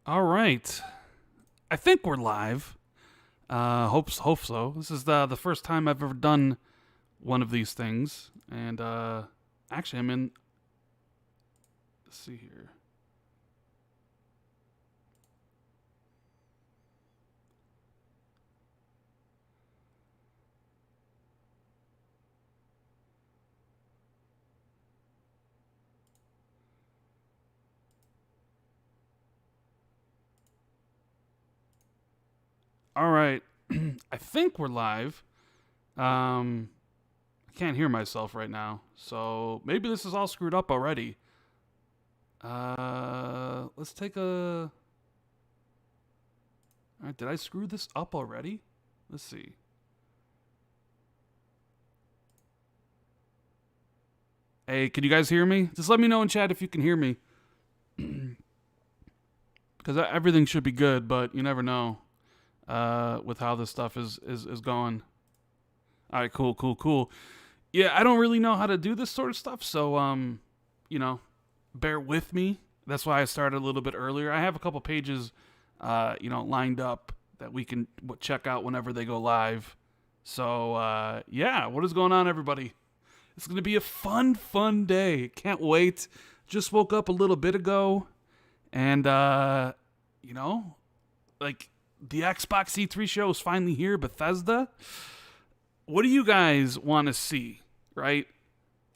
All right. I think we're live. Hope so. This is the first time I've ever done one of these things, and actually, I'm in. Let's see here. All right. I think we're live. I can't hear myself right now, so maybe this is all screwed up already. Let's take a. All right, did I screw this up already? Let's see. Hey, can you guys hear me? Just let me know in chat if you can hear me. Because everything should be good, but you never know with how this stuff is going. All right, cool. Yeah, I don't really know how to do this sort of stuff, so bear with me. That's why I started a little bit earlier. I have a couple pages, lined up that we can check out whenever they go live. So yeah, what is going on, everybody? It's gonna be a fun day. Can't wait. Just woke up a little bit ago, and like the Xbox E3 show is finally here. Bethesda. What do you guys want to see, right?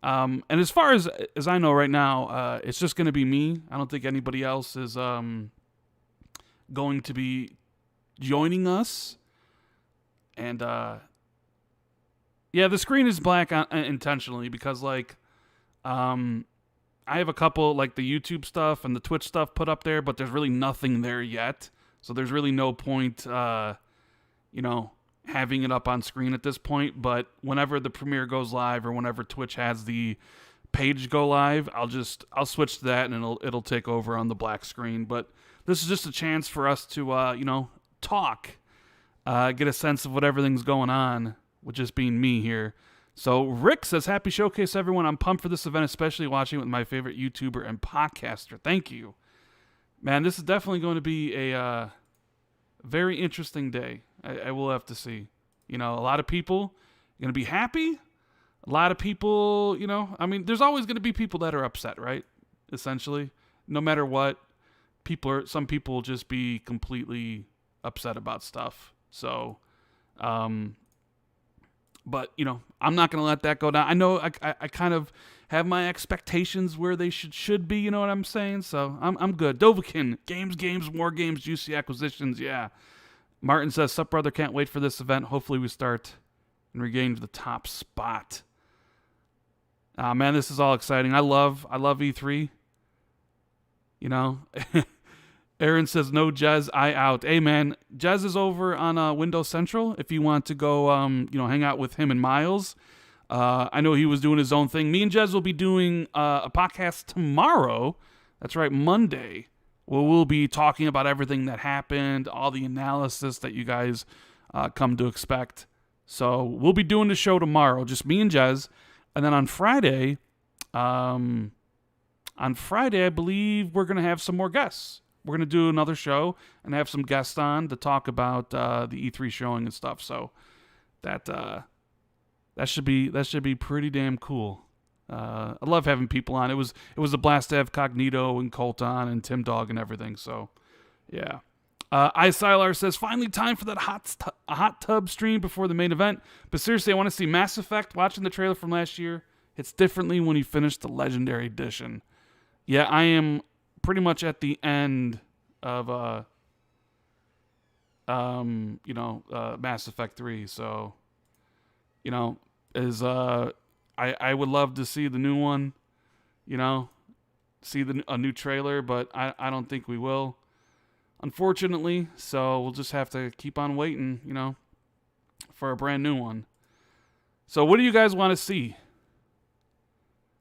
And as far as I know right now, it's just going to be me. I don't think anybody else is going to be joining us. And yeah, the screen is black intentionally because I have a couple like the YouTube stuff and the Twitch stuff put up there, but there's really nothing there yet. So there's really no point, having it up on screen at this point. But whenever the premiere goes live or whenever Twitch has the page go live, I'll switch to that and it'll take over on the black screen. But this is just a chance for us to talk, get a sense of what everything's going on with just being me here. So Rick says, happy showcase, everyone. I'm pumped for this event, especially watching it with my favorite YouTuber and podcaster. Thank you. Man, this is definitely going to be a very interesting day. I will have to see. A lot of people are going to be happy. A lot of people, there's always going to be people that are upset, right? Essentially. No matter what, some people will just be completely upset about stuff. So, but, I'm not going to let that go down. I know I kind of have my expectations where they should be, you know what I'm saying? So I'm good. Dovakin, games, more games, juicy acquisitions, yeah. Martin says, sup, brother, can't wait for this event. Hopefully we start and regain the top spot. Man, this is all exciting. I love E3. Aaron says, no, Jez, I out. Hey, man, Jez is over on Windows Central if you want to go, hang out with him and Miles. I know he was doing his own thing. Me and Jez will be doing a podcast tomorrow. That's right, Monday. Well, we'll be talking about everything that happened, all the analysis that you guys come to expect. So we'll be doing the show tomorrow, just me and Jez. And then on Friday, I believe we're going to have some more guests. We're going to do another show and have some guests on to talk about the E3 showing and stuff. So that should be pretty damn cool. I love having people on. It was a blast to have Cognito and Colt on and Tim Dog and everything. So, yeah. Isylar says, finally time for that hot tub stream before the main event. But seriously, I want to see Mass Effect. Watching the trailer from last year, hits differently when you finish the Legendary Edition. Yeah, I am pretty much at the end of Mass Effect 3. So, I would love to see the new one, see a new trailer, but I don't think we will, unfortunately. So we'll just have to keep on waiting, for a brand new one. So what do you guys want to see?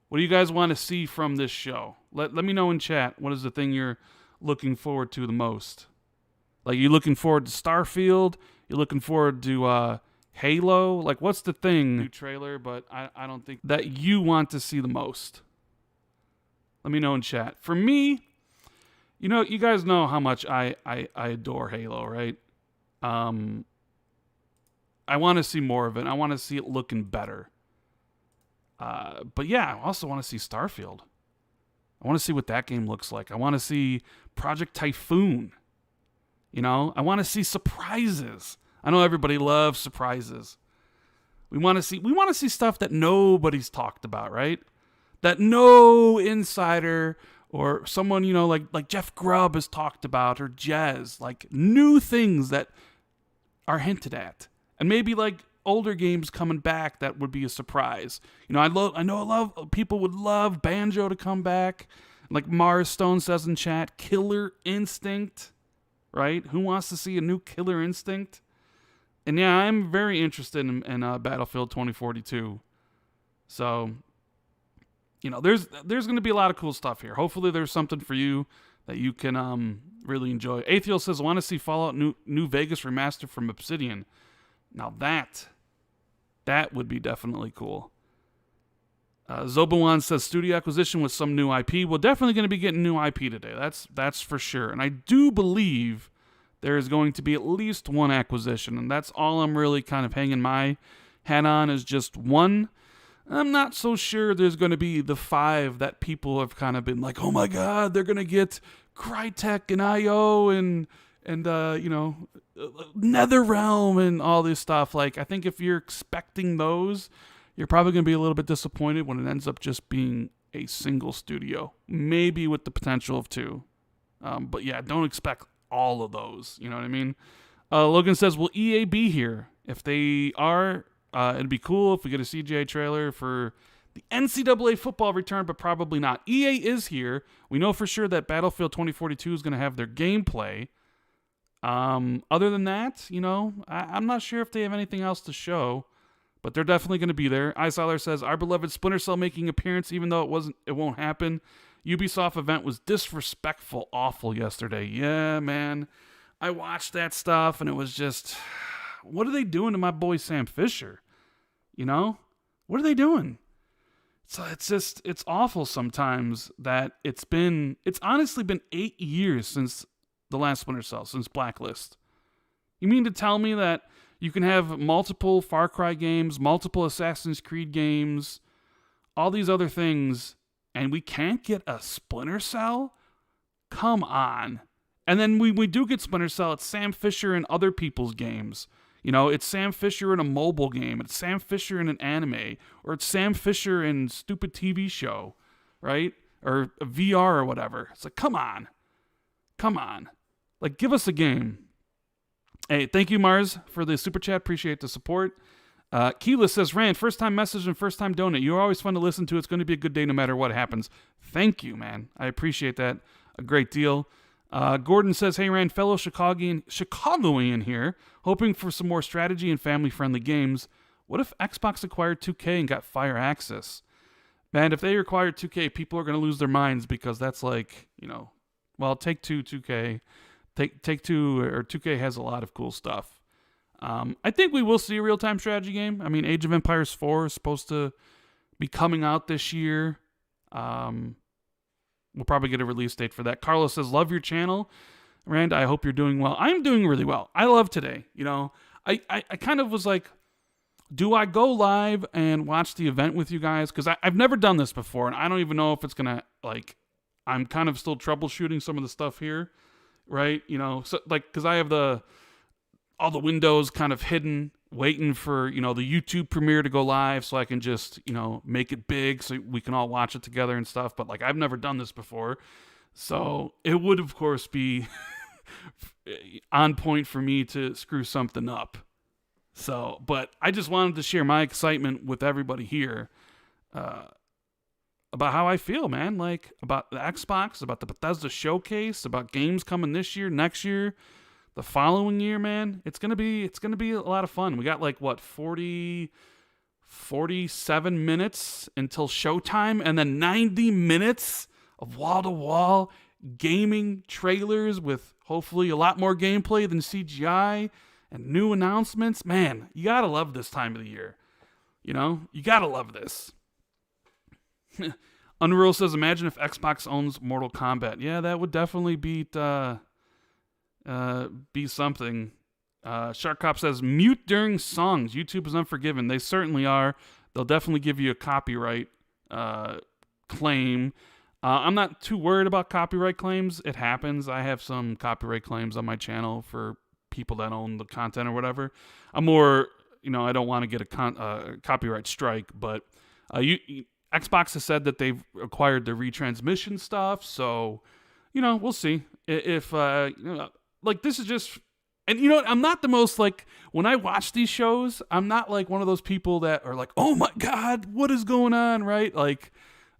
What do you guys want to see from this show? Let me know in chat. What is the thing you're looking forward to the most? Like, you looking forward to Starfield? You're looking forward to Halo? Like, what's the thing? New trailer, but I don't think that you want to see the most. Let me know in chat. For me, You know, you guys know how much I adore Halo, right? Um, I want to see more of it. I want to see it looking better. But yeah, I also want to see Starfield. I want to see what that game looks like. I want to see Project Typhoon. You know, I want to see surprises. I know everybody loves surprises. We want to see stuff that nobody's talked about, right? That no insider or someone, you know, like Jeff Grubb has talked about, or Jez, like new things that are hinted at. And maybe like older games coming back that would be a surprise. You know, I know people would love Banjo to come back. Like Mars Stone says in chat, Killer Instinct, right? Who wants to see a new Killer Instinct? And yeah, I'm very interested in Battlefield 2042. So, you know, there's going to be a lot of cool stuff here. Hopefully there's something for you that you can really enjoy. Aethiel says, I want to see Fallout New Vegas remastered from Obsidian. Now that would be definitely cool. Zobawan says, studio acquisition with some new IP. We're definitely going to be getting new IP today. That's for sure. And I do believe there is going to be at least one acquisition, and that's all I'm really kind of hanging my hat on, is just one. I'm not so sure there's going to be the 5 that people have kind of been like, oh my god, they're going to get Crytek and IO and you know, NetherRealm and all this stuff. Like, I think if you're expecting those, you're probably going to be a little bit disappointed when it ends up just being a single studio, maybe with the potential of 2. But yeah, don't expect all of those. You know what I mean? Logan says, will EA be here? If they are, it'd be cool if we get a CGI trailer for the NCAA football return, but probably not. EA is here. We know for sure that Battlefield 2042 is going to have their gameplay. Other than that, you know, I'm not sure if they have anything else to show, but they're definitely going to be there. Isolar says, our beloved Splinter Cell making appearance, even though it won't happen. Ubisoft event was disrespectful, awful yesterday. Yeah, man. I watched that stuff and it was just, what are they doing to my boy Sam Fisher? You know? What are they doing? So it's awful sometimes that it's honestly been 8 years since the last Splinter Cell, since Blacklist. You mean to tell me that you can have multiple Far Cry games, multiple Assassin's Creed games, all these other things, and we can't get a Splinter Cell? Come on. And then we do get Splinter Cell. It's Sam Fisher in other people's games. You know, it's Sam Fisher in a mobile game. It's Sam Fisher in an anime. Or it's Sam Fisher in stupid TV show, right? Or a VR or whatever. It's like, come on. Come on. Like, give us a game. Hey, thank you, Mars, for the super chat. Appreciate the support. Keyless says, Rand, first time message and first time donate. You're always fun to listen to. It's going to be a good day no matter what happens. Thank you, man. I appreciate that a great deal. Gordon says, hey, Rand, fellow Chicagoan here, hoping for some more strategy and family-friendly games. What if Xbox acquired 2K and got Fire Access? Man, if they acquired 2K, people are going to lose their minds because that's like, you know, well, Take-Two, 2K. Take-Two or 2K has a lot of cool stuff. I think we will see a real-time strategy game. I mean, Age of Empires 4 is supposed to be coming out this year. We'll probably get a release date for that. Carlos says, love your channel. Rand, I hope you're doing well. I'm doing really well. I love today. You know, I kind of was like, do I go live and watch the event with you guys? Because I've never done this before, and I don't even know if it's going to, like, I'm kind of still troubleshooting some of the stuff here, right? You know, so like, because I have all the windows kind of hidden, waiting for, you know, the YouTube premiere to go live so I can just, you know, make it big so we can all watch it together and stuff. But, like, I've never done this before. So it would, of course, be on point for me to screw something up. So, but I just wanted to share my excitement with everybody here about how I feel, man. Like, about the Xbox, about the Bethesda showcase, about games coming this year, next year, the following year, man. It's gonna be a lot of fun. We got like what 47 minutes until showtime, and then 90 minutes of wall-to-wall gaming trailers with hopefully a lot more gameplay than CGI and new announcements. Man, you gotta love this time of the year. You know, you gotta love this. Unreal says, imagine if Xbox owns Mortal Kombat. Yeah, that would definitely be something. Shark Cop says, mute during songs. YouTube is unforgiving. They certainly are. They'll definitely give you a copyright claim. I'm not too worried about copyright claims. It happens. I have some copyright claims on my channel for people that own the content or whatever. I'm more, I don't want to get a copyright strike, but Xbox has said that they've acquired the retransmission stuff, so, we'll see. If, like, this is just... And I'm not the most, like, when I watch these shows, I'm not like one of those people that are like, oh my God, what is going on, right? Like,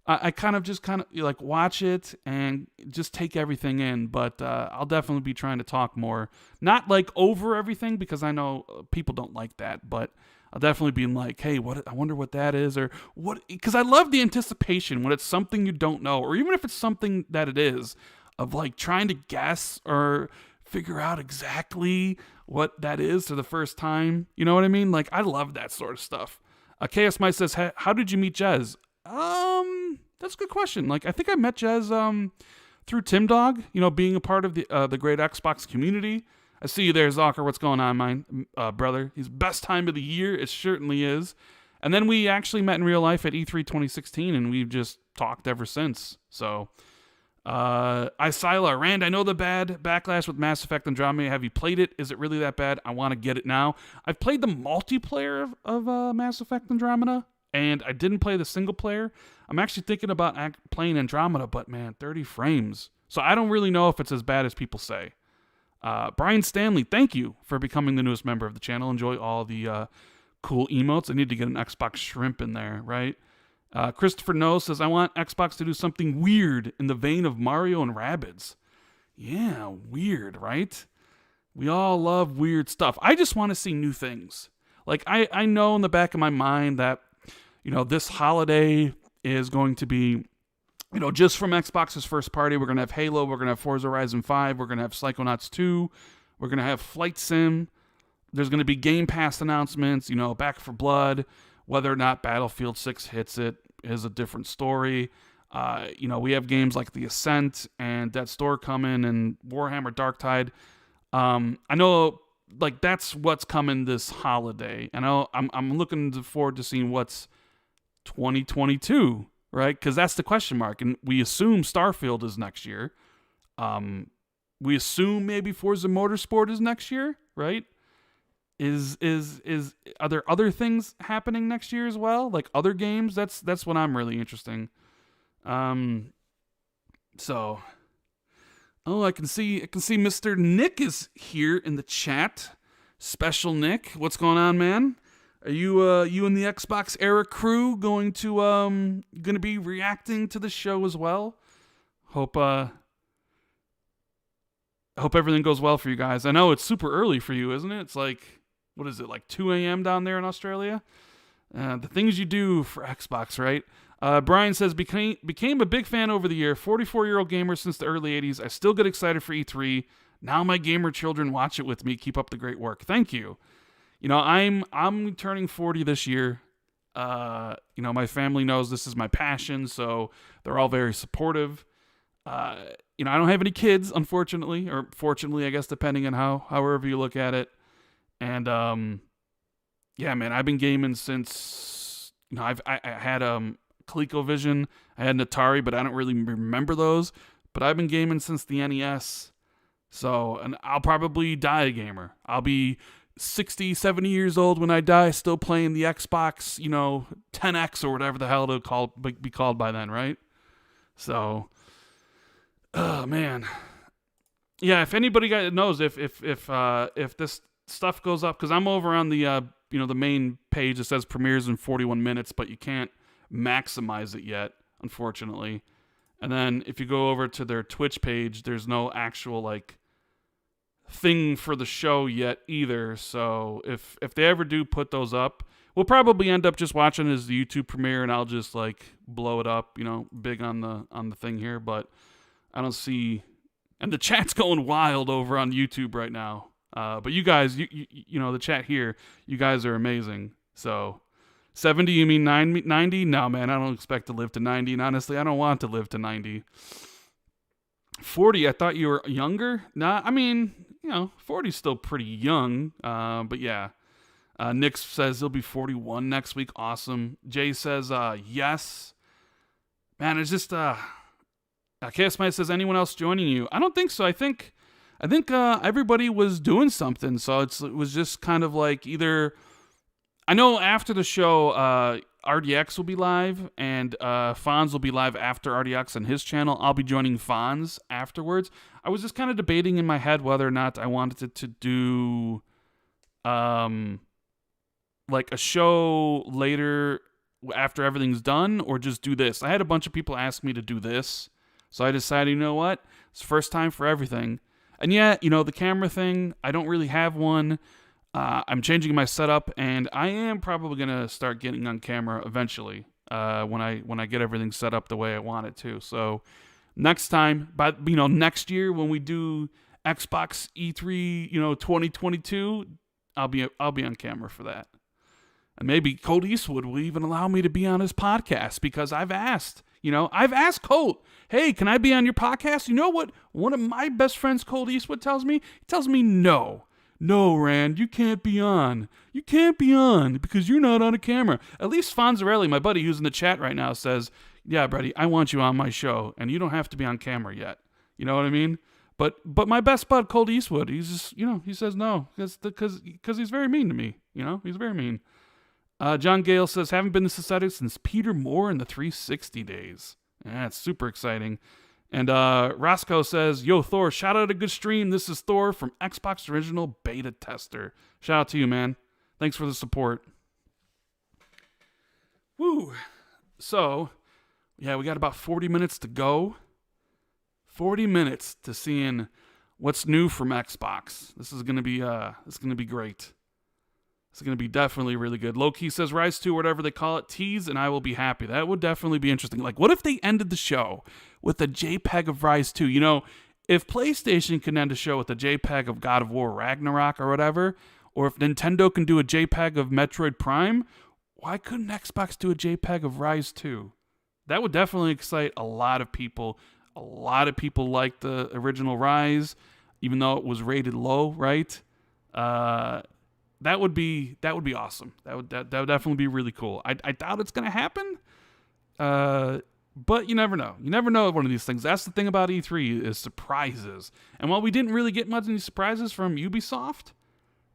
I kind of like watch it and just take everything in, but I'll definitely be trying to talk more. Not like over everything, because I know people don't like that, but I'll definitely be like, hey, I wonder what that is, or what, because I love the anticipation when it's something you don't know, or even if it's something that it is, of like trying to guess or figure out exactly what that is for the first time. You know what I mean? Like, I love that sort of stuff. KS Mike says, how did you meet Jez? That's a good question. Like, I think I met Jez through Tim Dog, being a part of the great Xbox community. I see you there, Zocker. What's going on, mine brother? He's best time of the year. It certainly is. And then we actually met in real life at E3 2016, and we've just talked ever since. So, Isila, Rand, I know the bad backlash with Mass Effect Andromeda. Have you played it? Is it really that bad? I want to get it now. I've played the multiplayer of Mass Effect Andromeda, and I didn't play the single player. I'm actually thinking about playing Andromeda, but man, 30 frames. So I don't really know if it's as bad as people say. Brian Stanley, thank you for becoming the newest member of the channel. Enjoy all the cool emotes. I need to get an Xbox shrimp in there, right? Christopher No says, I want Xbox to do something weird in the vein of Mario and Rabbids. Yeah, weird, right? We all love weird stuff. I just want to see new things. Like, I know in the back of my mind that, this holiday is going to be, just from Xbox's first party. We're going to have Halo. We're going to have Forza Horizon 5. We're going to have Psychonauts 2. We're going to have Flight Sim. There's going to be Game Pass announcements, Back 4 Blood. Whether or not Battlefield 6 hits it is a different story. We have games like The Ascent and Death's Door coming, and Warhammer Darktide. I know, like, that's what's coming this holiday. And I'm looking forward to seeing what's 2022, right? Because that's the question mark. And we assume Starfield is next year. We assume maybe Forza Motorsport is next year, right? Are there other things happening next year as well? Like other games? That's what I'm really interesting. So, I can see Mr. Nick is here in the chat. Special Nick, what's going on, man? Are you and the Xbox Era crew going to be reacting to the show as well? Hope everything goes well for you guys. I know it's super early for you, isn't it? It's like, what is it, like 2 a.m. down there in Australia? The things you do for Xbox, right? Brian says, became a big fan over the year. 44-year-old gamer since the early 80s. I still get excited for E3. Now my gamer children watch it with me. Keep up the great work. Thank you. I'm turning 40 this year. My family knows this is my passion, so they're all very supportive. I don't have any kids, unfortunately, or fortunately, I guess, depending on however you look at it. And yeah, man, I've been gaming since I had ColecoVision, I had an Atari, but I don't really remember those. But I've been gaming since the NES. So, and I'll probably die a gamer. I'll be 60, 70 years old when I die, still playing the Xbox, 10X or whatever the hell it'll be called by then, right? So, oh man, yeah. If anybody knows if this stuff goes up, because I'm over on the the main page that says premieres in 41 minutes, but you can't maximize it yet, unfortunately. And then if you go over to their Twitch page, there's no actual like thing for the show yet either. So if they ever do put those up, we'll probably end up just watching it as the YouTube premiere, and I'll just like blow it up, big on the thing here. But I don't see, and the chat's going wild over on YouTube right now. But you guys, you the chat here, you guys are amazing. So 70, you mean 90? No, man, I don't expect to live to 90. And honestly, I don't want to live to 90. 40, I thought you were younger. Nah, I mean, 40's still pretty young. But yeah. Nick says he'll be 41 next week. Awesome. Jay says, yes. Man, it's just, Chaos Might says, anyone else joining you? I don't think so. I think everybody was doing something. So it was just kind of like either... I know after the show, RDX will be live, and Fonz will be live after RDX on his channel. I'll be joining Fonz afterwards. I was just kind of debating in my head whether or not I wanted to do like a show later after everything's done, or just do this. I had a bunch of people ask me to do this, so I decided, you know what? It's the first time for everything. And yeah, the camera thing, I don't really have one. I'm changing my setup, and I am probably gonna start getting on camera eventually. When I get everything set up the way I want it to. So next time, but next year when we do Xbox E3, 2022, I'll be on camera for that. And maybe Colt Eastwood will even allow me to be on his podcast, because I've asked. I've asked Colt, hey, can I be on your podcast? You know what one of my best friends, Colt Eastwood, tells me? He tells me no. No, Rand, you can't be on. You can't be on because you're not on a camera. At least Fonzarelli, my buddy who's in the chat right now, says, yeah, buddy, I want you on my show, and you don't have to be on camera yet. You know what I mean? But my best bud, Colt Eastwood, he's just, he says no because he's very mean to me. He's very mean. John Gale says, haven't been to Society since Peter Moore in the 360 days. Yeah, it's super exciting. And Roscoe says, yo, Thor, shout out a good stream. This is Thor from Xbox Original Beta Tester. Shout out to you, man. Thanks for the support. Woo. So, yeah, we got about 40 minutes to go. 40 minutes to seeing what's new from Xbox. This is gonna be great. It's going to be definitely really good. Low-key says, Rise 2, whatever they call it, tease, and I will be happy. That would definitely be interesting. Like, what if they ended the show with a JPEG of Rise 2? If PlayStation can end a show with a JPEG of God of War Ragnarok or whatever, or if Nintendo can do a JPEG of Metroid Prime, why couldn't Xbox do a JPEG of Rise 2? That would definitely excite a lot of people. A lot of people like the original Rise, even though it was rated low, right? That would be awesome. That would definitely be really cool. I doubt it's gonna happen, but you never know. You never know with one of these things. That's the thing about E3 is surprises. And while we didn't really get much of any surprises from Ubisoft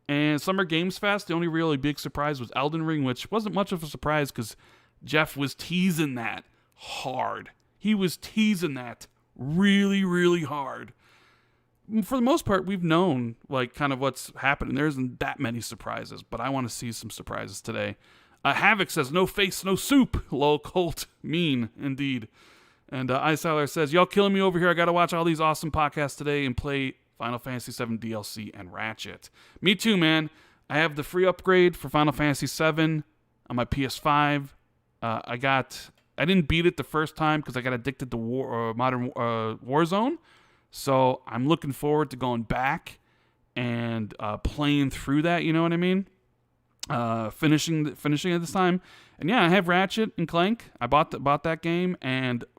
and Summer Games Fest, the only really big surprise was Elden Ring, which wasn't much of a surprise because Jeff was teasing that hard. He was teasing that really, really hard. For the most part, we've known kind of what's happening. There isn't that many surprises, but I want to see some surprises today. Havoc says, no face, no soup. Lol, Colt. Mean, indeed. And Icehaler says, y'all killing me over here. I got to watch all these awesome podcasts today and play Final Fantasy VII DLC and Ratchet. Me too, man. I have the free upgrade for Final Fantasy VII on my PS5. I didn't beat it the first time because I got addicted to Modern Warzone. So I'm looking forward to going back and playing through that. You know what I mean? Finishing it this time. And yeah, I have Ratchet and Clank. I bought that game,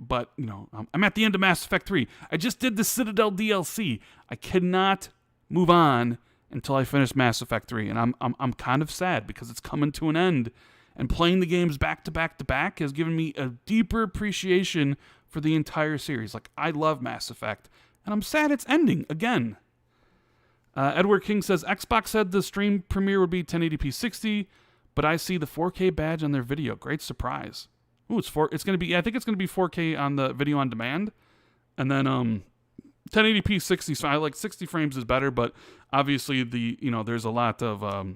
but I'm at the end of Mass Effect 3. I just did the Citadel DLC. I cannot move on until I finish Mass Effect 3, and I'm kind of sad because it's coming to an end. And playing the games back to back to back has given me a deeper appreciation for the entire series. I love Mass Effect. And I'm sad it's ending again. Edward King says, Xbox said the stream premiere would be 1080p 60, but I see the 4K badge on their video. Great surprise. Ooh, it's going to be, I think it's going to be 4K on the video on demand. And then 1080p 60, so I like 60 frames is better, but obviously there's a lot of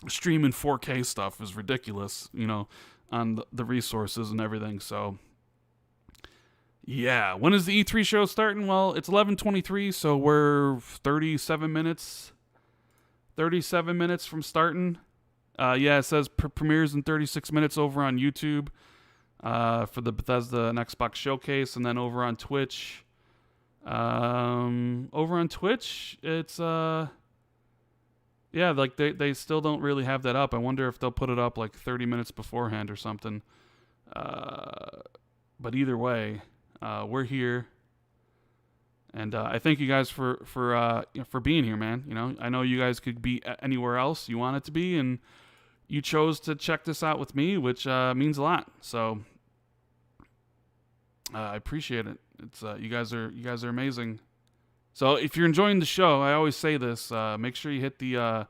streaming 4K stuff is ridiculous, on the resources and everything, so... Yeah, when is the E3 show starting? Well, it's 11:23, so we're 37 minutes from starting. Yeah, it says premieres in 36 minutes over on YouTube for the Bethesda and Xbox showcase, and then over on Twitch. It's Yeah, like they still don't really have that up. I wonder if they'll put it up like 30 minutes beforehand or something. But either way, we're here, and I thank you guys for being here, man. You know, I know you guys could be anywhere else you want it to be, and you chose to check this out with me, which means a lot. So I appreciate it. It's you guys are amazing. So if you're enjoying the show, I always say this: make sure you hit the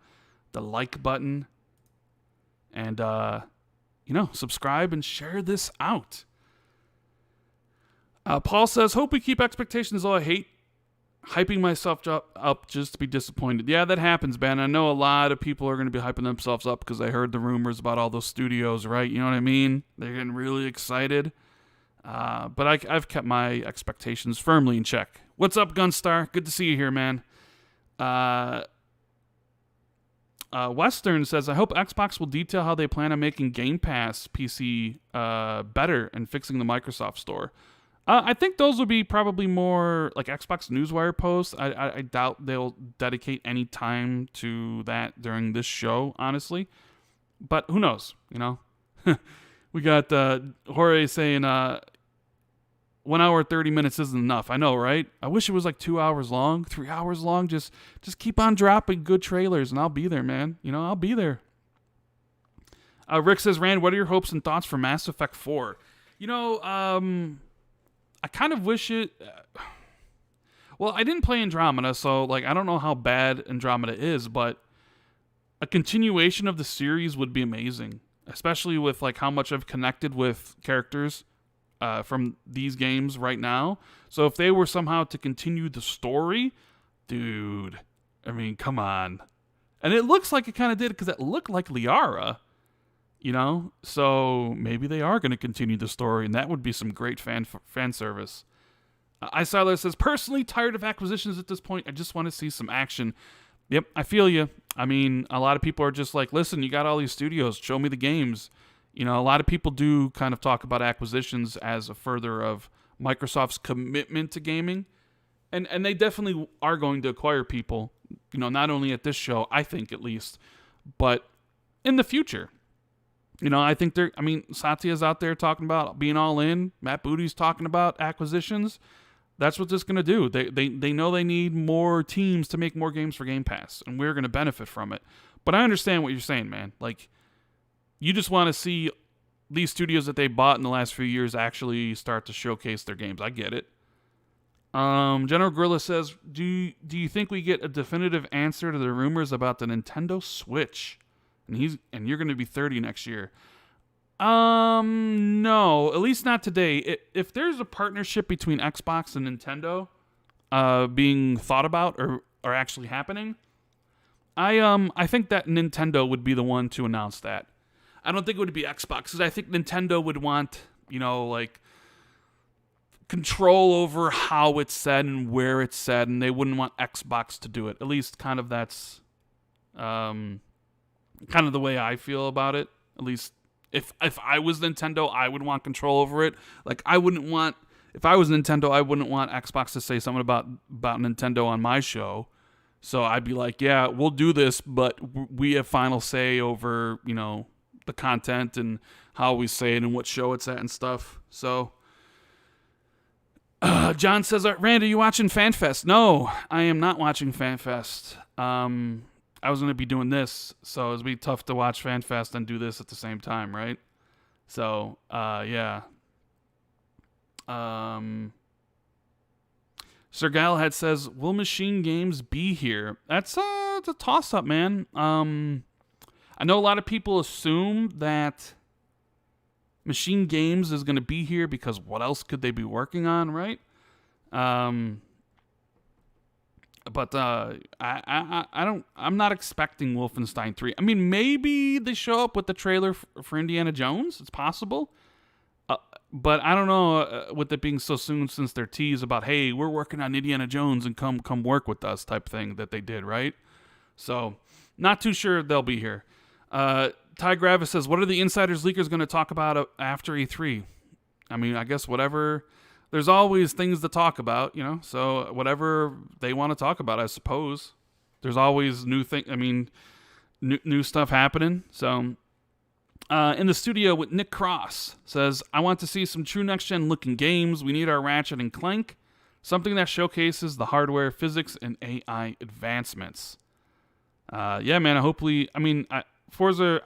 like button, and subscribe and share this out. Paul says, "Hope we keep expectations low. I hate hyping myself up just to be disappointed." Yeah, that happens, man. I know a lot of people are going to be hyping themselves up because they heard the rumors about all those studios, right? You know what I mean? They're getting really excited. But I've kept my expectations firmly in check. What's up, Gunstar? Good to see you here, man. Western says, I hope Xbox will detail how they plan on making Game Pass PC better and fixing the Microsoft Store. I think those will be probably more like Xbox Newswire posts. I doubt they'll dedicate any time to that during this show, honestly. But who knows, you know? We got Jorge saying 1 hour 30 minutes isn't enough. I know, right? I wish it was like 2 hours long, 3 hours long. Just keep on dropping good trailers, and I'll be there, man. You know, I'll be there. Rick says, Rand, what are your hopes and thoughts for Mass Effect 4? You know, I kind of wish it... well, I didn't play Andromeda, so like I don't know how bad Andromeda is, but a continuation of the series would be amazing. Especially with like how much I've connected with characters from these games right now. So if they were somehow to continue the story, dude, I mean, come on. And it looks like it kind of did because it looked like Liara, you know? So maybe they are going to continue the story, and that would be some great fan service. Isyler says, personally tired of acquisitions at this point. I just want to see some action. Yep, I feel you. I mean, a lot of people are just like, listen, you got all these studios, show me the games. You know, a lot of people do kind of talk about acquisitions as a further of Microsoft's commitment to gaming. And they definitely are going to acquire people, you know, not only at this show, I think at least, but in the future. You know, I think Satya's out there talking about being all in. Matt Booty's talking about acquisitions. That's what this is going to do. They know they need more teams to make more games for Game Pass, and we're going to benefit from it. But I understand what you're saying, man. Like, you just want to see these studios that they bought in the last few years actually start to showcase their games. I get it. General Gorilla says, do you think we get a definitive answer to the rumors about the Nintendo Switch? And you're going to be 30 next year. No, at least not today. If there's a partnership between Xbox and Nintendo being thought about or actually happening, I think that Nintendo would be the one to announce that. I don't think it would be Xbox, because I think Nintendo would want, you know, like, control over how it's said and where it's said, and they wouldn't want Xbox to do it. At least kind of that's kind of the way I feel about it. At least if I was Nintendo, I would want control over it. Like, if I was Nintendo, I wouldn't want Xbox to say something about Nintendo on my show. So I'd be like, yeah, we'll do this, but we have final say over, you know, the content and how we say it and what show it's at and stuff. So John says, Randy, are you watching FanFest? No, I am not watching FanFest. I was going to be doing this, so it would be tough to watch FanFest and do this at the same time, right? So, yeah. Sir Galahad says, will Machine Games be here? That's a toss-up, man. I know a lot of people assume that Machine Games is going to be here because what else could they be working on, right? But I'm not expecting Wolfenstein 3. I mean, maybe they show up with the trailer for Indiana Jones. It's possible. But I don't know with it being so soon since their tease about, hey, we're working on Indiana Jones and come work with us type thing that they did, right? So, not too sure they'll be here. Ty Gravis says, what are the insiders leakers going to talk about after E3? I mean, I guess whatever. There's always things to talk about, you know, so whatever they want to talk about, I suppose. There's always new stuff happening. So, in the studio with Nick Cross says, I want to see some true next-gen looking games. We need our Ratchet and Clank. Something that showcases the hardware, physics, and AI advancements. Yeah, man, Forza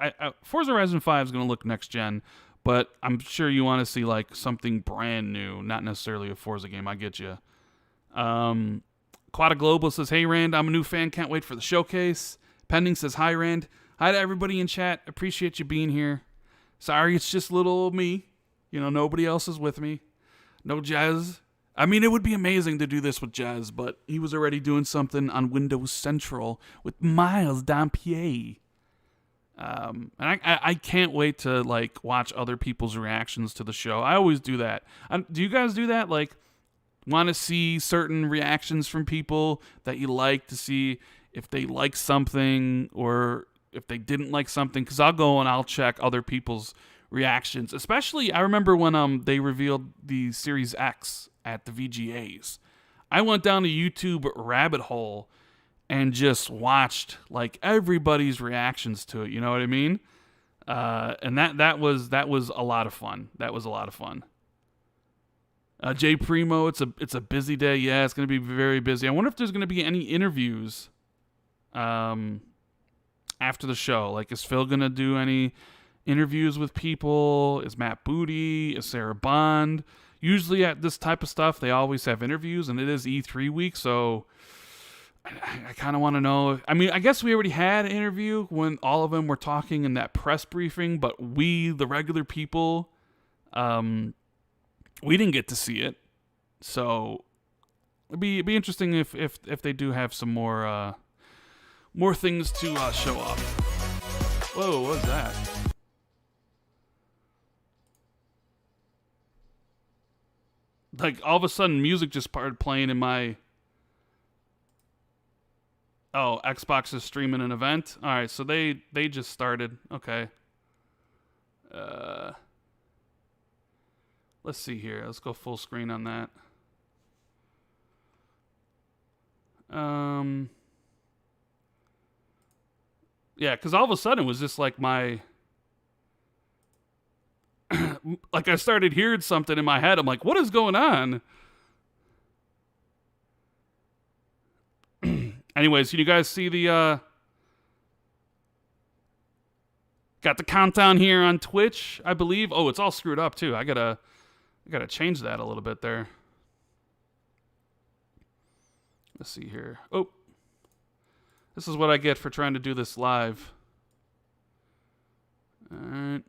Horizon 5 is going to look next-gen, but I'm sure you want to see like something brand new, not necessarily a Forza game. I get you. Quada Global says, hey, Rand, I'm a new fan. Can't wait for the showcase. Pending says, hi, Rand. Hi to everybody in chat. Appreciate you being here. Sorry, it's just little old me. Nobody else is with me. No Jez. It would be amazing to do this with Jez, but he was already doing something on Windows Central with Miles Dampier. And I can't wait to like watch other people's reactions to the show. I always do that. Do you guys do that? Like, want to see certain reactions from people that you like to see if they like something or if they didn't like something? Because I'll go and I'll check other people's reactions. Especially, I remember when they revealed the Series X at the VGAs. I went down a YouTube rabbit hole and just watched like everybody's reactions to it. You know what I mean? And that was a lot of fun. That was a lot of fun. Jay Primo, it's a busy day. Yeah, it's going to be very busy. I wonder if there's going to be any interviews after the show. Like, is Phil going to do any interviews with people? Is Matt Booty? Is Sarah Bond? Usually at this type of stuff, they always have interviews, and it is E3 week, so I kind of want to know. I guess we already had an interview when all of them were talking in that press briefing, but we, the regular people, we didn't get to see it. So it'd be interesting if they do have some more things to show off. Whoa, what was that? Like, all of a sudden, music just started playing in my... Oh, Xbox is streaming an event? Alright, so they just started. Okay. Let's see here. Let's go full screen on that. Yeah, because all of a sudden it was just like my... like I started hearing something in my head. I'm like, what is going on? Anyways, can you guys see the... Got the countdown here on Twitch, I believe. Oh, it's all screwed up too. I gotta change that a little bit there. Let's see here. Oh, this is what I get for trying to do this live. All right.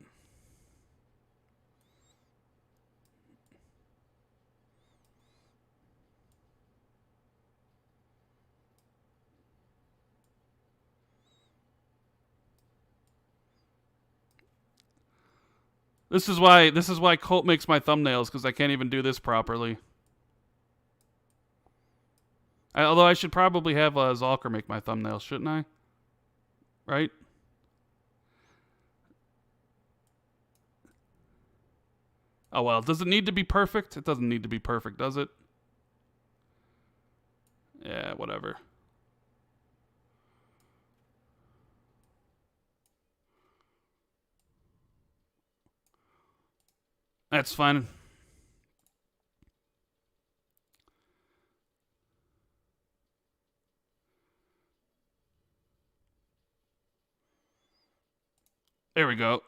This is why Colt makes my thumbnails, because I can't even do this properly. Although I should probably have Zalker make my thumbnails, shouldn't I? Right? Oh well, does it need to be perfect? It doesn't need to be perfect, does it? Yeah, whatever. That's fine. There we go.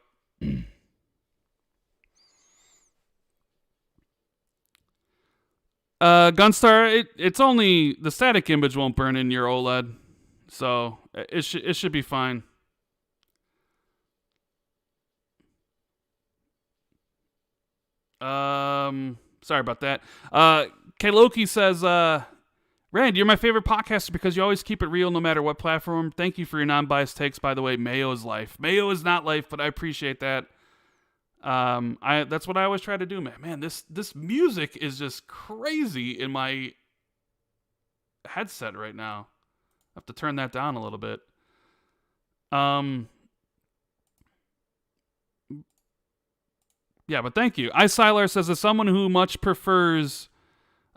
Gunstar, it's only the static image won't burn in your OLED, so it should be fine. Sorry about that. K Loki says, Rand, you're my favorite podcaster because you always keep it real no matter what platform. Thank you for your non-biased takes. By the way, Mayo is life. Mayo is not life, but I appreciate that. That's what I always try to do, man. Man, this music is just crazy in my headset right now. I have to turn that down a little bit. Yeah, but thank you. Isylar says, as someone who much prefers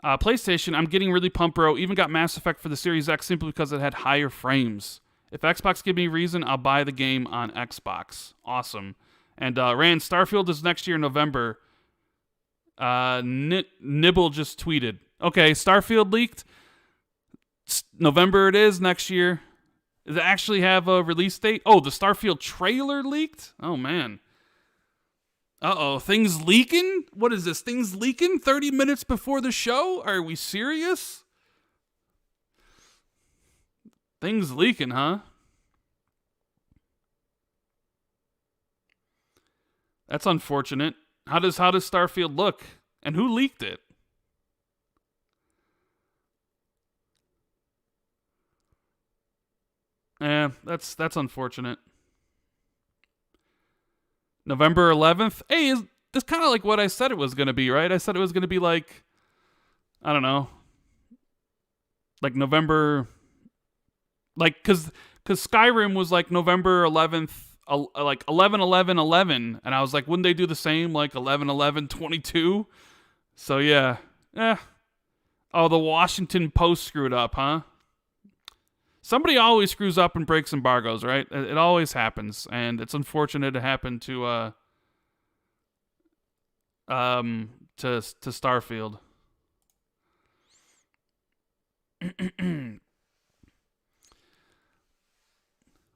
PlayStation, I'm getting really pumped, bro. Even got Mass Effect for the Series X simply because it had higher frames. If Xbox give me a reason, I'll buy the game on Xbox. Awesome. And Rand, Starfield is next year in November. Nibble just tweeted. Okay, Starfield leaked. November it is next year. Does it actually have a release date? Oh, the Starfield trailer leaked? Oh, man. Uh-oh, things leaking? What is this? Things leaking 30 minutes before the show? Are we serious? Things leaking, huh? That's unfortunate. How does Starfield look? And who leaked it? That's unfortunate. November 11th. Hey, that's kind of like what I said it was going to be, right? I said it was going to be like, I don't know, like November, like, because Skyrim was like November 11th, like 11/11/11, and I was like, wouldn't they do the same, like 11/11/22? So yeah. Oh, the Washington Post screwed up, huh? Somebody always screws up and breaks embargoes, right? It always happens, and it's unfortunate it happened to Starfield.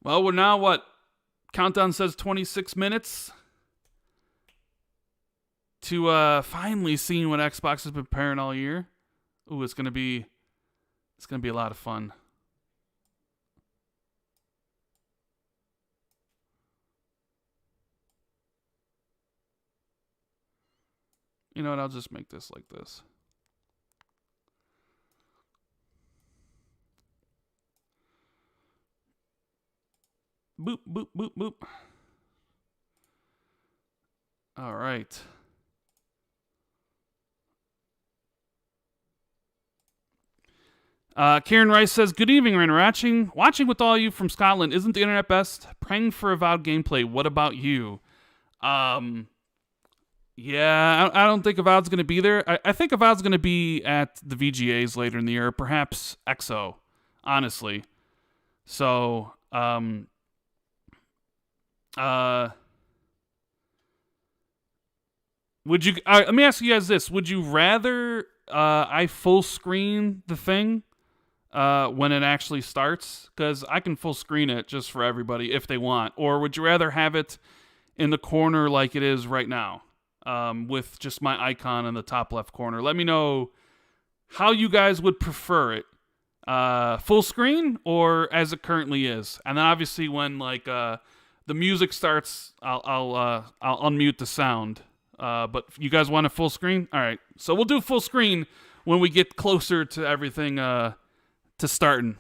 Well, we're now what? Countdown says 26 minutes to finally seeing what Xbox has been preparing all year. Ooh, it's gonna be a lot of fun. You know what? I'll just make this like this. Boop, boop, boop, boop. All right. Kieran Rice says, good evening, Ryan. Watching with all you from Scotland. Isn't the internet best? Praying for Avowed gameplay. What about you? Yeah, I don't think Avowed's going to be there. I think Avowed's going to be at the VGAs later in the year, perhaps EXO, honestly. So, would you? Let me ask you guys this: would you rather I full screen the thing when it actually starts? Because I can full screen it just for everybody if they want, or would you rather have it in the corner like it is right now? With just my icon in the top left corner. Let me know how you guys would prefer it. Full screen or as it currently is. And then obviously when like the music starts, I'll unmute the sound. But you guys want a full screen? All right. So we'll do full screen when we get closer to everything to starting.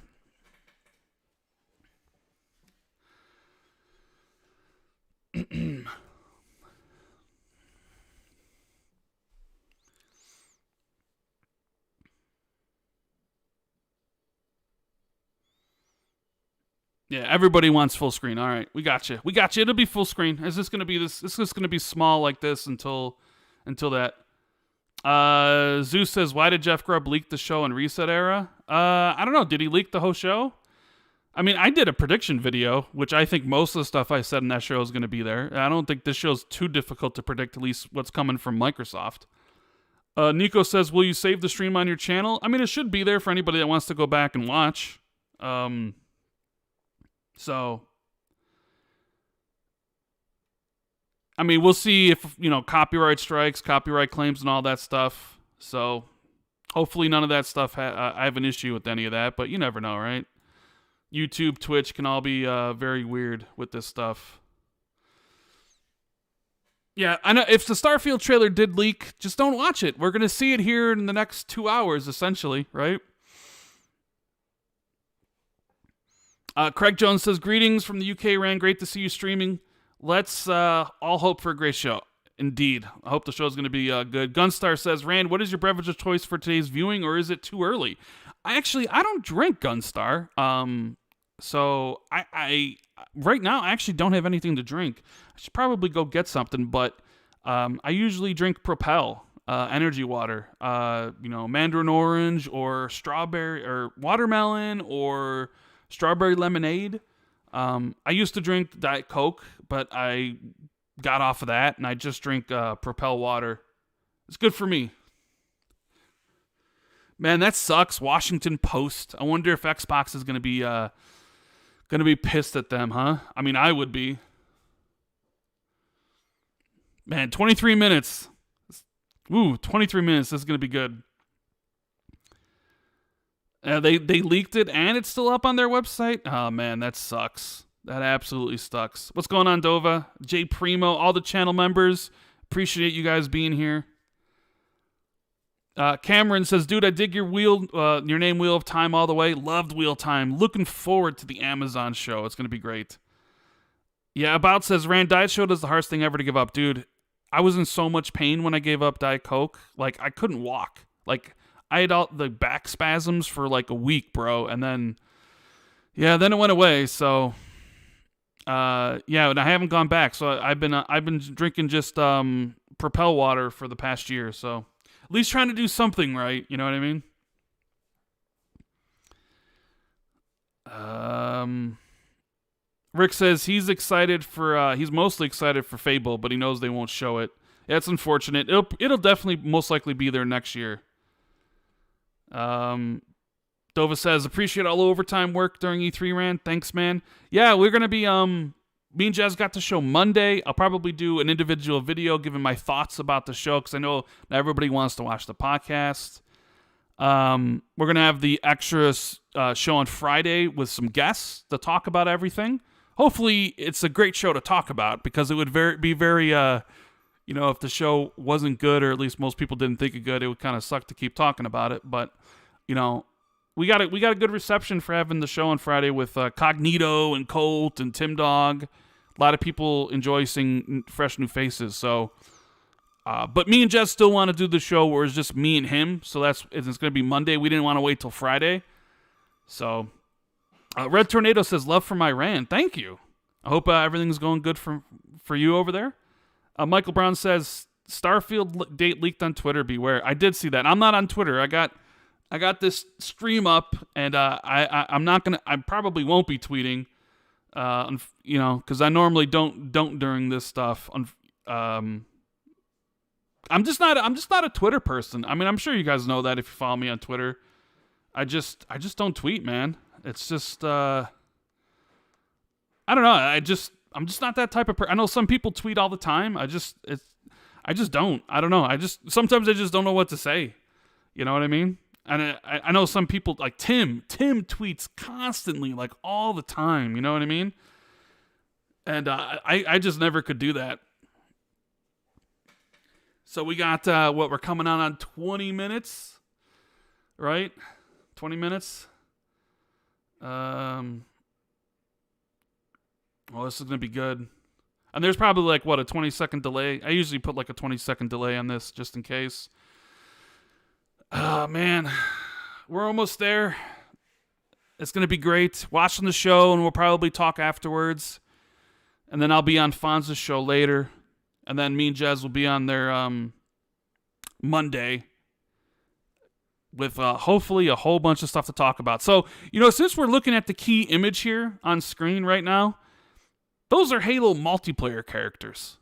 Yeah, everybody wants full screen. All right, we got you. It'll be full screen. Is this gonna be this? It's just gonna be small like this until that. Zeus says, "Why did Jeff Grubb leak the show in Reset Era?" I don't know. Did he leak the whole show? I mean, I did a prediction video, which I think most of the stuff I said in that show is going to be there. I don't think this show's too difficult to predict, at least what's coming from Microsoft. Nico says, "Will you save the stream on your channel?" I mean, it should be there for anybody that wants to go back and watch. So, I mean, we'll see if, copyright strikes, copyright claims, and all that stuff. So, hopefully none of that stuff, I have an issue with any of that, but you never know, right? YouTube, Twitch can all be very weird with this stuff. Yeah, I know. If the Starfield trailer did leak, just don't watch it. We're going to see it here in the next 2 hours, essentially, right? Craig Jones says, greetings from the UK, Rand. Great to see you streaming. Let's all hope for a great show. Indeed. I hope the show's going to be good. Gunstar says, Rand, what is your beverage of choice for today's viewing, or is it too early? I don't drink, Gunstar. So I right now, I actually don't have anything to drink. I should probably go get something, but I usually drink Propel. energy water. Mandarin orange or strawberry or watermelon or strawberry lemonade. I used to drink Diet Coke, but I got off of that and I just drink Propel water. It's good for me. Man, that sucks. Washington Post. I wonder if Xbox is gonna be pissed at them, huh? I mean, I would be. Man, 23 minutes. Ooh, 23 minutes. This is gonna be good. They leaked it and it's still up on their website. Oh man, that sucks. That absolutely sucks. What's going on, Dova? J Primo, all the channel members. Appreciate you guys being here. Cameron says, dude, I dig your name Wheel of Time all the way. Loved Wheel of Time. Looking forward to the Amazon show. It's going to be great. Yeah, About says, Rand, Diet Soda is the hardest thing ever to give up. Dude, I was in so much pain when I gave up Diet Coke. Like, I couldn't walk. Like, I had all the back spasms for like a week, bro. And then it went away. So, and I haven't gone back. So I've been drinking just Propel water for the past year. So. At least trying to do something right, you know what I mean? Rick says he's mostly excited for Fable, but he knows they won't show it. Yeah, it's unfortunate. It'll definitely most likely be there next year. Dova says, appreciate all the overtime work during E3, Rand. Thanks, man. Yeah, we're going to be, me and Jazz got the show Monday. I'll probably do an individual video giving my thoughts about the show because I know not everybody wants to watch the podcast. We're going to have the extra show on Friday with some guests to talk about everything. Hopefully, it's a great show to talk about because it would be very, if the show wasn't good or at least most people didn't think it good, it would kind of suck to keep talking about it. But, we got a good reception for having the show on Friday with Cognito and Colt and Tim Dog. A lot of people enjoy seeing fresh new faces. So, but me and Jess still want to do the show where it's just me and him. So it's going to be Monday. We didn't want to wait till Friday. So, Red Tornado says, love for my Rand. Thank you. I hope everything's going good for you over there. Michael Brown says, Starfield date leaked on Twitter. Beware. I did see that. I'm not on Twitter. I got this stream up, and I probably won't be tweeting. Because I normally don't during this stuff. I'm just not a Twitter person. I mean, I'm sure you guys know that if you follow me on Twitter. I just don't tweet, man. It's just I don't know. I'm just not that type of person. I know some people tweet all the time. I just don't. I don't know. Sometimes I just don't know what to say. You know what I mean? And I know some people, like Tim tweets constantly, like all the time, you know what I mean? And I just never could do that. So we got, we're coming on 20 minutes, right? 20 minutes. Well, this is going to be good. And there's probably like, a 20-second delay. I usually put like a 20-second delay on this just in case. Oh, man. We're almost there. It's going to be great. Watching the show, and we'll probably talk afterwards. And then I'll be on Fonz's show later. And then me and Jez will be on there Monday with hopefully a whole bunch of stuff to talk about. So, since we're looking at the key image here on screen right now, those are Halo multiplayer characters,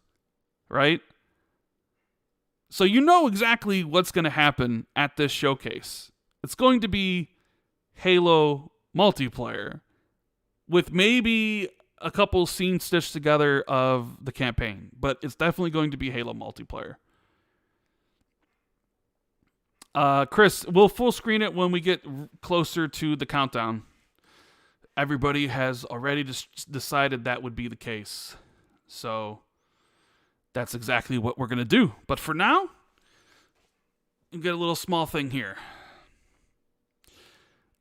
right? So you know exactly what's going to happen at this showcase. It's going to be Halo multiplayer with maybe a couple scenes stitched together of the campaign, but it's definitely going to be Halo multiplayer. Chris, we'll full screen it when we get closer to the countdown. Everybody has already decided that would be the case. So that's exactly what we're going to do. But for now, we get a little small thing here.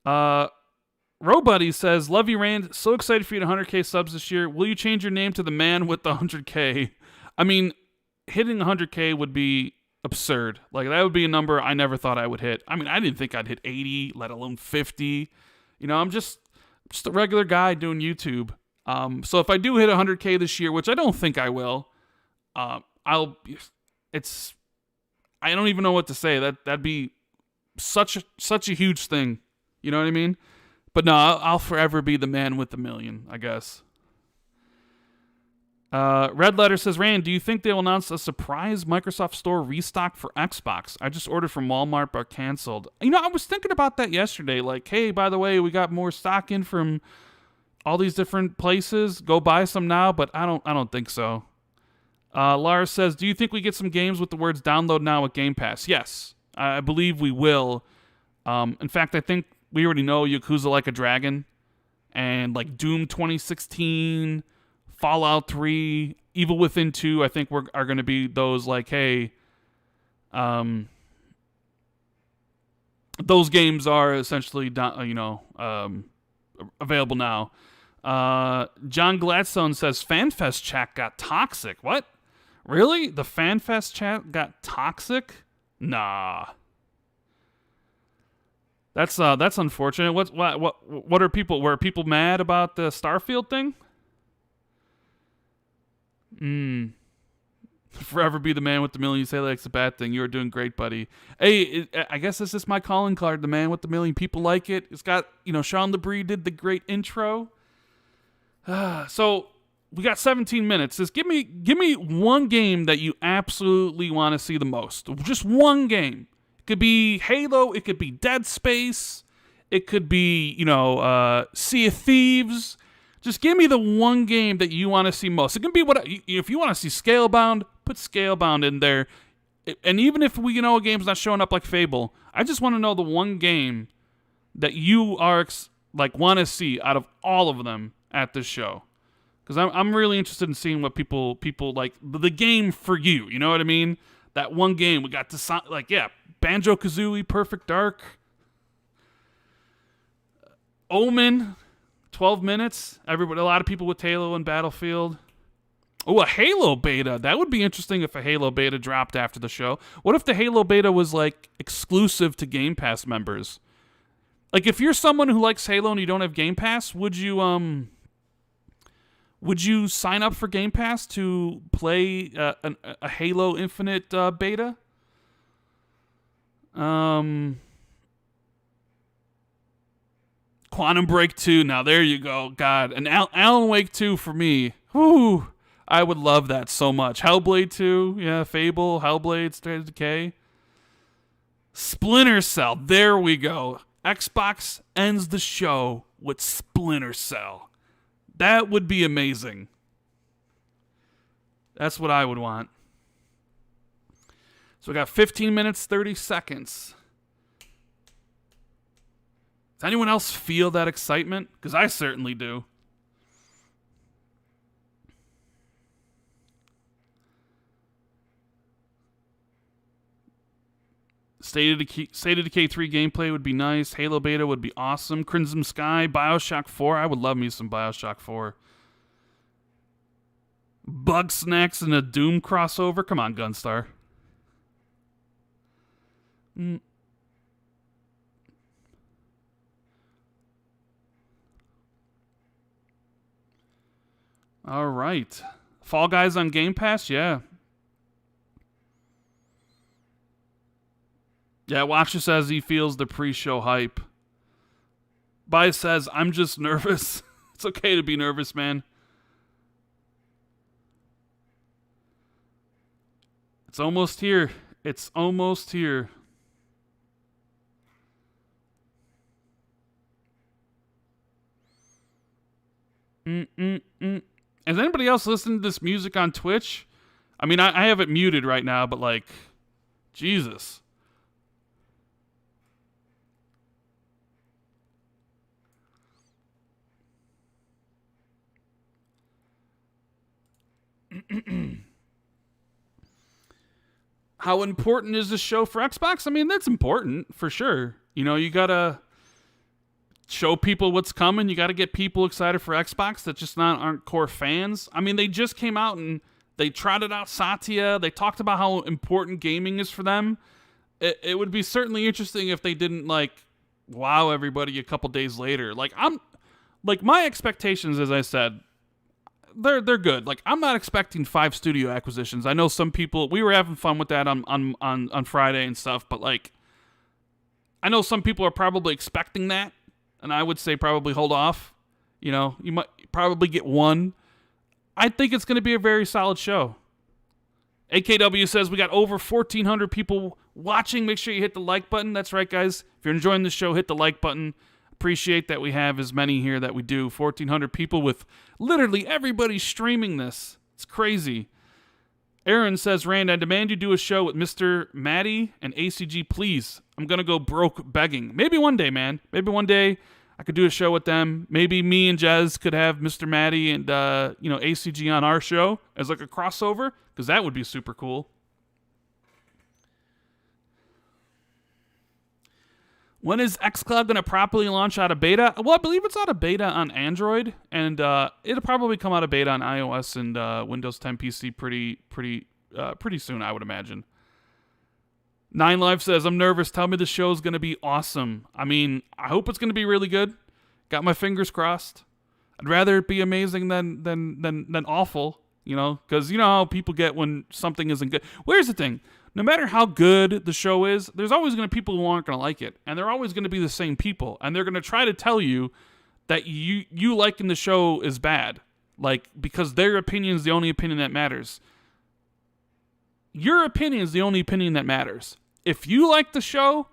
Robuddy says, love you, Rand. So excited for you to 100K subs this year. Will you change your name to the man with the 100K? I mean, hitting 100K would be absurd. Like, that would be a number I never thought I would hit. I mean, I didn't think I'd hit 80, let alone 50. I'm just a regular guy doing YouTube. So if I do hit 100K this year, which I don't think I will, I I don't even know what to say. That'd be such a huge thing. You know what I mean? But no, I'll forever be the man with the million, I guess. Red Letter says, Rand, do you think they'll announce a surprise Microsoft Store restock for Xbox? I just ordered from Walmart but canceled. You know, I was thinking about that yesterday. Like, hey, by the way, we got more stock in from all these different places. Go buy some now, but I don't think so. Lars says, do you think we get some games with the words download now with Game Pass? Yes, I believe we will. In fact, I think we already know Yakuza Like a Dragon and like Doom 2016, Fallout 3, Evil Within 2, I think are going to be those like, hey, those games are essentially, available now. John Gladstone says, FanFest chat got toxic. What? Really? The FanFest chat got toxic? Nah. That's unfortunate. What are people? Were people mad about the Starfield thing? Forever be the man with the million. You say that's a bad thing. You're doing great, buddy. Hey, I guess this is my calling card. The man with the million. People like it. It's got Sean LeBrie did the great intro. So we got 17 minutes. Just give me one game that you absolutely want to see the most. Just one game. It could be Halo. It could be Dead Space. It could be, Sea of Thieves. Just give me the one game that you want to see most. It can be if you want to see Scalebound, put Scalebound in there. And even if a game's not showing up like Fable, I just want to know the one game that you are want to see out of all of them at this show. Because I'm really interested in seeing what people like the game for you. You know what I mean? That one game we got to Banjo-Kazooie, Perfect Dark, Omen, 12 minutes. A lot of people with Halo and Battlefield. Oh, a Halo beta. That would be interesting if a Halo beta dropped after the show. What if the Halo beta was exclusive to Game Pass members? Like if you're someone who likes Halo and you don't have Game Pass, would you sign up for Game Pass to play a Halo Infinite beta? Quantum Break 2. Now there you go. God, and Alan Wake 2 for me. Whew, I would love that so much. Hellblade 2, yeah, Fable, Hellblade, State of Decay. Splinter Cell. There we go. Xbox ends the show with Splinter Cell. That would be amazing. That's what I would want. So we got 15 minutes, 30 seconds. Does anyone else feel that excitement? Because I certainly do. State of Decay 3 gameplay would be nice. Halo beta would be awesome. Crimson Sky, Bioshock 4. I would love me some Bioshock 4. Bug Snacks and a Doom crossover. Come on, Gunstar. All right. Fall Guys on Game Pass? Yeah. Yeah, Watcher says he feels the pre-show hype. Bias says, I'm just nervous. It's okay to be nervous, man. It's almost here. It's almost here. Is anybody else listening to this music on Twitch? I mean, I have it muted right now, but Jesus. How important is this show for Xbox? I mean, that's important for sure. You gotta show people what's coming. You gotta get people excited for Xbox that just aren't core fans. I mean, they just came out and they trotted out Satya. They talked about how important gaming is for them. It would be certainly interesting if they didn't wow everybody a couple days later. My expectations, as I said, they're good. Like, I'm not expecting 5 studio acquisitions. I know some people, we were having fun with that on Friday and stuff, but like, I know some people are probably expecting that, and I would say probably hold off. You know, you might probably get 1. I think it's going to be a very solid show. AKW says we got over 1,400 people watching. Make sure you hit the like button. That's right, guys. If you're enjoying the show, hit the like button. Appreciate that we have as many here that we do. 1,400 people with literally everybody streaming this. It's crazy. Aaron says, Rand, I demand you do a show with Mr. Maddie and ACG, please. I'm going to go broke begging. Maybe one day, man. Maybe one day I could do a show with them. Maybe me and Jez could have Mr. Maddie and ACG on our show as like a crossover, because that would be super cool. When is xCloud going to properly launch out of beta? Well, I believe it's out of beta on Android, and it'll probably come out of beta on iOS and Windows 10 PC pretty soon, I would imagine. 9Live says, I'm nervous. Tell me the show's going to be awesome. I mean, I hope it's going to be really good. Got my fingers crossed. I'd rather it be amazing than awful, you know, because you know how people get when something isn't good. Well, here's the thing. No matter how good the show is, there's always going to be people who aren't going to like it. And they're always going to be the same people. And they're going to try to tell you that you liking the show is bad. Like, because their opinion is the only opinion that matters. Your opinion is the only opinion that matters. If you like the show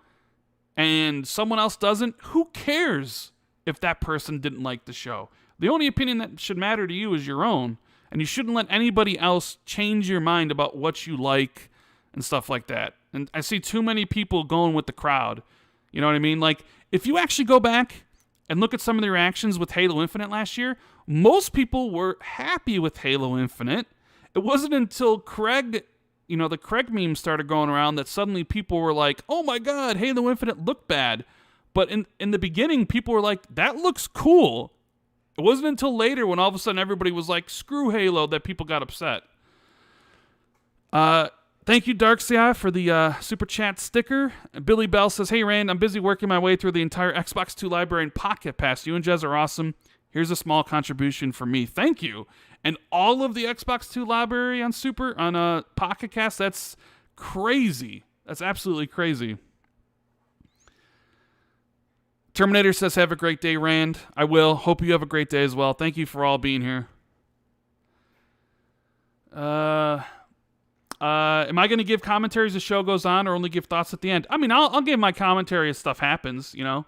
and someone else doesn't, who cares if that person didn't like the show? The only opinion that should matter to you is your own. And you shouldn't let anybody else change your mind about what you like and stuff like that. And I see too many people going with the crowd. You know what I mean? Like, if you actually go back and look at some of the reactions with Halo Infinite last year, most people were happy with Halo Infinite. It wasn't until Craig, you know, the Craig meme started going around that suddenly people were like, oh my God, Halo Infinite looked bad. But in the beginning, people were like, that looks cool. It wasn't until later when all of a sudden everybody was like, screw Halo, that people got upset. Thank you, Darkseid, for the Super Chat sticker. Billy Bell says, hey, Rand, I'm busy working my way through the entire Xbox 2 library in Pocket Pass. You and Jez are awesome. Here's a small contribution from me. Thank you. And all of the Xbox 2 library on Pocket Cast, that's crazy. That's absolutely crazy. Terminator says, have a great day, Rand. I will. Hope you have a great day as well. Thank you for all being here. Am I going to give commentary as the show goes on or only give thoughts at the end? I mean, I'll give my commentary as stuff happens, you know.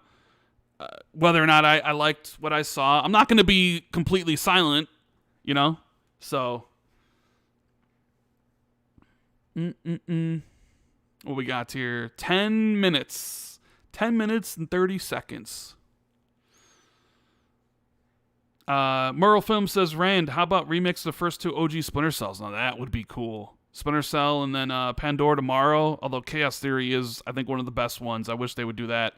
Whether or not I liked what I saw. I'm not going to be completely silent, you know. So. What we got here? 10 minutes. 10 minutes and 30 seconds. Merle Film says, Rand, how about remix the first 2 OG Splinter Cells? Now that would be cool. Splinter Cell and then Pandora Tomorrow, although Chaos Theory is, I think, one of the best ones. I wish they would do that.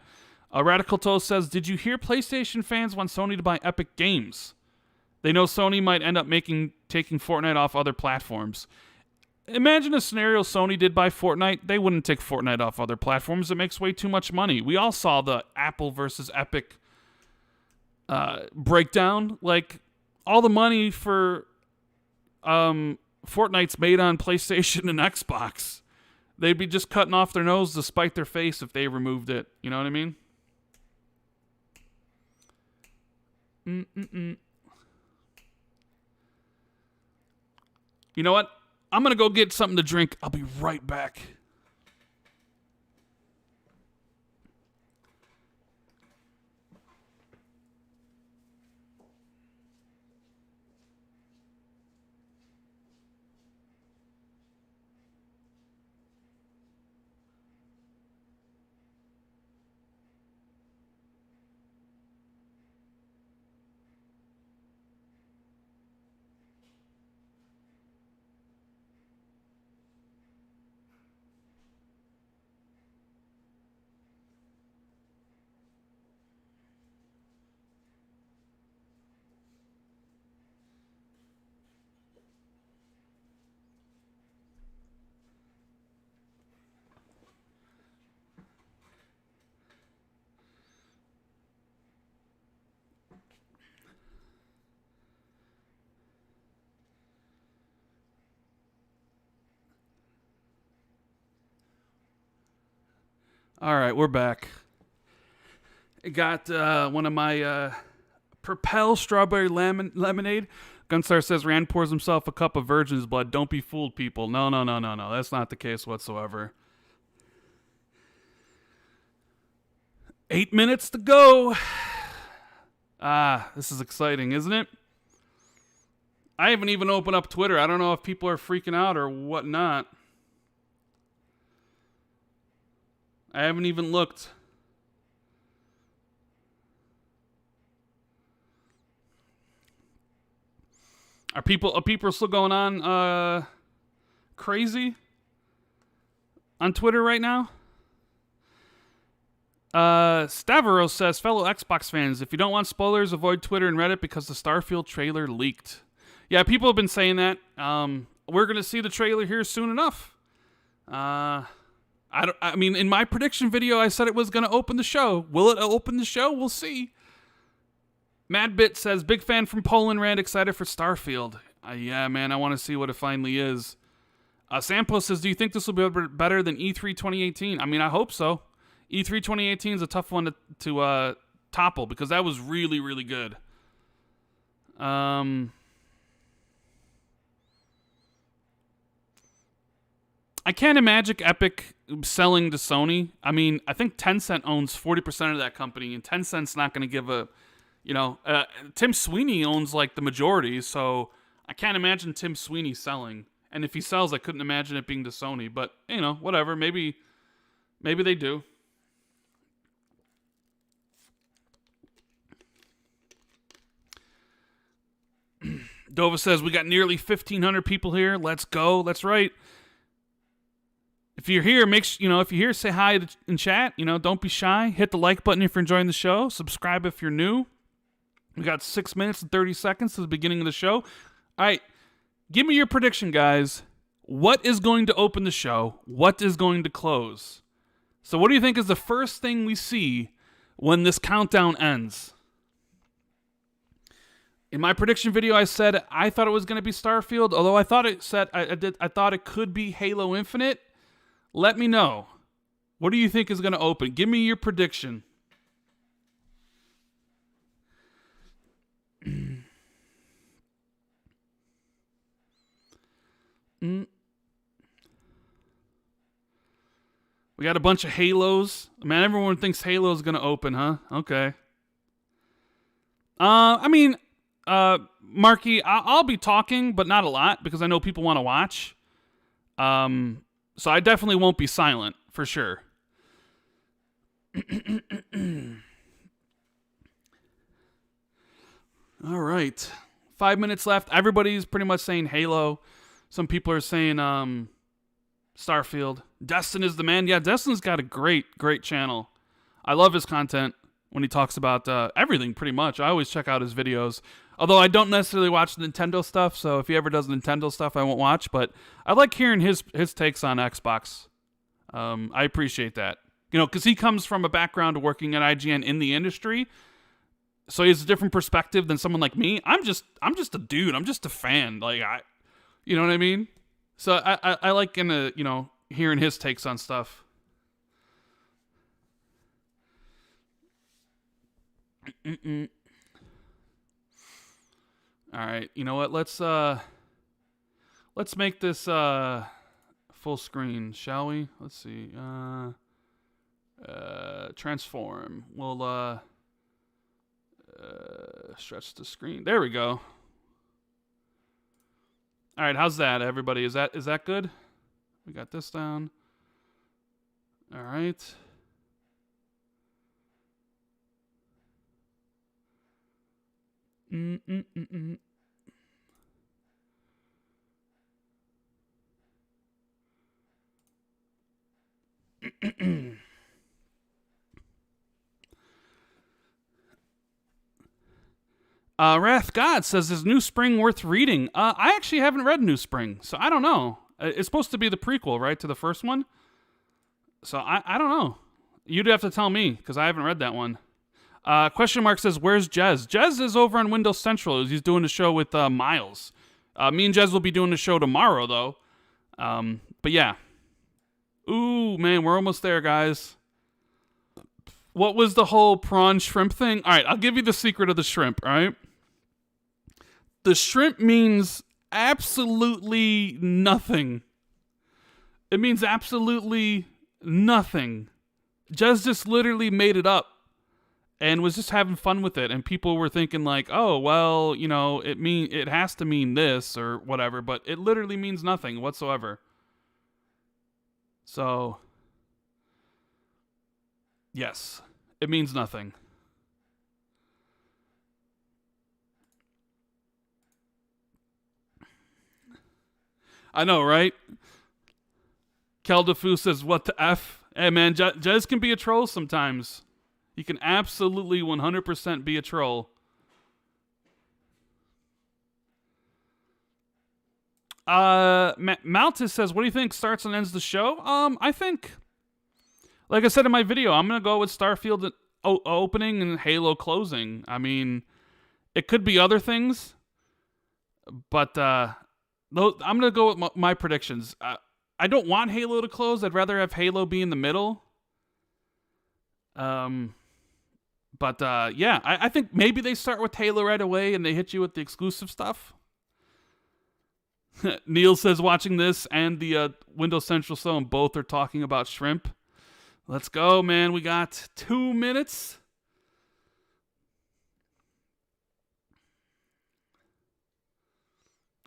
Radical Toast says, did you hear PlayStation fans want Sony to buy Epic Games? They know Sony might end up taking Fortnite off other platforms. Imagine a scenario Sony did buy Fortnite. They wouldn't take Fortnite off other platforms. It makes way too much money. We all saw the Apple versus Epic breakdown. Like, all the money for Fortnite's made on PlayStation and Xbox. They'd be just cutting off their nose to spite their face if they removed it. You know what I mean? You know what? I'm going to go get something to drink. I'll be right back. All right, we're back. I got one of my Propel Strawberry Lemonade. Gunstar says Rand pours himself a cup of virgin's blood. Don't be fooled, people. No. That's not the case whatsoever. 8 minutes to go. This is exciting, isn't it? I haven't even opened up Twitter. I don't know if people are freaking out or whatnot. I haven't even looked. Are people still going on crazy on Twitter right now? Stavros says, fellow Xbox fans, if you don't want spoilers, avoid Twitter and Reddit because the Starfield trailer leaked. Yeah, people have been saying that. We're going to see the trailer here soon enough. I mean, in my prediction video, I said it was going to open the show. Will it open the show? We'll see. Madbit says, big fan from Poland, Rand, excited for Starfield. Yeah, man, I want to see what it finally is. Sampo says, do you think this will be better than E3 2018? I mean, I hope so. E3 2018 is a tough one to topple because that was really, really good. I can't imagine Epic selling to Sony. I mean, I think Tencent owns 40% of that company, and Tencent's not going to give a, Tim Sweeney owns like the majority, so I can't imagine Tim Sweeney selling. And if he sells, I couldn't imagine it being to Sony. But, whatever. Maybe they do. Dova says, we got nearly 1,500 people here. Let's go. That's right. If you're here, if you're here, say hi in chat. Don't be shy. Hit the like button if you're enjoying the show. Subscribe if you're new. We got 6 minutes and 30 seconds to the beginning of the show. All right. Give me your prediction, guys. What is going to open the show? What is going to close? So what do you think is the first thing we see when this countdown ends? In my prediction video, I said I thought it was going to be Starfield, although I thought it could be Halo Infinite. Let me know. What do you think is going to open? Give me your prediction. We got a bunch of Halos. Man, everyone thinks Halo's going to open, huh? Okay. Marky, I'll be talking, but not a lot, because I know people want to watch. So I definitely won't be silent, for sure. All right. 5 minutes left. Everybody's pretty much saying Halo. Some people are saying Starfield. Destin is the man. Yeah, Destin's got a great channel. I love his content when he talks about everything, pretty much. I always check out his videos. Although I don't necessarily watch Nintendo stuff, so if he ever does Nintendo stuff, I won't watch. But I like hearing his takes on Xbox. I appreciate that. Because he comes from a background of working at IGN in the industry, so he has a different perspective than someone like me. I'm just a dude. I'm just a fan. You know what I mean? So I like hearing his takes on stuff. All right, you know what? Let's make this full screen, shall we? Let's see. Transform. We'll stretch the screen. There we go. All right, how's that, everybody? Is that good? We got this down. All right. Wrath God says, is New Spring worth reading? I actually haven't read New Spring, so I don't know. It's supposed to be the prequel, right, to the first one? So I don't know. You'd have to tell me, because I haven't read that one. Question mark says, where's Jez? Jez is over on Windows Central. He's doing a show with Miles. Me and Jez will be doing the show tomorrow, though. But yeah. Ooh, man, we're almost there, guys. What was the whole prawn shrimp thing? All right, I'll give you the secret of the shrimp, all right? The shrimp means absolutely nothing. It means absolutely nothing. Jez just literally made it up and was just having fun with it. And people were thinking like, oh, well, you know, it has to mean this or whatever, but it literally means nothing whatsoever. So, yes, it means nothing. I know, right? Keldefu says, what the F? Hey, man, Jez can be a troll sometimes. He can absolutely 100% be a troll. Maltis says, what do you think starts and ends the show? I think, like I said in my video, I'm going to go with Starfield opening and Halo closing. I mean, it could be other things, but I'm going to go with my predictions. I don't want Halo to close. I'd rather have Halo be in the middle. Yeah, I think maybe they start with Halo right away and they hit you with the exclusive stuff. Neil says watching this and the Windows Central Zone both are talking about shrimp. Let's go, man. We got 2 minutes.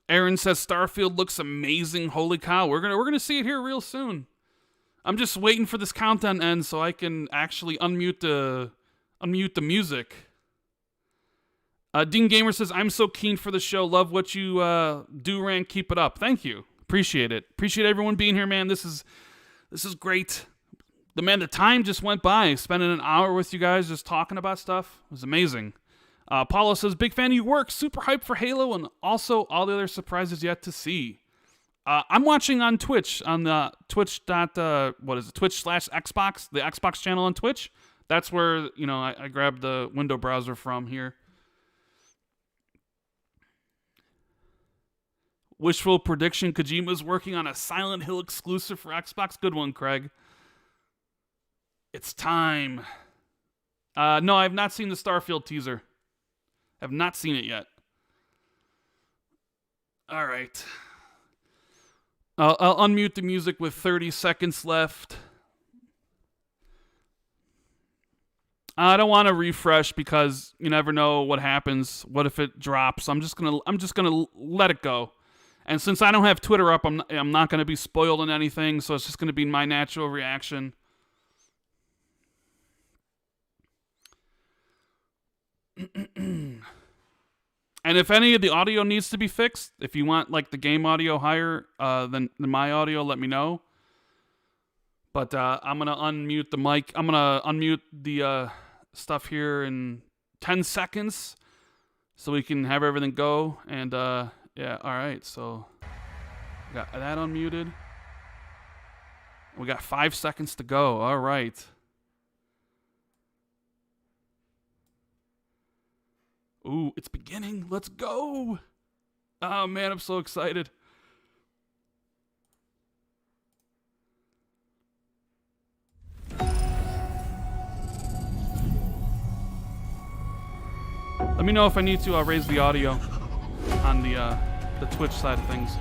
Aaron says Starfield looks amazing. Holy cow. We're gonna see it here real soon. I'm just waiting for this countdown to end so I can actually unmute the music. Dean Gamer says, I'm so keen for the show. Love what you do, Rand. Keep it up. Thank you. Appreciate it. Appreciate everyone being here, man. This is great. The time just went by. Spending an hour with you guys just talking about stuff. It was amazing. Paulo says, big fan of your work. Super hyped for Halo and also all the other surprises yet to see. I'm watching on Twitch, on the Twitch.Xbox, the Xbox channel on Twitch. That's where, I grabbed the window browser from here. Wishful prediction, Kojima's working on a Silent Hill exclusive for Xbox. Good one, Craig. It's time. No, I have not seen the Starfield teaser. I have not seen it yet. All right. I'll unmute the music with 30 seconds left. I don't want to refresh because you never know what happens. What if it drops? I'm just gonna let it go. And since I don't have Twitter up, I'm not gonna be spoiled in anything. So it's just gonna be my natural reaction. And if any of the audio needs to be fixed, if you want like the game audio higher than my audio, let me know. But I'm gonna unmute the mic. I'm gonna unmute the stuff here in 10 seconds so we can have everything go. And yeah, all right. So got that unmuted. We got 5 seconds to go. All right. Ooh, it's beginning. Let's go. Oh, man, I'm so excited. Let me know if I need to raise the audio on the Twitch side of things.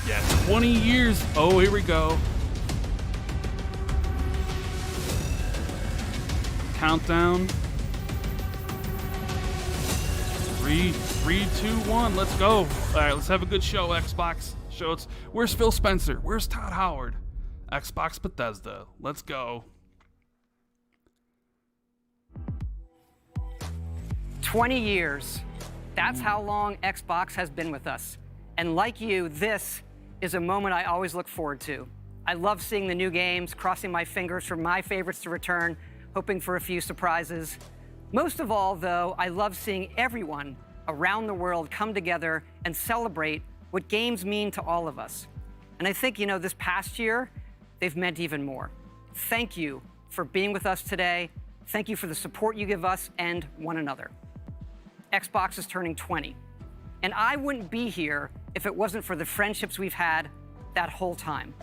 Yeah, 20 years. Oh, here we go. Countdown. 3, 2, 1. Let's go. All right, let's have a good show, Xbox. Where's Phil Spencer? Where's Todd Howard? Xbox Bethesda. Let's go. 20 years. That's how long Xbox has been with us. And like you, this is a moment I always look forward to. I love seeing the new games, crossing my fingers for my favorites to return, hoping for a few surprises. Most of all, though, I love seeing everyone around the world come together and celebrate what games mean to all of us. And I think, this past year, they've meant even more. Thank you for being with us today. Thank you for the support you give us and one another. Xbox is turning 20, and I wouldn't be here if it wasn't for the friendships we've had that whole time.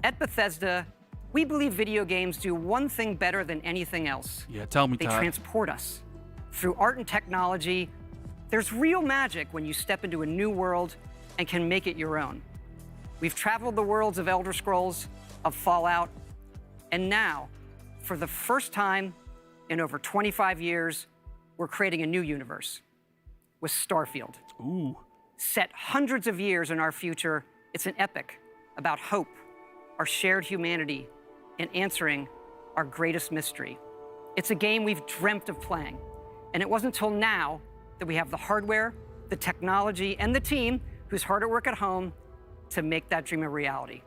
At Bethesda, we believe video games do one thing better than anything else. Yeah, tell me, They Todd. transport us. Through art and technology, there's real magic when you step into a new world and can make it your own. We've traveled the worlds of Elder Scrolls, of Fallout, and now, for the first time in over 25 years, we're creating a new universe with Starfield. Ooh. Set hundreds of years in our future, it's an epic about hope, our shared humanity, and answering our greatest mystery. It's a game we've dreamt of playing, and it wasn't until now that we have the hardware, the technology, and the team who's hard at work at home to make that dream a reality.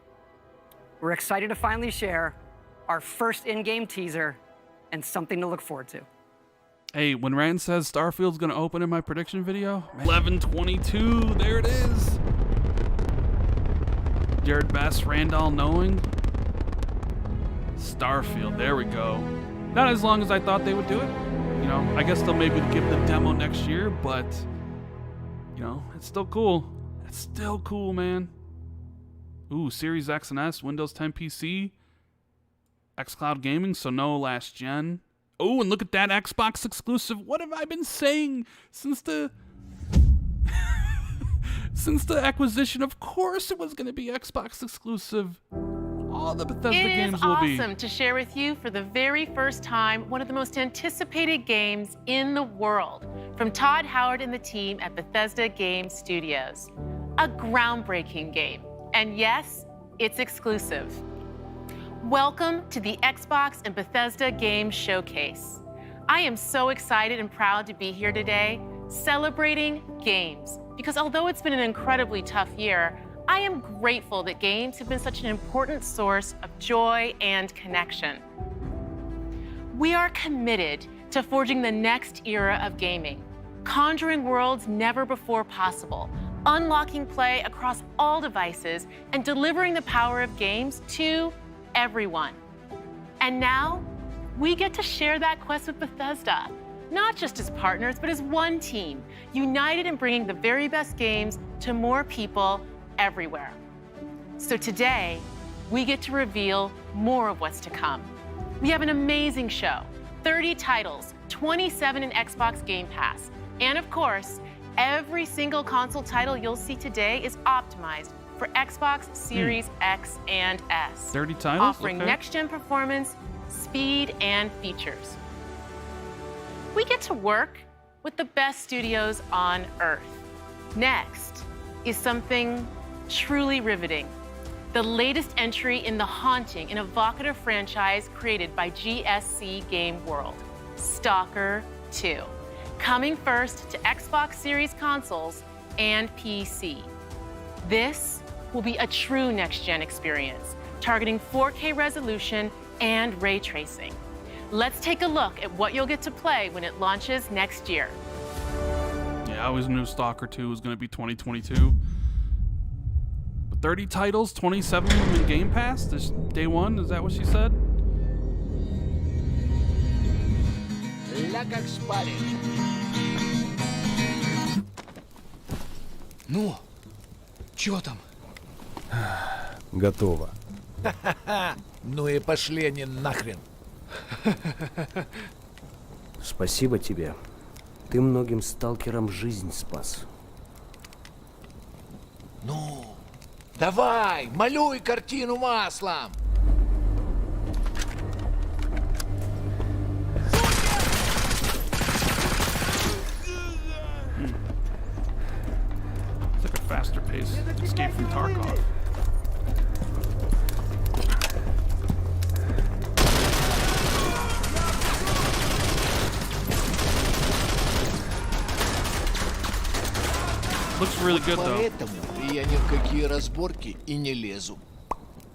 We're excited to finally share our first in-game teaser and something to look forward to. Hey, when Rand says Starfield's gonna open in my prediction video, 11/22, there it is. Jared Best, Randall Knowing. Starfield, there we go. Not as long as I thought they would do it. You know, I guess they'll maybe give the demo next year, but, you know, it's still cool. It's still cool, man. Ooh, Series X and S, Windows 10 PC, xCloud Gaming, so no last gen. Oh, and look at that Xbox exclusive. What have I been saying since the since the acquisition? Of course it was going to be Xbox exclusive. All the Bethesda games will be. It is awesome to share with you for the very first time one of the most anticipated games in the world from Todd Howard and the team at Bethesda Game Studios. A groundbreaking game. And yes, it's exclusive. Welcome to the Xbox and Bethesda Game Showcase. I am so excited and proud to be here today celebrating games, because although it's been an incredibly tough year, I am grateful that games have been such an important source of joy and connection. We are committed to forging the next era of gaming, conjuring worlds never before possible, unlocking play across all devices, and delivering the power of games to everyone. And now, we get to share that quest with Bethesda, not just as partners, but as one team, united in bringing the very best games to more people everywhere. So today, we get to reveal more of what's to come. We have an amazing show, 30 titles, 27 in Xbox Game Pass, and of course, every single console title you'll see today is optimized for Xbox Series X and S. 30 titles? Offering Okay. next-gen performance, speed, and features. We get to work with the best studios on Earth. Next is something truly riveting. The latest entry in the haunting and evocative franchise created by GSC Game World, Stalker 2. Coming first to Xbox Series consoles and PC. This will be a true next-gen experience, targeting 4K resolution and ray tracing. Let's take a look at what you'll get to play when it launches next year. Yeah, I always knew Stalker 2 was going to be 2022. But 30 titles, 27 of them in Game Pass this day one, is that what she said? Ля как спали. Ну, чё там? Готово. Ну и пошли они нахрен. Спасибо тебе. Ты многим сталкерам жизнь спас. Ну, давай, малюй картину маслом. It's like a faster pace Escape from Tarkov. Looks really good though. Поэтому я ни в какие разборки и не лезу.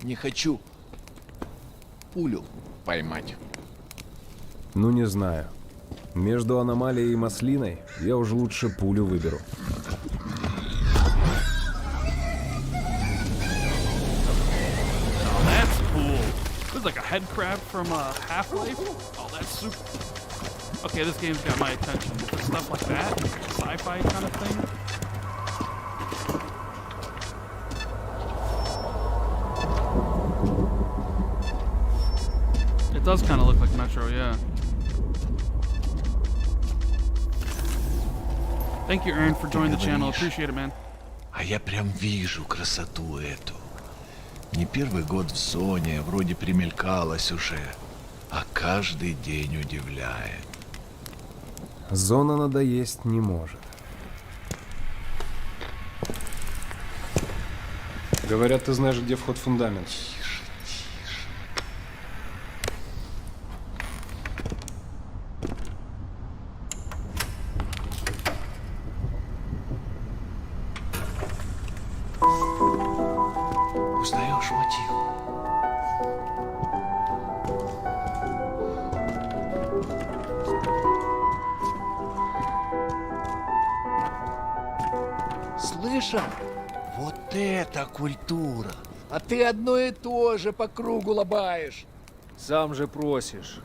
Не хочу пулю поймать. Ну, не знаю. Между аномалией и маслиной я уже лучше пулю выберу. Oh, that's cool. is like a head crab from Half-Life. Oh, that's super. Okay, this game's got my attention. Stuff like that, sci-fi kind of thing. It does kind of look like Metro, yeah. Thank you, Aaron, for joining the channel. Appreciate it, man. А я прям вижу красоту эту. Не первый год в зоне, вроде примелькалась уже, а каждый день удивляет. Зона надоесть не может. Говорят, ты знаешь, где вход в фундамент. Узнаешь мотив? Слышал? Вот это культура! А ты одно и то же по кругу лобаешь. Сам же просишь.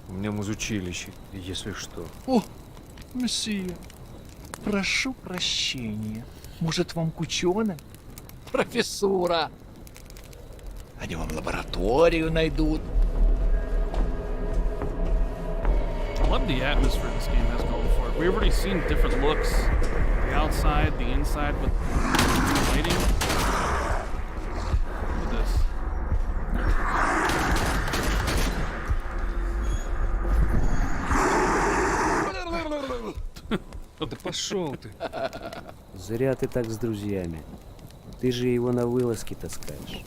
У меня музучилище, если что. О, месье, прошу прощения. Может, вам к ученым? Профессура. Они вам лабораторию найдут. I love the atmosphere this game has going for it. We've already seen different looks. The outside, the inside with lighting. Look at this. Да пошел ты. Зря ты так с друзьями. Ты же его на вылазки таскаешь.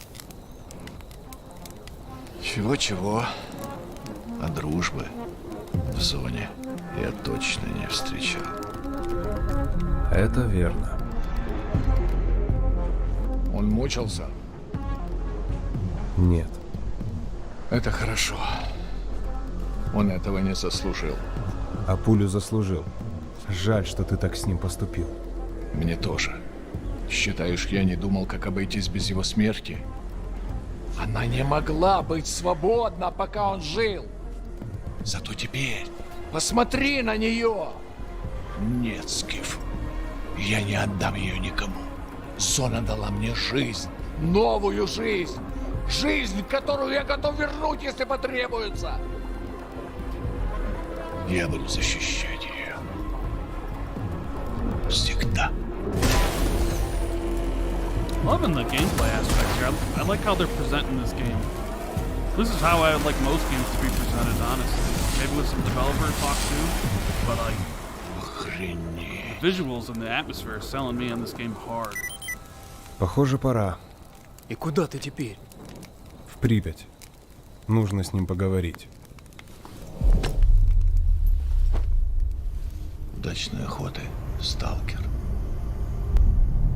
Чего-чего, а дружбы в зоне я точно не встречал. Это верно. Он мучился? Нет. Это хорошо. Он этого не заслужил. А пулю заслужил. Жаль, что ты так с ним поступил. Мне тоже. Считаешь, я не думал, как обойтись без его смерти? Она не могла быть свободна, пока он жил. Зато теперь посмотри на нее. Нет, Скиф, я не отдам ее никому. Зона дала мне жизнь, новую жизнь. Жизнь, которую я готов вернуть, если потребуется. Я буду защищать ее. Всегда. Loving the gameplay aspect here. I like how they're presenting this game. This is how I would like most games to be presented, honestly. Maybe with some developer talk too, but like Охренеть. the visuals and the atmosphere are selling me on this game hard. Похоже, пора. И куда ты теперь? В Припять. Нужно с ним поговорить. Удачной охоты, сталкер.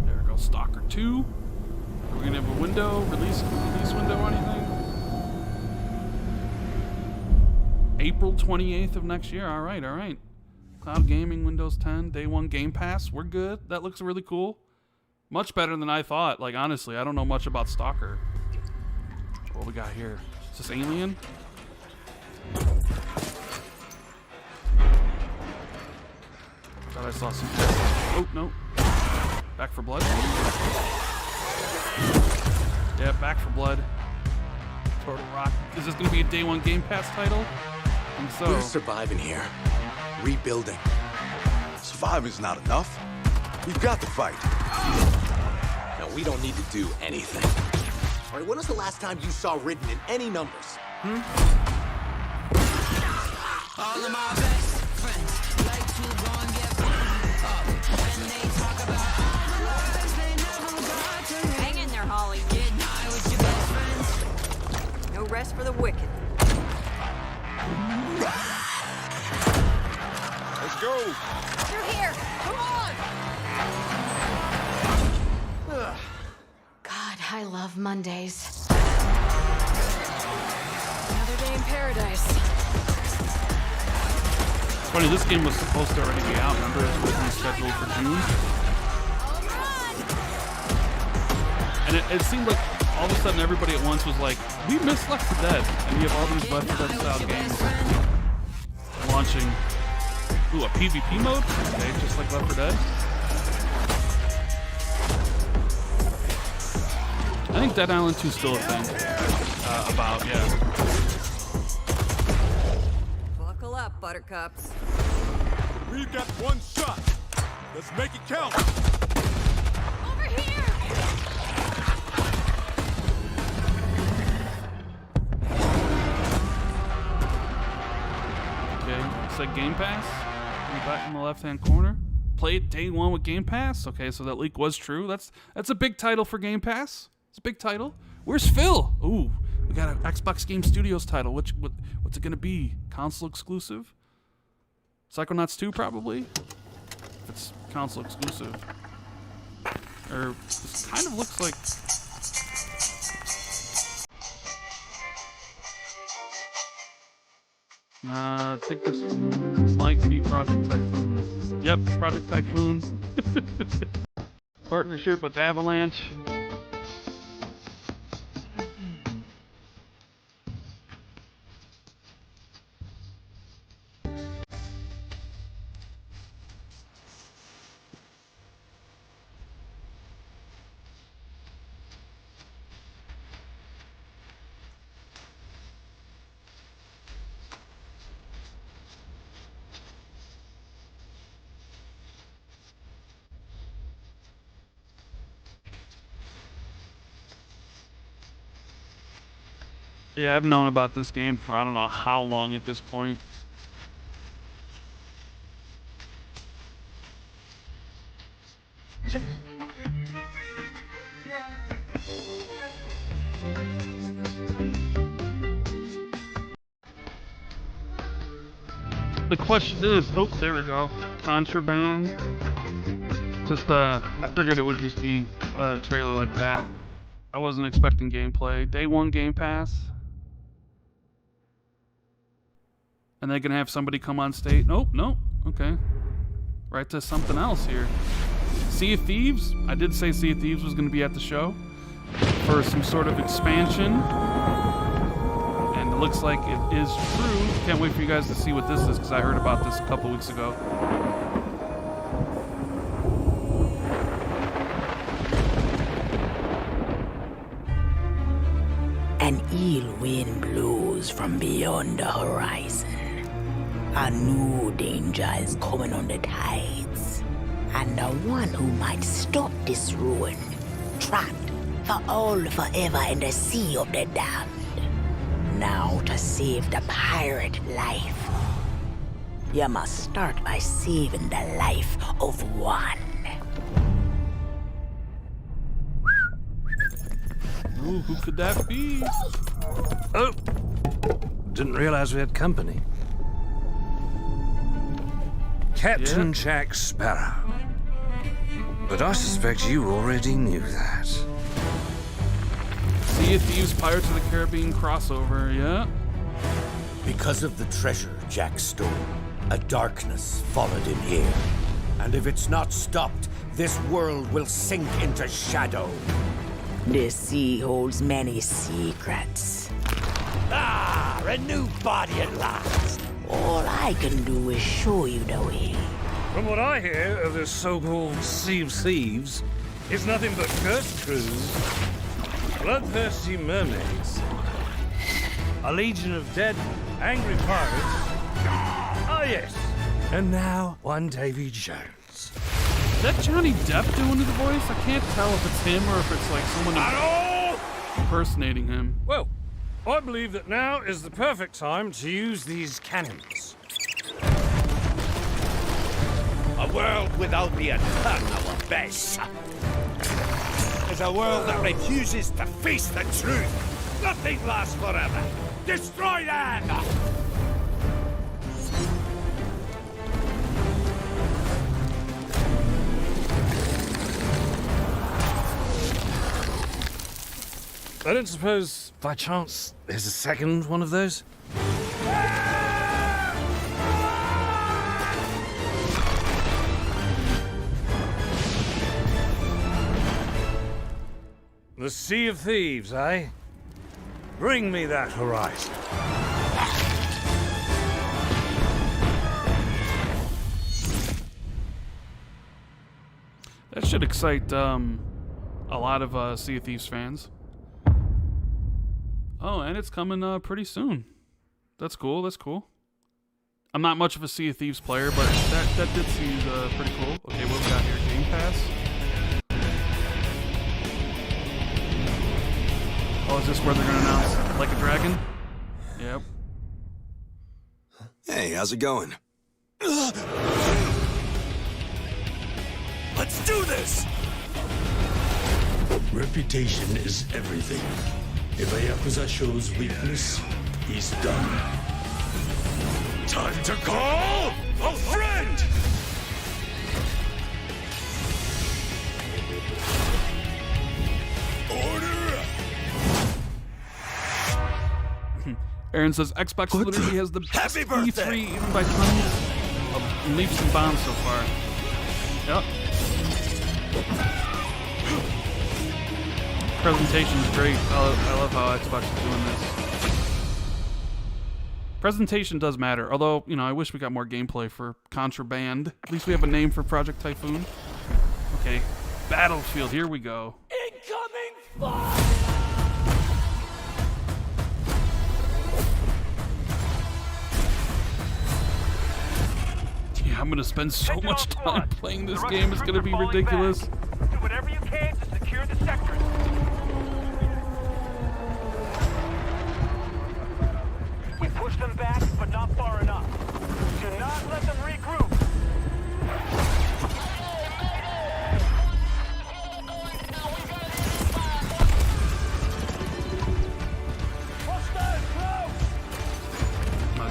There goes Stalker 2. Are we gonna have a window, release window or anything? April 28th of next year. All right. Cloud Gaming, Windows 10, Day 1 Game Pass. We're good. That looks really cool. Much better than I thought. Like, honestly, I don't know much about Stalker. What we got here? Is this Alien? Thought I saw some. Oh, no. Back for Blood? Yeah, Back for Blood. Total Rock. Is this going to be a Day 1 Game Pass title? I think so. We're surviving here. Rebuilding. Surviving's not enough. We've got to fight. No, we don't need to do anything. All right, when was the last time you saw written in any numbers? All of my best friends like to go and get burned up. When they talk about all the lies they never got to hear. Hang in there, Holly. Get high with your best friends. No rest for the wicked. Let's go. Through here. Come on. God, I love Mondays. Another day in paradise. Funny, this game was supposed to already be out. Remember, it was originally scheduled for June. And it seemed like all of a sudden everybody at once was like, we miss Left 4 Dead, and you have all these Left 4 Dead style games launching. Ooh, a PvP mode? Okay, just like Left 4 Dead. I think Dead Island 2 is still a thing. Yeah. Buckle up, buttercups. We've got one shot. Let's make it count. Over here! Okay, it's like Game Pass. In the back in the left-hand corner. Play it day one with Game Pass. Okay, so that leak was true. That's a big title for Game Pass. It's a big title. Where's Phil? Ooh, we got an Xbox Game Studios title. What's it gonna be? Console exclusive? Psychonauts 2 probably. If it's console exclusive. Or this kind of looks like. I think this might be Project Typhoon. Yep, Project Typhoon. Partnership with Avalanche. Yeah, I've known about this game for I don't know how long at this point. The question is, oh, there we go. Contraband. Just, I figured it would just be a trailer like that. I wasn't expecting gameplay. Day one Game Pass. And they can have somebody come on stage. Nope, nope. Okay. Right to something else here. Sea of Thieves. I did say Sea of Thieves was going to be at the show for some sort of expansion. And it looks like it is true. Can't wait for you guys to see what this is because I heard about this a couple weeks ago. An ill wind blows from beyond the horizon. A new danger is coming on the tides. And the one who might stop this ruin, trapped for all forever in the sea of the damned. Now to save the pirate life, you must start by saving the life of one. Ooh, who could that be? Oh! Didn't realize we had company. Captain Jack Sparrow. But I suspect you already knew that. Sea of Thieves Pirates of the Caribbean crossover, yeah. Because of the treasure Jack stole, a darkness followed him here. And if it's not stopped, this world will sink into shadow. This sea holds many secrets. Ah, a new body at last. All I can do is show you the way. From what I hear of this so-called Sea of Thieves, it's nothing but cursed crews, bloodthirsty mermaids, a legion of dead, angry pirates. Oh yes, and now one Davy Jones. Is that Johnny Depp doing the voice? I can't tell if it's him or if it's like someone impersonating him. Well, I believe that now is the perfect time to use these cannons. A world without the eternal abyss. Is a world that refuses to face the truth. Nothing lasts forever. Destroy that! I don't suppose, by chance, there's a second one of those? The Sea of Thieves, eh? Bring me that Horizon. That should excite a lot of Sea of Thieves fans. Oh, and it's coming pretty soon. That's cool. That's cool. I'm not much of a Sea of Thieves player, but that did seem pretty cool. Okay, what we got here? Game Pass. Oh, is this where they're gonna announce Like a Dragon? Yep. Hey, how's it going? Let's do this! Reputation is everything. If a Yakuza shows weakness, he's done. Time to call a friend! Order up! Aaron says Xbox literally has the best Happy birthday! E3 even by tons of leaps and bounds so far. Yep. Presentation is great. I love how Xbox is doing this. Presentation does matter, although, you know, I wish we got more gameplay for Contraband. At least we have a name for Project Typhoon. Okay, Battlefield, here we go. Incoming fire! Yeah, I'm gonna spend so much time playing this game, it's gonna be ridiculous. Do whatever you can to secure the sector. We push them back, but not far enough. Do not let them regroup.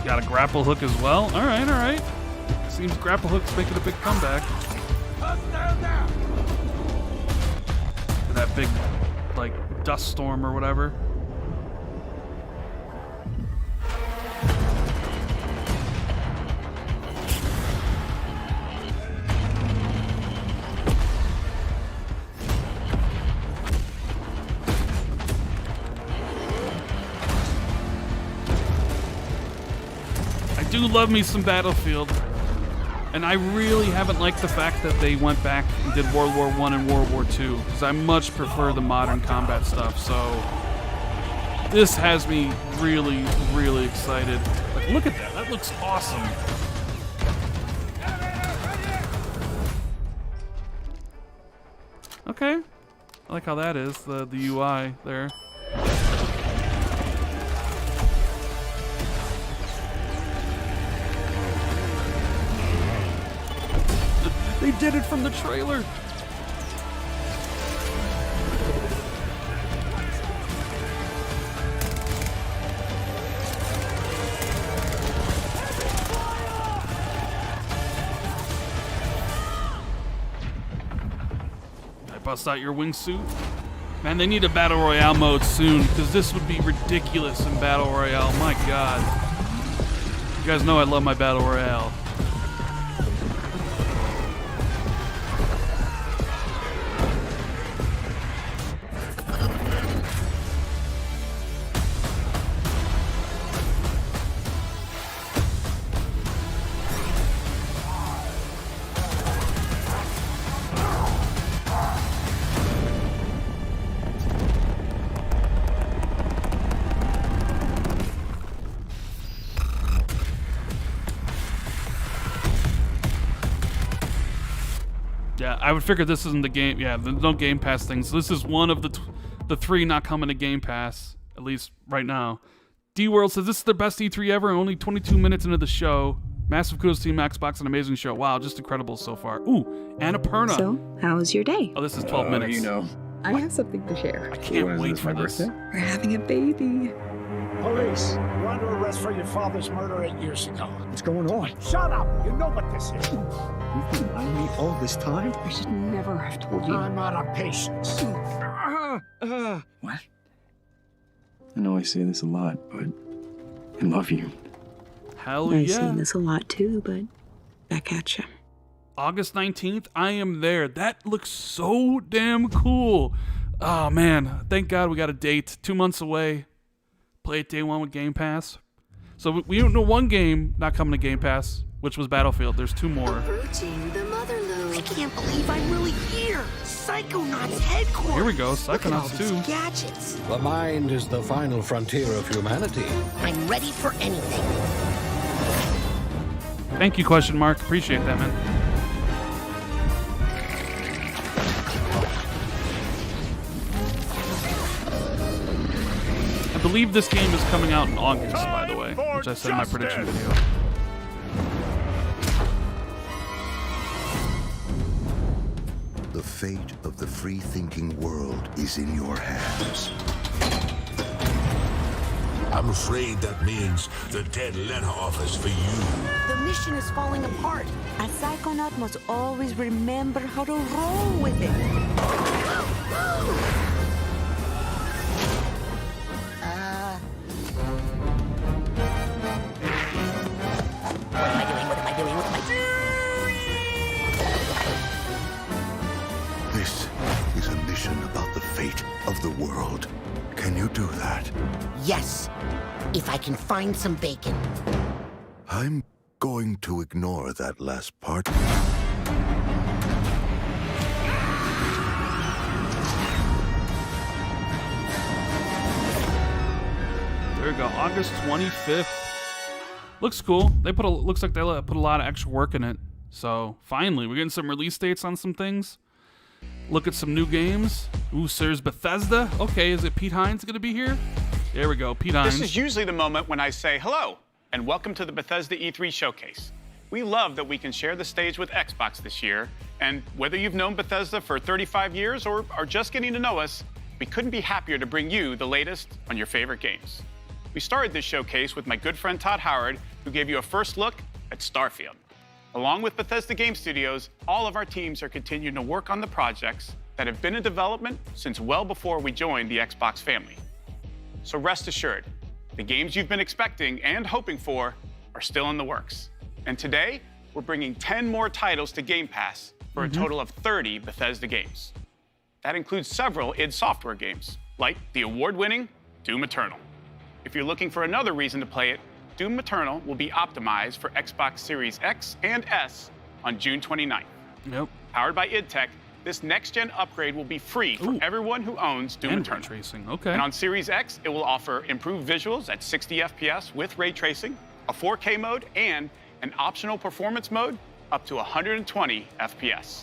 Got a grapple hook as well. All right. Seems grapple hook's making a big comeback. That big, like, dust storm or whatever. I do love me some Battlefield. And I really haven't liked the fact that they went back and did World War I and World War II, because I much prefer the modern combat stuff, so this has me really, really excited. Like, look at that. That looks awesome. Okay. I like how that is, the UI there. They did it from the trailer. I bust out your wingsuit. Man, they need a Battle Royale mode soon, because this would be ridiculous in Battle Royale. My God. You guys know I love my Battle Royale. Yeah, I would figure this isn't the game. Yeah, there's no Game Pass thing. So this is one of the three not coming to Game Pass, at least right now. D-World says this is their best E3 ever, only 22 minutes into the show. Massive kudos to Team Xbox, an amazing show. Wow, just incredible so far. Ooh, Annapurna. So, how was your day? Oh, this is 12 minutes. You know. I have something to share. I can't wait for this. We're having a baby. Police, you're under arrest for your father's murder 8 years ago. What's going on? Shut up! You know what this is. You've been lying to me all this time? I should never have told you. I'm out of patience. What? I know I say this a lot, but I love you. Hell I yeah. say this a lot too, but back at you. August 19th, I am there. That looks so damn cool. Oh, man. Thank God we got a date. 2 months away. Play it day one with Game Pass. So we know one game not coming to Game Pass, which was Battlefield. There's 2 more. Approaching the mother load. I can't believe I'm really here. Psychonauts headquarters. Here we go. Look at all Psychonauts these 2. gadgets. The mind is the final frontier of humanity. I'm ready for anything. Thank you, question mark. Appreciate that, man. I believe this game is coming out in August, by the way, which I said in my prediction video. The fate of the free-thinking world is in your hands. I'm afraid that means the dead letter offers for you. The mission is falling apart. A psychonaut must always remember how to roll with it. This is a mission about the fate of the world. Can you do that? Yes, if I can find some bacon. I'm going to ignore that last part. There we go. August 25th. Looks cool. Looks like they put a lot of extra work in it. So finally, we're getting some release dates on some things. Look at some new games. Ooh, there's Bethesda. Okay, is it Pete Hines going to be here? There we go, Pete Hines. This is usually the moment when I say hello and welcome to the Bethesda E3 showcase. We love that we can share the stage with Xbox this year, and whether you've known Bethesda for 35 years or are just getting to know us, we couldn't be happier to bring you the latest on your favorite games. We started this showcase with my good friend Todd Howard, who gave you a first look at Starfield. Along with Bethesda Game Studios, all of our teams are continuing to work on the projects that have been in development since well before we joined the Xbox family. So rest assured, the games you've been expecting and hoping for are still in the works. And today, we're bringing 10 more titles to Game Pass for a total of 30 Bethesda games. That includes several id Software games, like the award-winning Doom Eternal. If you're looking for another reason to play it, Doom Eternal will be optimized for Xbox Series X and S on June 29th. Yep. Powered by id Tech, this next-gen upgrade will be free for everyone who owns Doom And Eternal. ray tracing, okay. And on Series X, it will offer improved visuals at 60 FPS with ray tracing, a 4K mode, and an optional performance mode up to 120 FPS.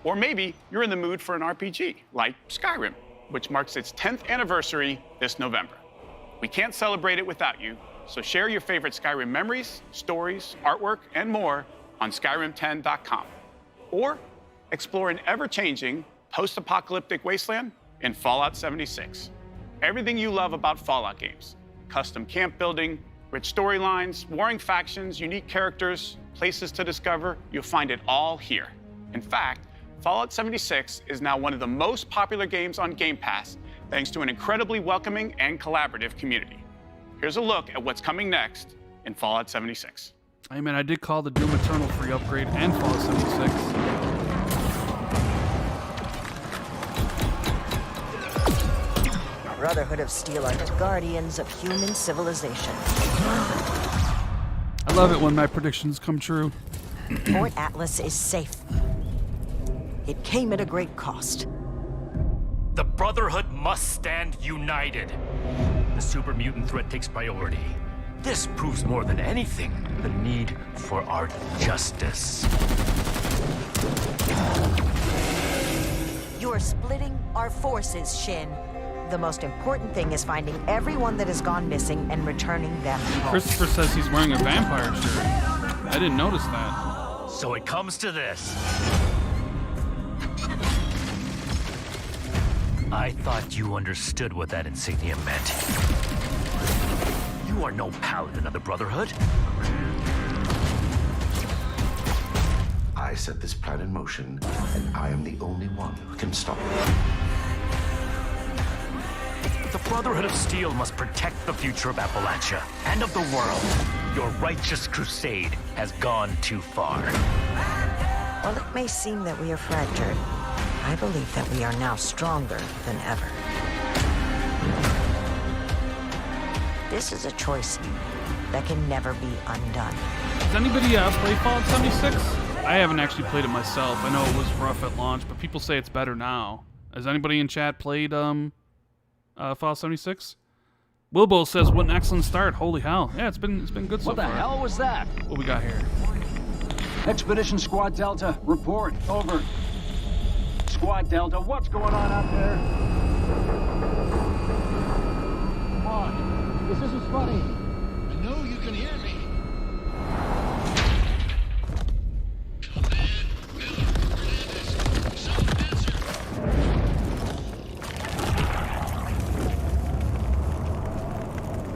Or maybe you're in the mood for an RPG, like Skyrim, which marks its 10th anniversary this November. We can't celebrate it without you, so share your favorite Skyrim memories, stories, artwork, and more on Skyrim10.com. Or explore an ever-changing, post-apocalyptic wasteland in Fallout 76. Everything you love about Fallout games. Custom camp building, rich storylines, warring factions, unique characters, places to discover, you'll find it all here. In fact, Fallout 76 is now one of the most popular games on Game Pass, thanks to an incredibly welcoming and collaborative community. Here's a look at what's coming next in Fallout 76. Hey man, I did call the Doom Eternal free upgrade and Fallout 76. Brotherhood of Steel are the guardians of human civilization. I love it when my predictions come true. Port Atlas is safe. It came at a great cost. The Brotherhood must stand united. The super mutant threat takes priority. This proves more than anything the need for our justice. You're splitting our forces, Shin. The most important thing is finding everyone that has gone missing and returning them home. Christopher says he's wearing a vampire shirt. I didn't notice that. So it comes to this. I thought you understood what that insignia meant. You are no paladin of the Brotherhood. I set this plan in motion, and I am the only one who can stop it. The Brotherhood of Steel must protect the future of Appalachia and of the world. Your righteous crusade has gone too far. While it may seem that we are fractured, I believe that we are now stronger than ever. This is a choice that can never be undone. Does anybody play Fallout 76? I haven't actually played it myself. I know it was rough at launch, but people say it's better now. Has anybody in chat played Fallout 76? Wilbo says, "What an excellent start! Holy hell! Yeah, it's been good so far." What the hell was that? What we got here? Expedition Squad Delta, report. Over. Squad Delta, what's going on out there? Come on. This isn't funny. I know you can hear me.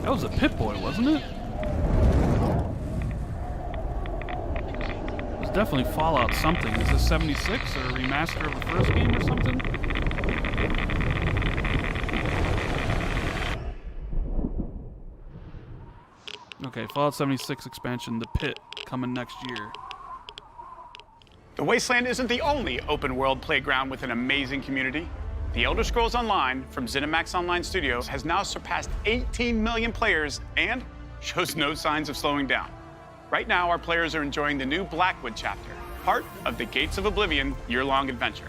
That was a Pip-Boy, wasn't it? It was definitely Fallout something. Is this 76 or a remaster of the first game or something? Okay, Fallout 76 expansion, The Pit, coming next year. The Wasteland isn't the only open-world playground with an amazing community. The Elder Scrolls Online from ZeniMax Online Studios has now surpassed 18 million players and shows no signs of slowing down. Right now, our players are enjoying the new Blackwood chapter, part of the Gates of Oblivion year-long adventure.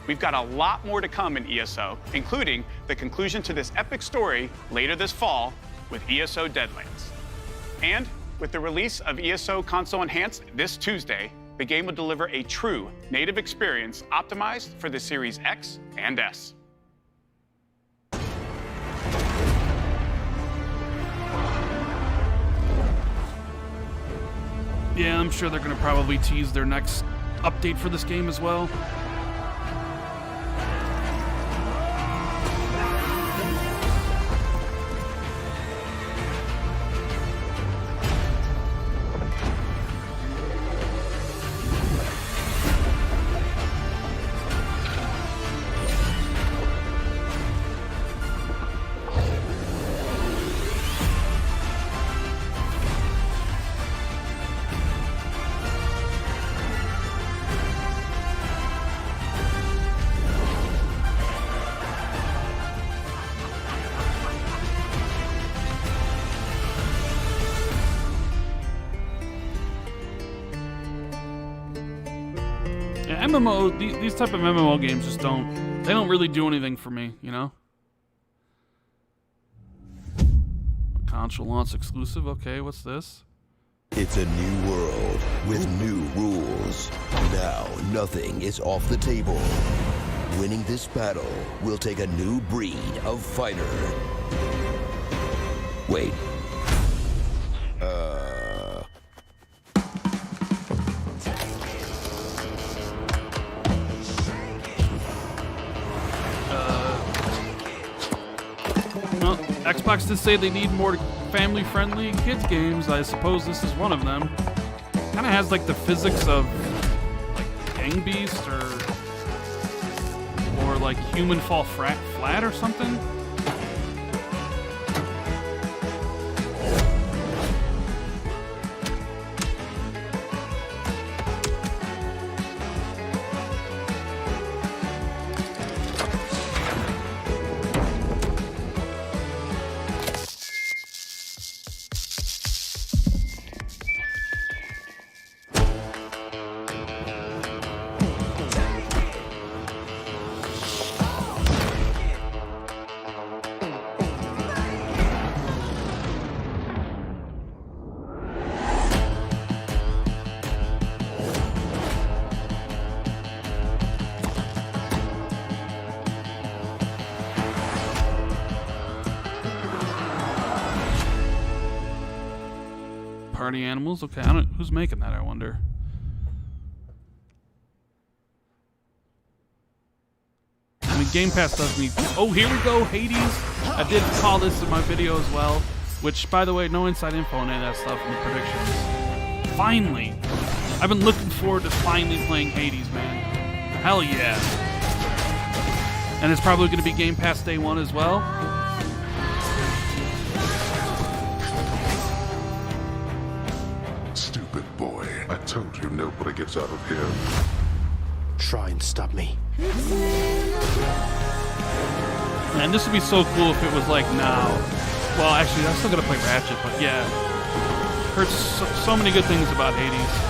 We've got a lot more to come in ESO, including the conclusion to this epic story later this fall with ESO Deadlands. And with the release of ESO Console Enhanced this Tuesday, the game will deliver a true native experience optimized for the Series X and S. Yeah, I'm sure they're going to probably tease their next update for this game as well. MMO, these type of MMO games just don't really do anything for me, you know? Console launch exclusive, okay, what's this? It's a new world with new rules. Now, nothing is off the table. Winning this battle will take a new breed of fighter. Wait. Well, Xbox did say they need more family-friendly kids games. I suppose this is one of them. Kind of has like the physics of like Gang Beast or like Human Fall Flat or something. Party Animals? Okay, I don't. Who's making that? I wonder. I mean, Game Pass does need. Oh, here we go, Hades. I did call this in my video as well. Which, by the way, no inside info on any of that stuff in the predictions. Finally, I've been looking forward to finally playing Hades, man. Hell yeah! And it's probably going to be Game Pass day one as well. Stupid boy. I told you nobody gets out of here. try and stop me. Man, this would be so cool if it was like now. Well, actually, I'm still gonna play Ratchet, but yeah. Heard so many good things about Hades.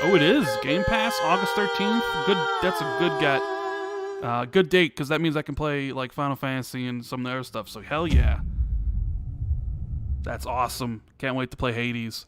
Oh, it is Game Pass, August 13th. Good, that's a good get. Good date, because that means I can play like Final Fantasy and some of the other stuff. So hell yeah, that's awesome. Can't wait to play Hades.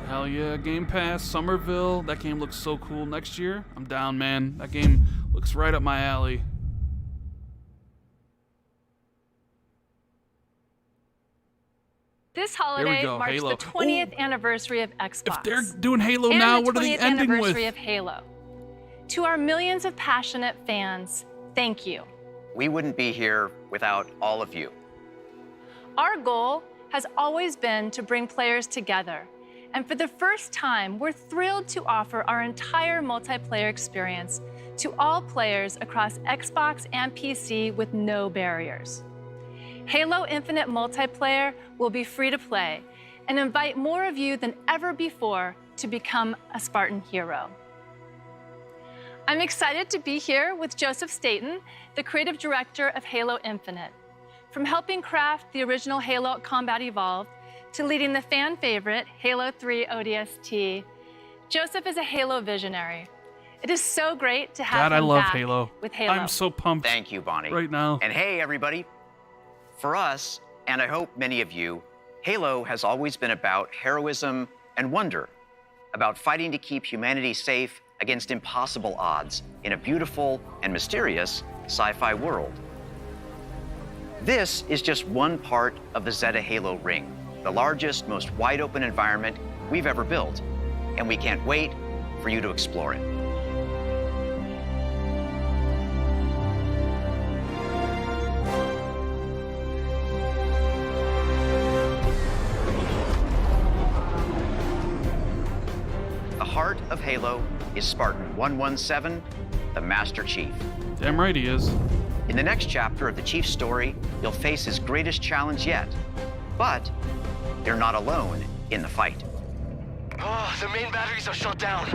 Hell yeah, Game Pass, Somerville. That game looks so cool next year. I'm down, man. That game looks right up my alley. This holiday marks Halo. the 20th anniversary of Xbox. If they're doing Halo and now, the what are they 20th ending with? anniversary of Halo. To our millions of passionate fans, thank you. We wouldn't be here without all of you. Our goal has always been to bring players together. And for the first time, we're thrilled to offer our entire multiplayer experience to all players across Xbox and PC with no barriers. Halo Infinite Multiplayer will be free to play and invite more of you than ever before to become a Spartan hero. I'm excited to be here with Joseph Staten, the creative director of Halo Infinite. From helping craft the original Halo Combat Evolved to leading the fan favorite Halo 3 ODST, Joseph is a Halo visionary. It is so great to have God, him I love back Halo. with Halo. I'm so pumped. Thank you, Bonnie. Right now. And hey, everybody. For us, and I hope many of you, Halo has always been about heroism and wonder, about fighting to keep humanity safe against impossible odds in a beautiful and mysterious sci-fi world. This is just one part of the Zeta Halo ring, the largest, most wide-open environment we've ever built, and we can't wait for you to explore it. The heart of Halo is Spartan 117, the Master Chief. Damn right he is. In the next chapter of the Chief's story, you'll face his greatest challenge yet. But you're not alone in the fight. Oh, the main batteries are shut down.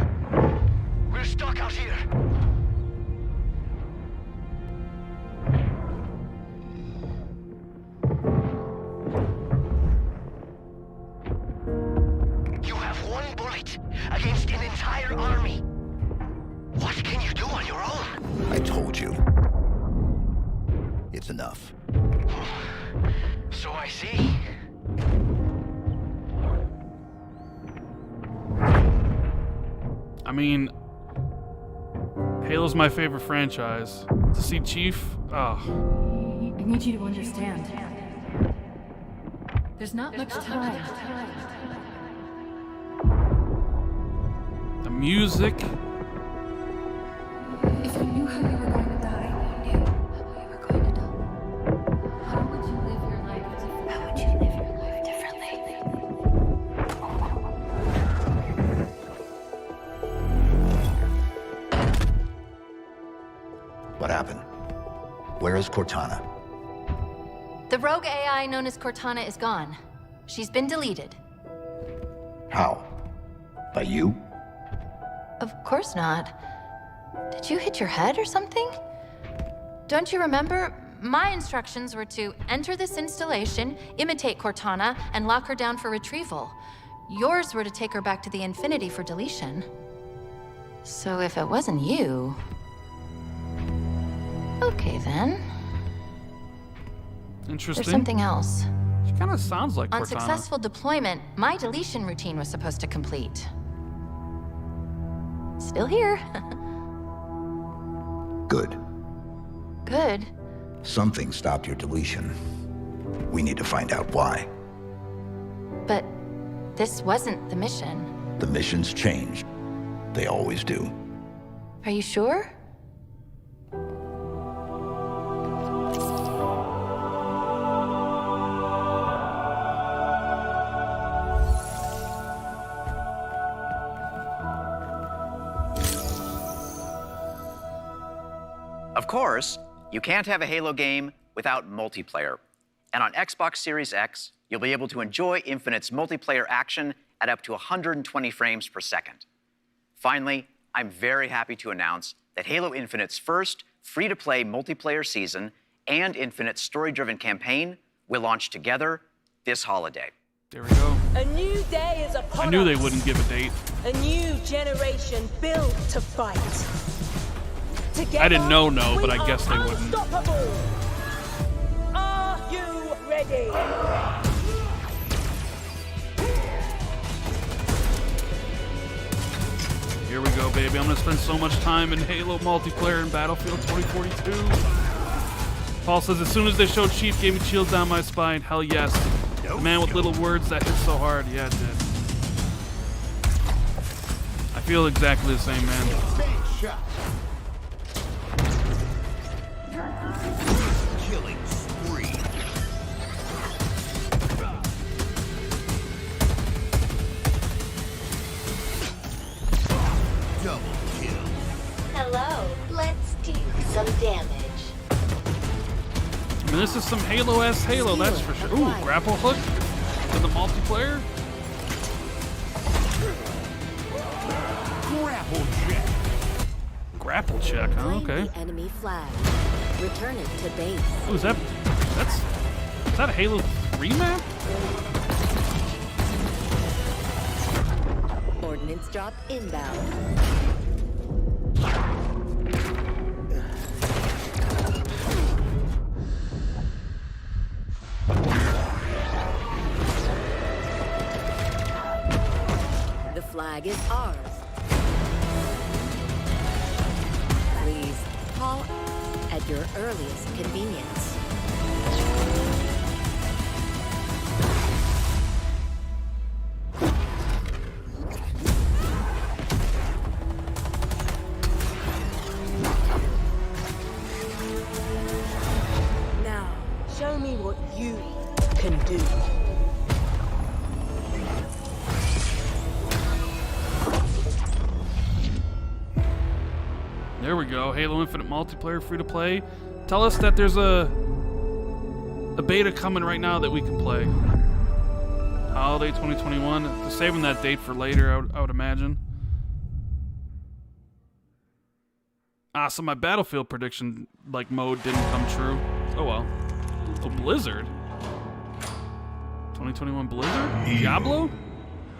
We're stuck out here. You have one bullet against an entire army. What can you do on your own? I told you. It's enough. So I see. I mean, Halo's my favorite franchise. To see Chief, oh. I need you to understand. There's not much time. The music. If you knew how you were going to die, you knew how you were going to die. How would you live your life differently? How would you live your life differently? is Cortana? The rogue AI known as Cortana is gone. She's been deleted. How? By you? Of course not. Did you hit your head or something? Don't you remember? My instructions were to enter this installation, imitate Cortana, and lock her down for retrieval. Yours were to take her back to the Infinity for deletion. So if it wasn't you... Okay then. Interesting. There's something else. She kind of sounds like On Cortana. successful deployment, my deletion routine was supposed to complete. Still here. Good. Good. Something stopped your deletion. We need to find out why. But this wasn't the mission. The missions changed. They always do. Are you sure? Of course, you can't have a Halo game without multiplayer. And on Xbox Series X, you'll be able to enjoy Infinite's multiplayer action at up to 120 frames per second. Finally, I'm very happy to announce that Halo Infinite's first free-to-play multiplayer season and Infinite's story-driven campaign will launch together this holiday. There we go. A new day is upon us. I knew they wouldn't give a date. A new generation built to fight. Together, I didn't know, but I guess they wouldn't. Unstoppable. Are you ready? Here we go, baby. I'm gonna spend so much time in Halo multiplayer in Battlefield 2042. Paul says, as soon as they showed Chief, gave me chills down my spine. Hell yes. The man with little words that hit so hard. Yeah, it did. I feel exactly the same, man. Killing spree. Double kill. Hello, let's do some damage. I mean, this is some Halo-esque Halo, that's for sure. Ooh, grapple hook in the multiplayer. Grapple check. Grapple check, huh? Okay. The enemy flag. Return it to base. Ooh, is that a Halo 3 map? Ordnance drop inbound. The flag is ours. Please call at your earliest convenience. Now, show me what you can do. There we go. Halo Infinite multiplayer, free to play. Tell us that there's a beta coming right now that we can play. Holiday 2021. They're saving that date for later, I would imagine. Ah, so my Battlefield prediction mode didn't come true. Oh well. Oh, Blizzard. 2021 Blizzard? Diablo?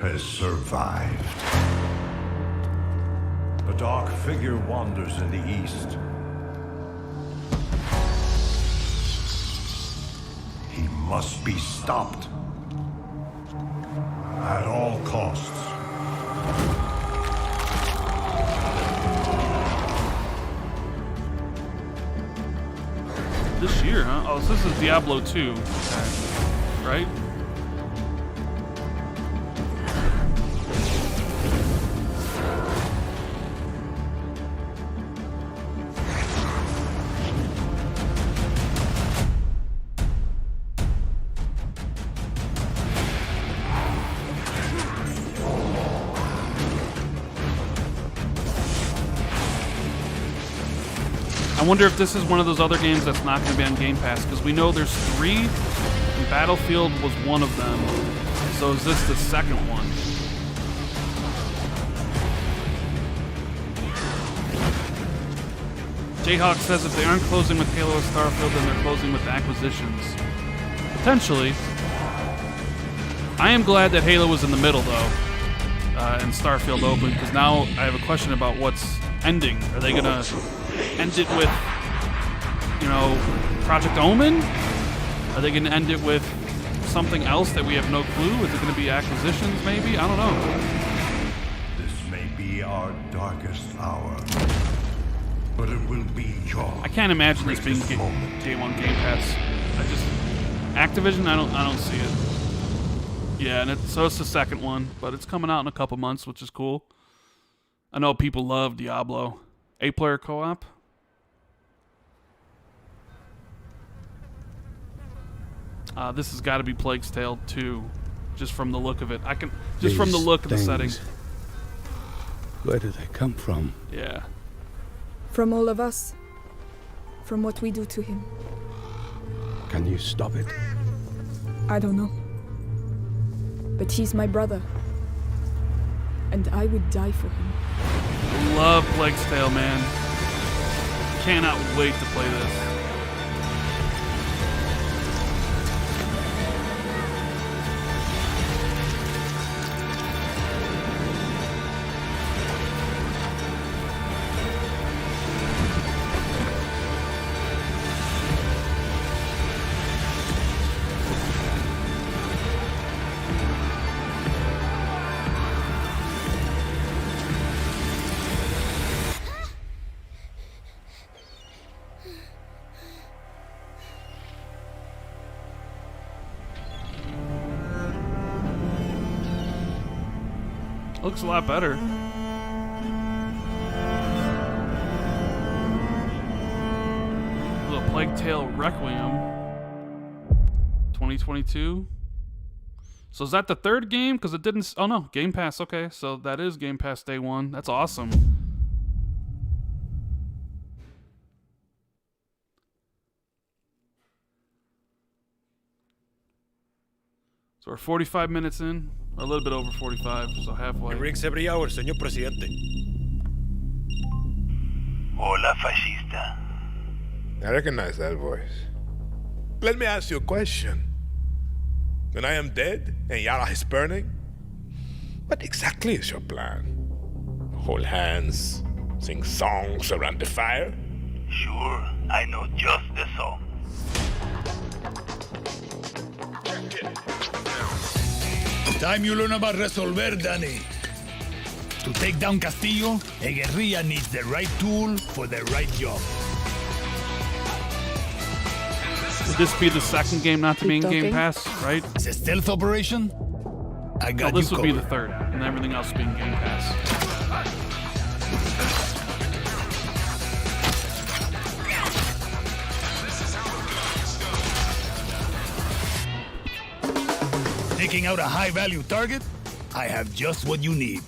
Has survived. A dark figure wanders in the east. He must be stopped. At all costs. This year, huh? Oh, so this is Diablo 2. Right? I I wonder if this is one of those other games that's not going to be on Game Pass, because we know there's 3, and Battlefield was one of them. So is this the second one? Jayhawk says if they aren't closing with Halo or Starfield, then they're closing with acquisitions. Potentially. I am glad that Halo was in the middle, though, and Starfield open, because now I have a question about what's ending. Are they going to end it with, you know, Project Omen? Are they going to end it with something else that we have no clue? Is it going to be acquisitions, maybe? I don't know. This may be our darkest hour, but it will be your. I can't imagine this being day one Game Pass. Activision, I don't see it. Yeah, and so it's the second one, but it's coming out in a couple months, which is cool. I know people love Diablo. 8-player co-op. This has got to be Plague's Tale 2, just from the look of it. From the look of the setting. Where do they come from? Yeah. From all of us. From what we do to him. Can you stop it? I don't know. But he's my brother. And I would die for him. Love Plague's Tale, man. Cannot wait to play this. Looks a lot better. A little Plague Tale Requiem. 2022. So is that the third game? Because it didn't... Oh no, Game Pass. Okay, so that is Game Pass day one. That's awesome. So we're 45 minutes in. A little bit over 45, so halfway. It rings every hour, señor presidente. Hola, fascista. I recognize that voice. Let me ask you a question. When I am dead and Yara is burning, what exactly is your plan? Hold hands, sing songs around the fire? Sure, I know just the song. Time you learn about resolver, Danny. To take down Castillo, a guerrilla needs the right tool for the right job. Would this be the second game not to be in Game Pass, right? It's a stealth operation? I got this you would be covered. the third, and everything else would be in Game Pass. Taking out a high-value target? I have just what you need.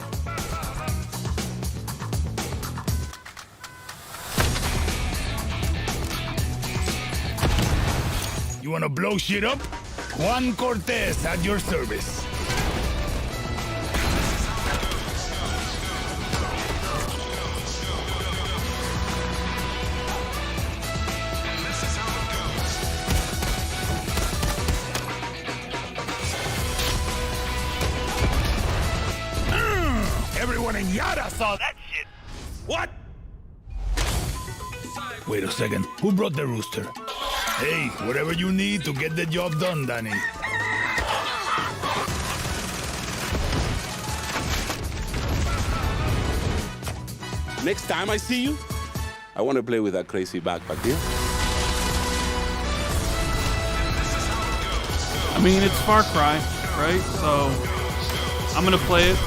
You wanna blow shit up? Juan Cortez at your service. Everyone in Yara saw that shit. What? Wait a second. Who brought the rooster? Hey, whatever you need to get the job done, Danny. Next time I see you, I want to play with that crazy backpack here. I mean, it's Far Cry, right? So I'm gonna play it.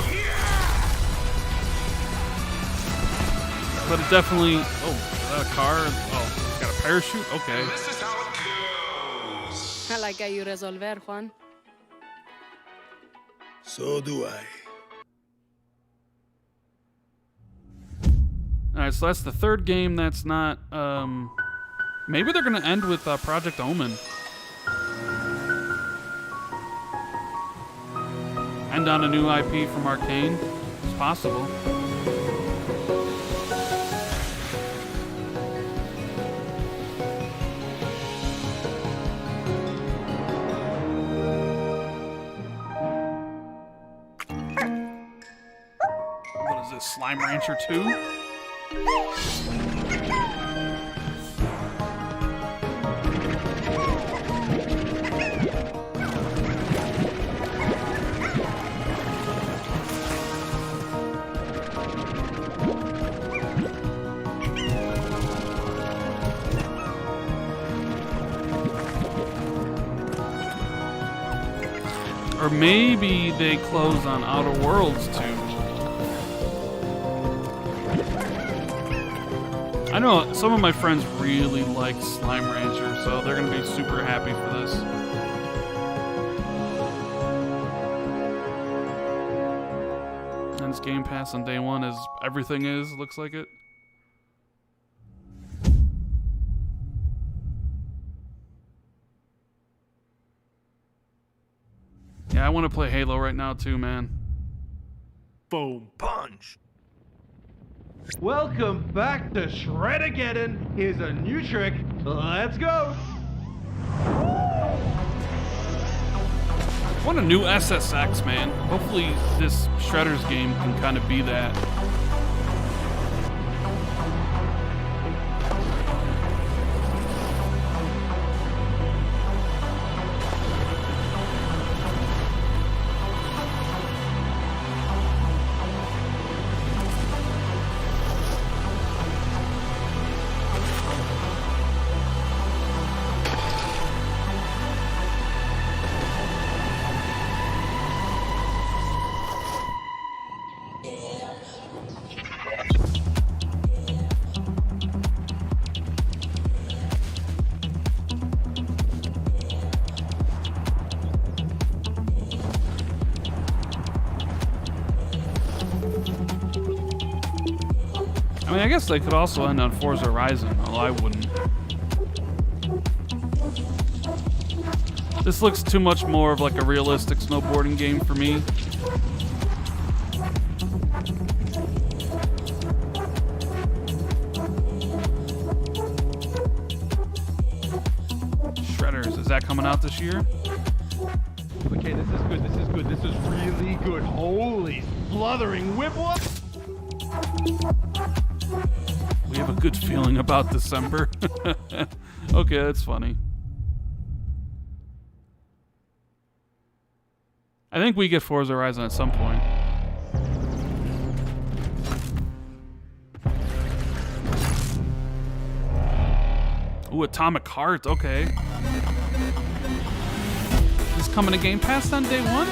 But it definitely... Oh, is that a car? Oh, it's got a parachute? Okay. I like how you resolver, Juan. So do I. Alright, so that's the third game that's not... maybe they're going to end with Project Omen. End on a new IP from Arcane. It's possible. What is this, Slime Rancher 2? Or maybe they close on Outer Worlds too. I know some of my friends really like Slime Rancher, so they're gonna be super happy for this. And it's Game Pass on day one, as everything is, looks like it. Yeah, I want to play Halo right now too, man. Boom, punch. Welcome back to Shred-ageddon. Here's a new trick. Let's go. I want a new SSX, man. Hopefully this Shredder's game can kind of be that. I mean, I guess they could also end on Forza Horizon, although I wouldn't. This looks too much more of like a realistic snowboarding game for me. Shredders, is that coming out this year? Okay, this is good. This is good. This is really good. Holy sluthering whip whoop. We have a good feeling about December. Okay, that's funny. I think we get Forza Horizon at some point. Ooh, Atomic Heart, okay. Is this coming to Game Pass on day one?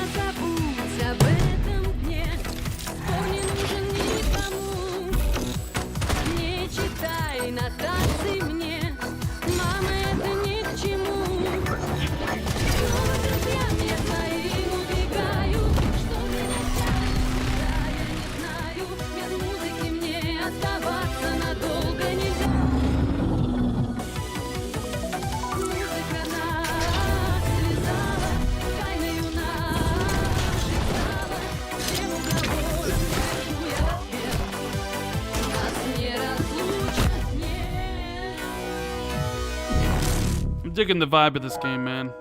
Digging the vibe of this game, man.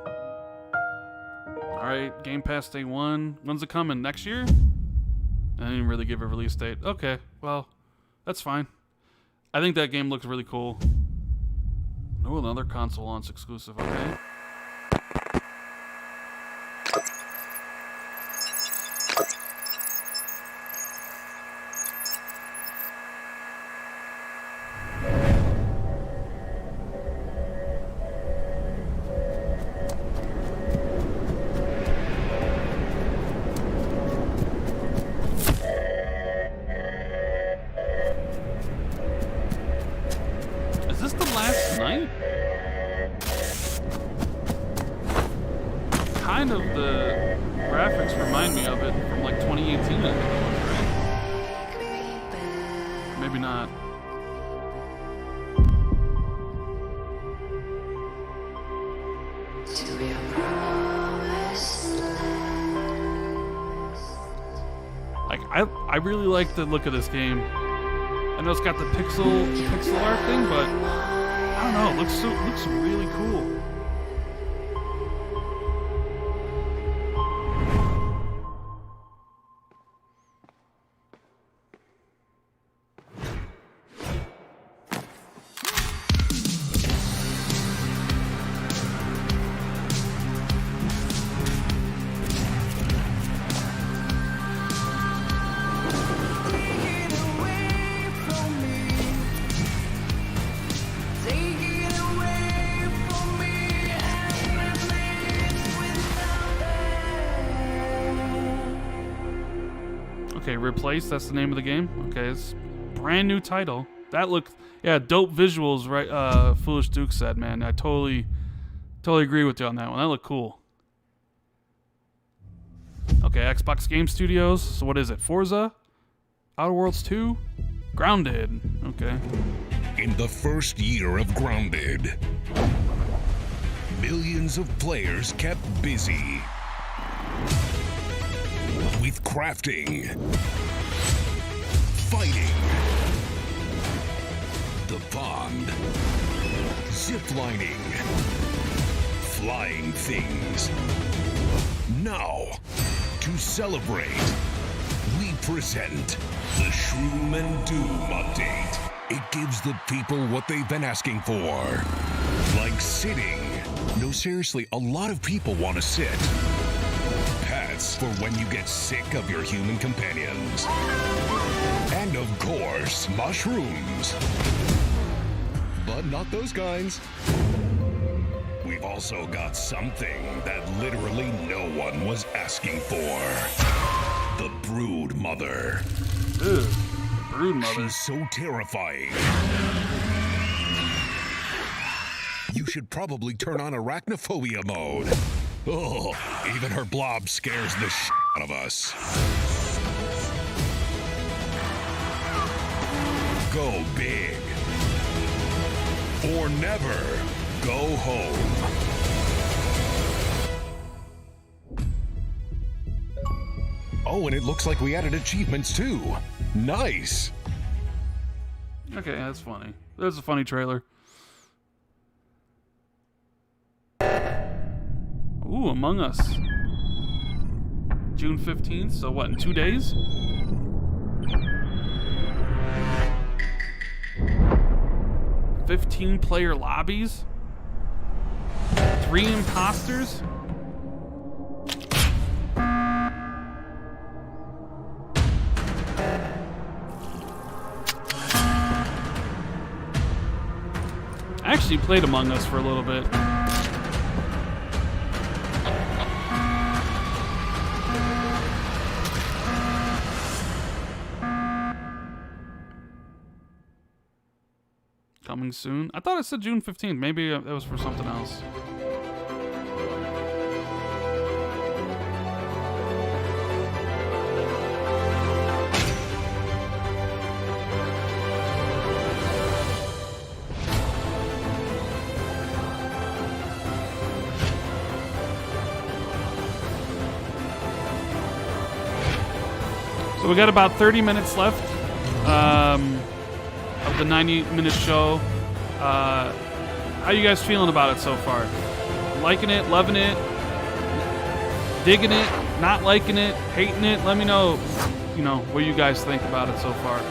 Alright, Game Pass Day 1. When's it coming? Next year? I didn't really give a release date. Okay, well, that's fine. I think that game looks really cool. Oh, another console launch exclusive, okay. Kind of the graphics remind me of it from like 2018, I think it was, right? Maybe not. Like I really like the look of this game. I know it's got the pixel art thing, but I don't know. It looks really cool. Okay, Replace, that's the name of the game. Okay, it's brand new title. That looked, yeah, dope visuals, right? Foolish Duke said, man. I totally agree with you on that one. That looked cool. Okay, Xbox Game Studios. So what is it? Forza? Outer Worlds 2? Grounded. Okay. In the first year of Grounded, millions of players kept busy with crafting, fighting, the pond, ziplining, flying things. Now, to celebrate, we present the Shroom and Doom update. It gives the people what they've been asking for. Like sitting. No, seriously, a lot of people want to sit. Pets for when you get sick of your human companions. And of course, mushrooms. But not those kinds. We've also got something that literally no one was asking for. The Brood Mother. Ugh, Brood Mother. She's so terrifying. You should probably turn on arachnophobia mode. Oh, even her blob scares the shit out of us. Go big. Or never go home. Oh, and it looks like we added achievements too. Nice. Okay, that's funny. That's a funny trailer. Ooh, Among Us. June 15th, so what, in 2 days? "15-player lobbies? 3 imposters? I actually played Among Us for a little bit. Coming soon. I thought it said June 15th. Maybe that was for something else. So we got about 30 minutes left. Of the 90-minute show. How you guys feeling about it so far? Liking it, loving it, digging it, not liking it, hating it? Let me know, what you guys think about it so far.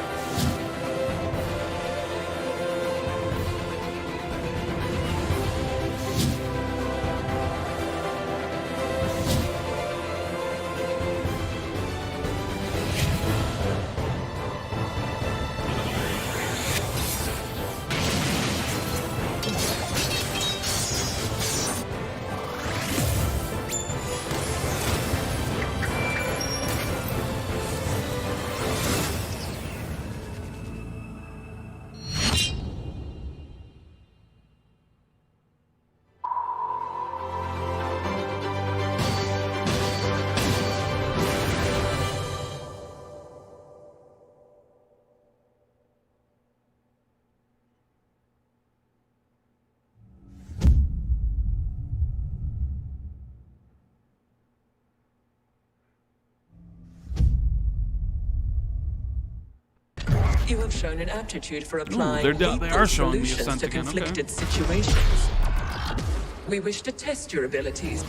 You have shown an aptitude for applying they are showing the solutions Ascent to again. conflicted Okay. situations. We wish to test your abilities.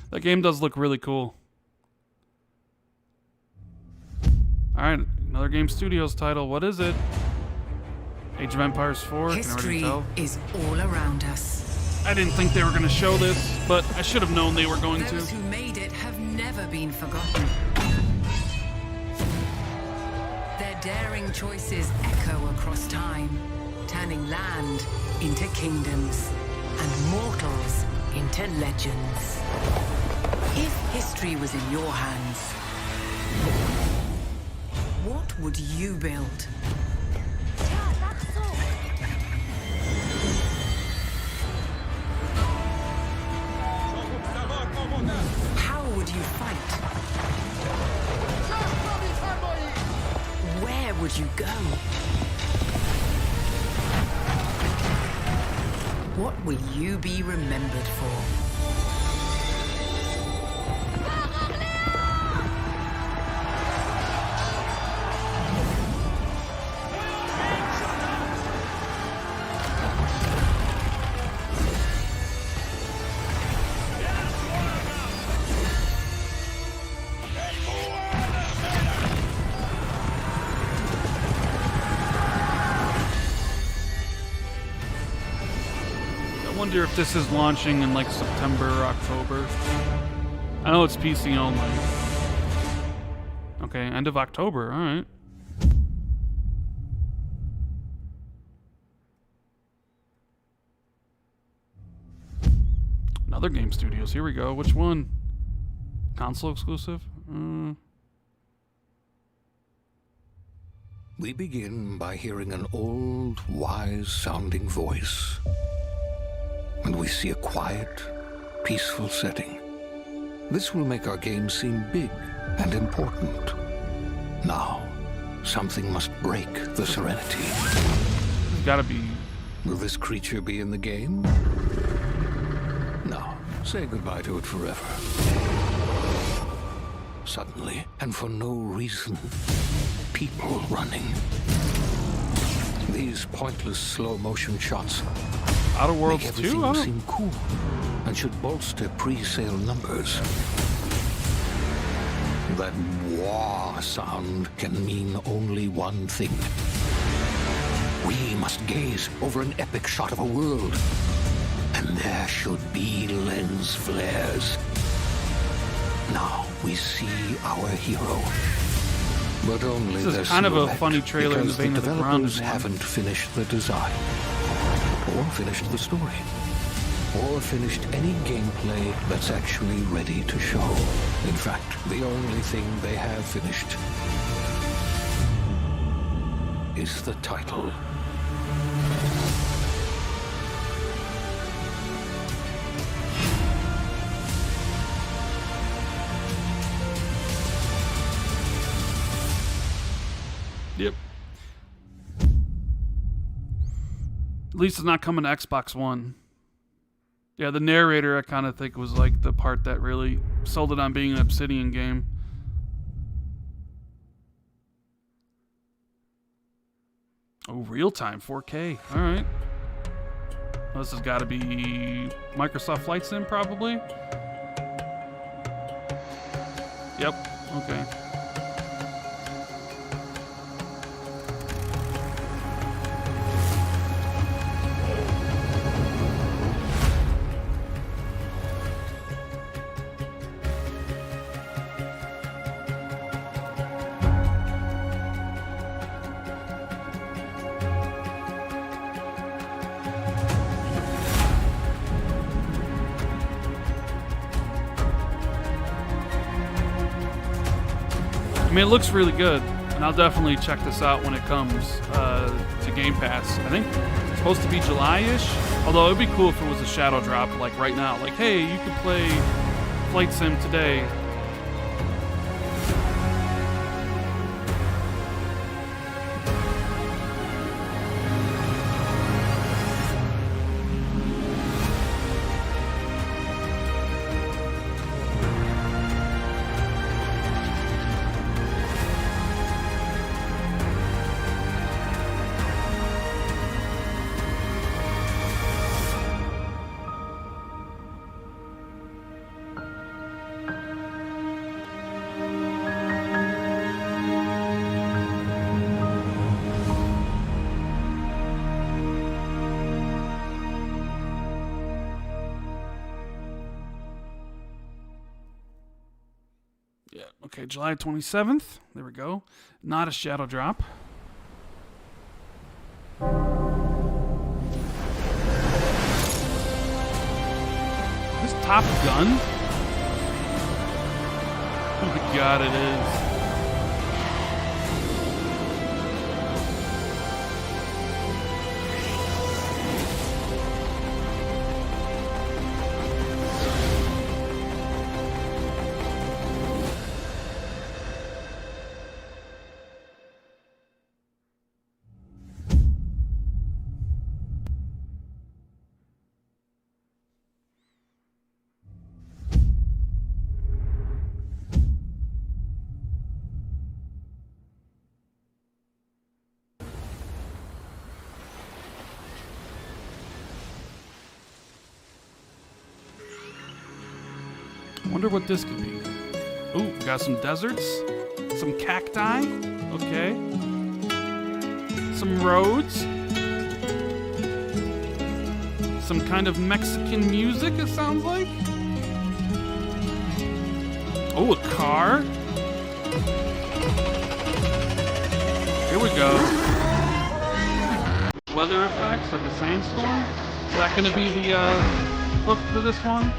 That game does look really cool. Alright, another Game Studios title. What is it? Age of Empires 4? History Can I already tell? is all around us. I didn't think they were going to show this, but I should have known they were going to. Those who made it have never been forgotten. Their daring choices echo across time, turning land into kingdoms and mortals into legends. If history was in your hands, what would you build? How would you fight? Where would you go? What will you be remembered for? I wonder if this is launching in like September or October. I know it's PC only. Okay, end of October, alright. Another Game Studios, here we go. Which one? Console exclusive? We begin by hearing an old, wise-sounding voice. And we see a quiet, peaceful setting. This will make our game seem big and important. Now, something must break the serenity. It's gotta be... Will this creature be in the game? No. Say goodbye to it forever. Suddenly, and for no reason, people running. These pointless slow-motion shots Outer Worlds make 2? everything seem cool and should bolster pre-sale numbers. That wah sound can mean only one thing. We must gaze over an epic shot of a world, and there should be lens flares. Now we see our hero. But only This is kind of a funny trailer in the vein of the Grounded developers one. haven't finished the design, or finished the story, or finished any gameplay that's actually ready to show. In fact, the only thing they have finished is the title. Yep. At least it's not coming to Xbox One. Yeah, the narrator I kind of think was like the part that really sold it on being an Obsidian game. Oh, real-time 4K. All right. Well, this has got to be Microsoft Flight Sim, probably. Yep. Okay. I mean, it looks really good. And I'll definitely check this out when it comes to Game Pass. I think it's supposed to be July-ish. Although it'd be cool if it was a shadow drop, like right now. Like, hey, you could play Flight Sim today. Yeah, okay, July 27th. There we go. Not a shadow drop. This Top Gun? Oh my god, it is. I wonder what this could be. Ooh, we got some deserts, some cacti, okay, some roads, some kind of Mexican music, it sounds like. Oh, a car. Here we go. Weather effects, like a sandstorm. Is that going to be the hook for this one?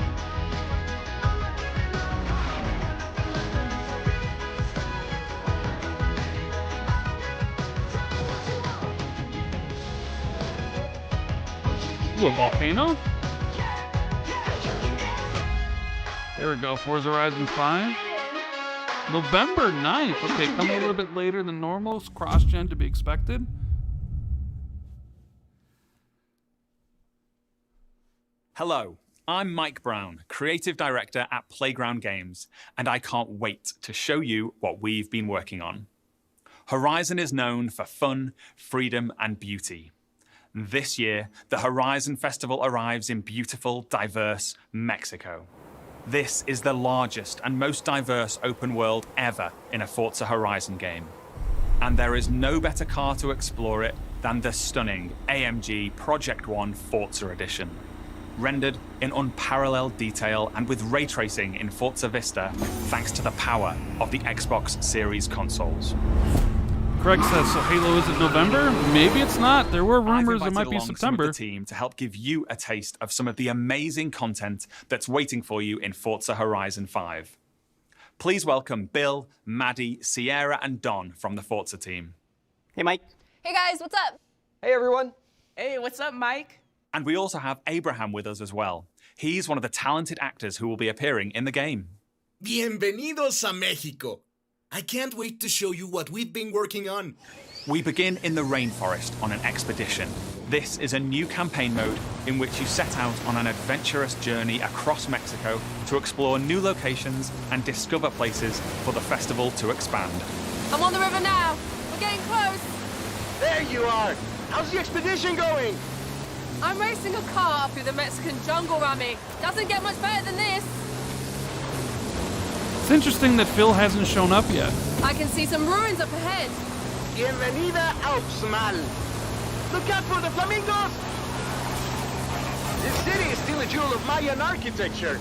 Ooh, a volcano? There we go, Forza Horizon 5. November 9th. Okay, coming a little bit later than normal. Cross-gen to be expected. Hello, I'm Mike Brown, Creative Director at Playground Games, and I can't wait to show you what we've been working on. Horizon is known for fun, freedom, and beauty. This year, the Horizon Festival arrives in beautiful, diverse Mexico. This is the largest and most diverse open world ever in a Forza Horizon game. And there is no better car to explore it than the stunning AMG Project One Forza Edition. Rendered in unparalleled detail and with ray tracing in Forza Vista, thanks to the power of the Xbox Series consoles. Craig says, so Halo isn't November? Maybe it's not. There were rumors it might be September. Some of the team to help give you a taste of some of the amazing content that's waiting for you in Forza Horizon 5. Please welcome Bill, Maddie, Sierra, and Don from the Forza team. Hey, Mike. Hey, guys, what's up? Hey, everyone. Hey, what's up, Mike? And we also have Abraham with us as well. He's one of the talented actors who will be appearing in the game. Bienvenidos a Mexico. I can't wait to show you what we've been working on. We begin in the rainforest on an expedition. This is a new campaign mode in which you set out on an adventurous journey across Mexico to explore new locations and discover places for the festival to expand. I'm on the river now. We're getting close. There you are. How's the expedition going? I'm racing a car through the Mexican jungle, Rami. Doesn't get much better than this. It's interesting that Phil hasn't shown up yet. I can see some ruins up ahead. Bienvenida Alpsmal. Look out for the flamingos! This city is still a jewel of Mayan architecture.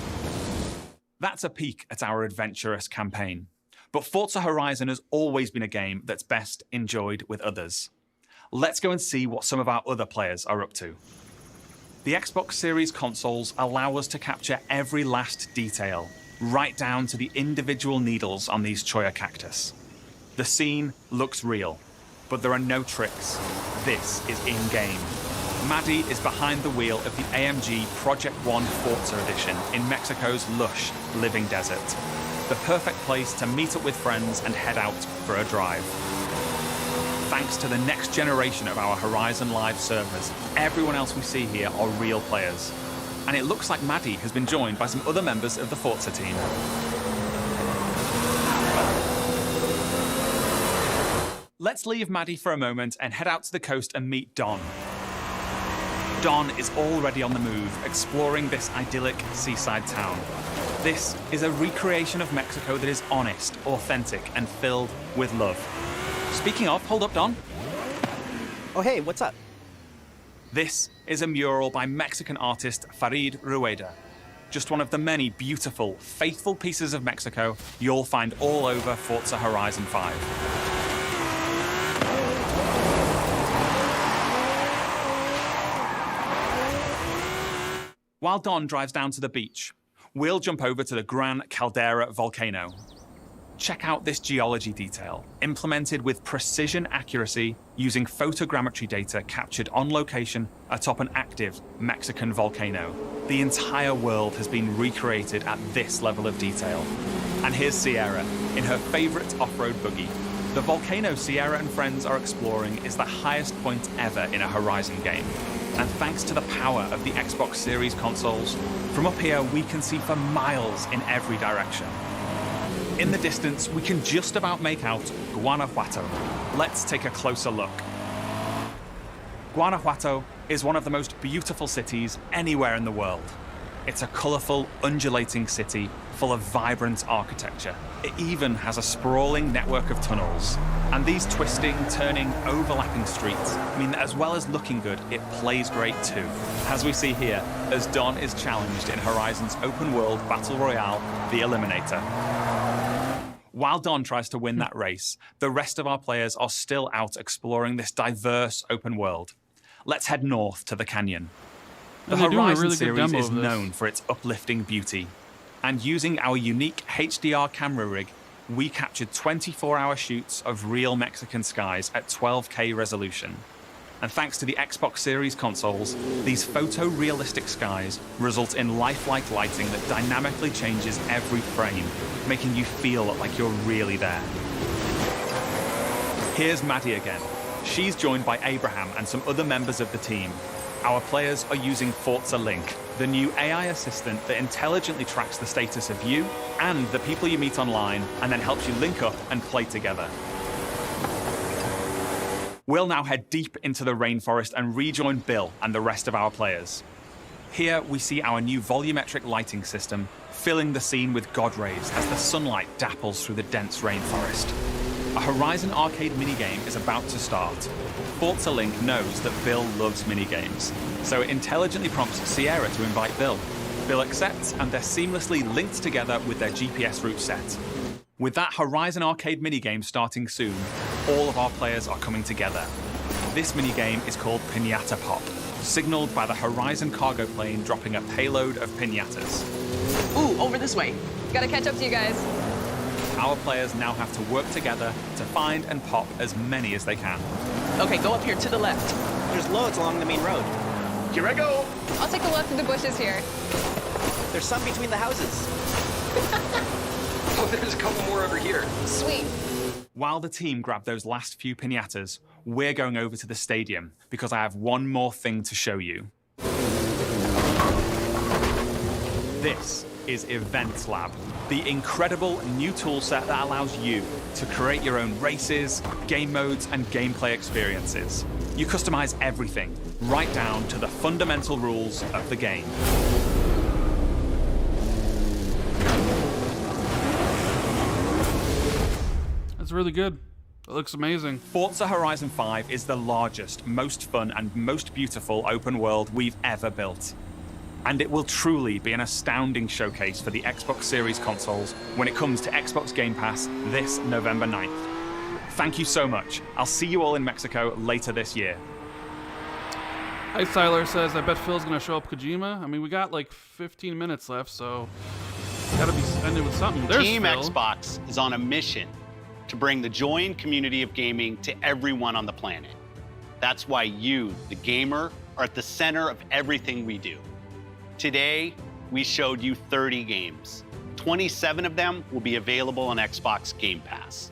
That's a peek at our adventurous campaign. But Forza Horizon has always been a game that's best enjoyed with others. Let's go and see what some of our other players are up to. The Xbox Series consoles allow us to capture every last detail, right down to the individual needles on these cholla cactus. The scene looks real, but there are no tricks. This is in-game. Maddie is behind the wheel of the AMG Project One Forza Edition in Mexico's lush, living desert. The perfect place to meet up with friends and head out for a drive. Thanks to the next generation of our Horizon Live servers, everyone else we see here are real players. And it looks like Maddie has been joined by some other members of the Forza team. Let's leave Maddie for a moment and head out to the coast and meet Don. Don is already on the move, exploring this idyllic seaside town. This is a recreation of Mexico that is honest, authentic, and filled with love. Speaking of, hold up, Don. Oh, hey, what's up? This is a mural by Mexican artist Farid Rueda. Just one of the many beautiful, faithful pieces of Mexico you'll find all over Forza Horizon 5. While Don drives down to the beach, we'll jump over to the Gran Caldera volcano. Check out this geology detail, implemented with precision accuracy using photogrammetry data captured on location atop an active Mexican volcano. The entire world has been recreated at this level of detail. And here's Sierra in her favorite off-road buggy. The volcano Sierra and friends are exploring is the highest point ever in a Horizon game. And thanks to the power of the Xbox Series consoles, from up here we can see for miles in every direction. In the distance, we can just about make out Guanajuato. Let's take a closer look. Guanajuato is one of the most beautiful cities anywhere in the world. It's a colourful, undulating city full of vibrant architecture. It even has a sprawling network of tunnels. And these twisting, turning, overlapping streets mean that as well as looking good, it plays great too. As we see here, as Don is challenged in Horizon's open-world battle royale, The Eliminator. While Don tries to win that race, the rest of our players are still out exploring this diverse open world. Let's head north to the canyon. The Horizon series is known for its uplifting beauty. And using our unique HDR camera rig, we captured 24-hour shoots of real Mexican skies at 12K resolution. And thanks to the Xbox Series consoles, these photorealistic skies result in lifelike lighting that dynamically changes every frame, making you feel like you're really there. Here's Maddie again. She's joined by Abraham and some other members of the team. Our players are using Forza Link, the new AI assistant that intelligently tracks the status of you and the people you meet online, and then helps you link up and play together. We'll now head deep into the rainforest and rejoin Bill and the rest of our players. Here we see our new volumetric lighting system, filling the scene with god rays as the sunlight dapples through the dense rainforest. A Horizon arcade minigame is about to start. Forza Link knows that Bill loves minigames, so it intelligently prompts Sierra to invite Bill. Bill accepts, and they're seamlessly linked together with their GPS route set. With that Horizon arcade minigame starting soon, all of our players are coming together. This minigame is called Piñata Pop, signaled by the Horizon cargo plane dropping a payload of piñatas. Ooh, over this way. Gotta catch up to you guys. Our players now have to work together to find and pop as many as they can. Okay, go up here to the left. There's loads along the main road. Here I go. I'll take a look through the bushes here. There's some between the houses. Oh, there's a couple more over here. Sweet. While the team grab those last few piñatas, we're going over to the stadium because I have one more thing to show you. This is Event Lab, the incredible new toolset that allows you to create your own races, game modes, and gameplay experiences. You customize everything, right down to the fundamental rules of the game. That's really good. It looks amazing. Forza Horizon 5 is the largest, most fun, and most beautiful open world we've ever built. And it will truly be an astounding showcase for the Xbox Series consoles when it comes to Xbox Game Pass this November 9th. Thank you so much. I'll see you all in Mexico later this year. Ice Tyler says, I bet Phil's going to show up Kojima. I mean, we got like 15 minutes left, so gotta be ended with something. There's Team Phil. Xbox is on a mission to bring the joy and community of gaming to everyone on the planet. That's why you, the gamer, are at the center of everything we do. Today, we showed you 30 games. 27 of them will be available on Xbox Game Pass.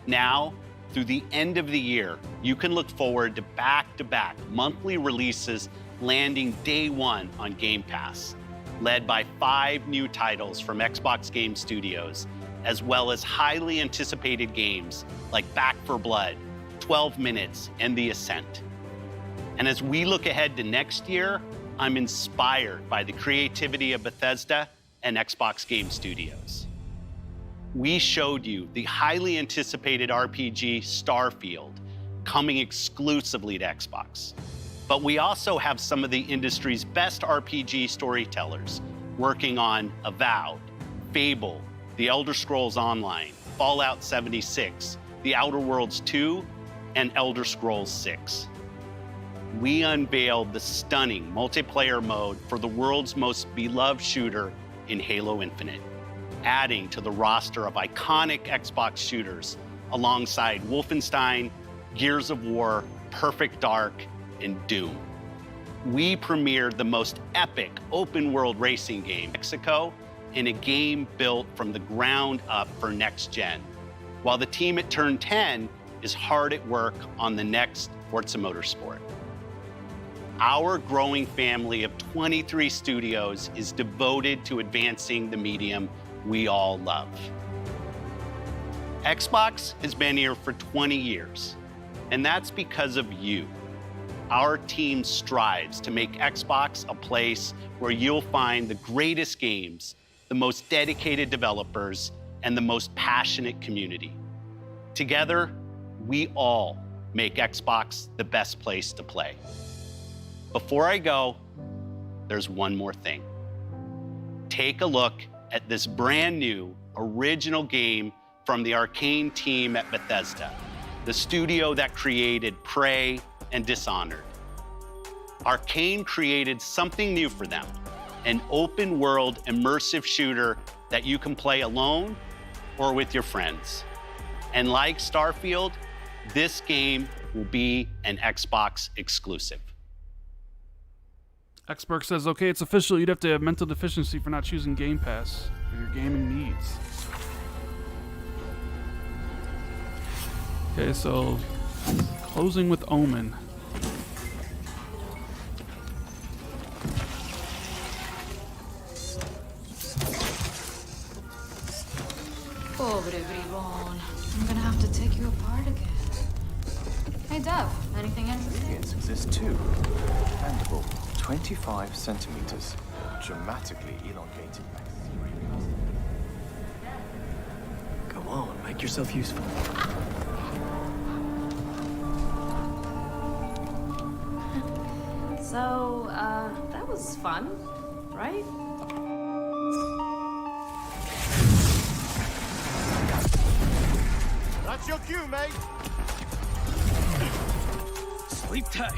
Now, through the end of the year, you can look forward to back-to-back monthly releases landing day one on Game Pass, led by 5 new titles from Xbox Game Studios, as well as highly anticipated games like Back 4 Blood, 12 Minutes, and The Ascent. And as we look ahead to next year, I'm inspired by the creativity of Bethesda and Xbox Game Studios. We showed you the highly anticipated RPG Starfield coming exclusively to Xbox. But we also have some of the industry's best RPG storytellers working on Avowed, Fable, The Elder Scrolls Online, Fallout 76, The Outer Worlds 2, and Elder Scrolls 6. We unveiled the stunning multiplayer mode for the world's most beloved shooter in Halo Infinite, adding to the roster of iconic Xbox shooters alongside Wolfenstein, Gears of War, Perfect Dark, and Doom. We premiered the most epic open-world racing game, Mexico, in a game built from the ground up for next gen, while the team at Turn 10 is hard at work on the next Forza Motorsport. Our growing family of 23 studios is devoted to advancing the medium we all love. Xbox has been here for 20 years, and that's because of you. Our team strives to make Xbox a place where you'll find the greatest games, the most dedicated developers, and the most passionate community. Together, we all make Xbox the best place to play. Before I go, there's one more thing. Take a look at this brand new original game from the Arcane team at Bethesda, the studio that created Prey and Dishonored. Arcane created something new for them, an open-world immersive shooter that you can play alone or with your friends. And like Starfield, this game will be an Xbox exclusive. Xbox says, okay, it's official. You'd have to have mental deficiency for not choosing Game Pass for your gaming needs. Okay, so closing with Omen. Pobre bribón. I'm gonna have to take you apart again. Hey, Dev, anything interesting? Ingredients exist too. Mandible, 25 centimeters, dramatically elongated. Go on, make yourself useful. So, that was fun, right? That's your cue, mate. Sleep tight.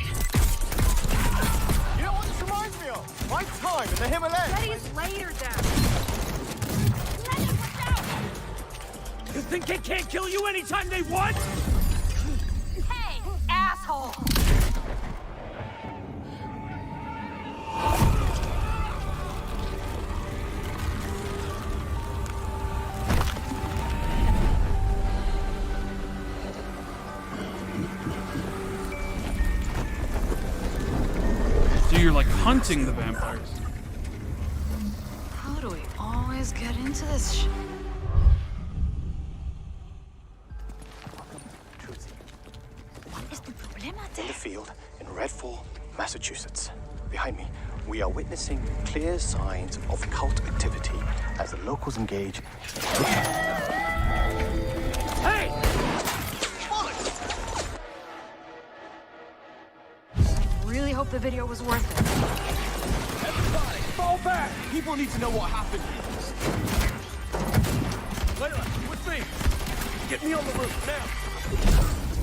You know what this reminds me of? My time in the Himalayas. Letty's later down. Letty, watch out! You think they can't kill you anytime they want? Hey, asshole! You're like hunting the vampires. How do we always get into this shit? What is the problema In the field in Redfall, Massachusetts. Behind me, we are witnessing clear signs of cult activity as the locals engage. Hey! Really hope the video was worth it. Everybody, fall back! People need to know what happened. Layla, with me! Get me on the roof, now!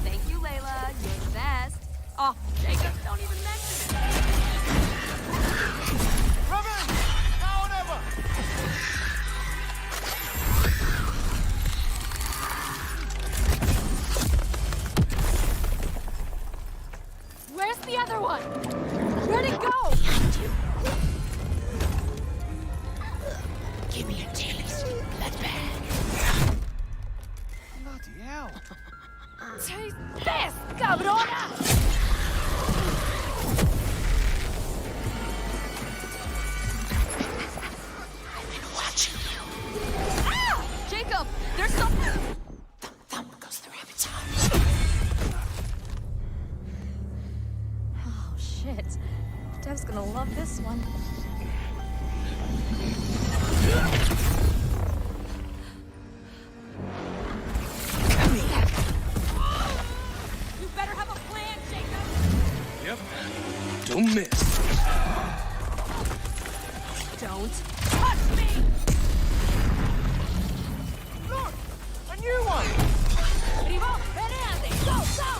Thank you, Layla. You're the best. Oh, Jacob, don't even mention it. Robin! Now or never! other one! Where'd it go? Give me a taste, bloodbag. Bloody hell. Taste this, cabrona! Ah! Jacob, there's something. Thumb goes the rabbit's arms. Oh, shit. Dev's gonna love this one. You better have a plan, Jacob! Yep. Don't miss. Don't touch me! Look! A new one! Primo, venate! Go, go!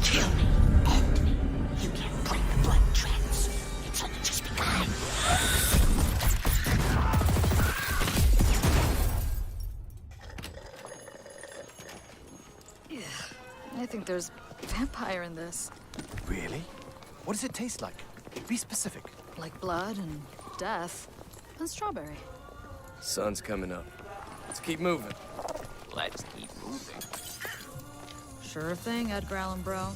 Kill me. End me. You can't break blood trends. It's only just begun. I think there's vampire in this. Really? What does it taste like? Be specific. Like blood and death. And strawberry. Sun's coming up. Let's keep moving. Let's keep moving. Sure thing, Edgar Allan Bro.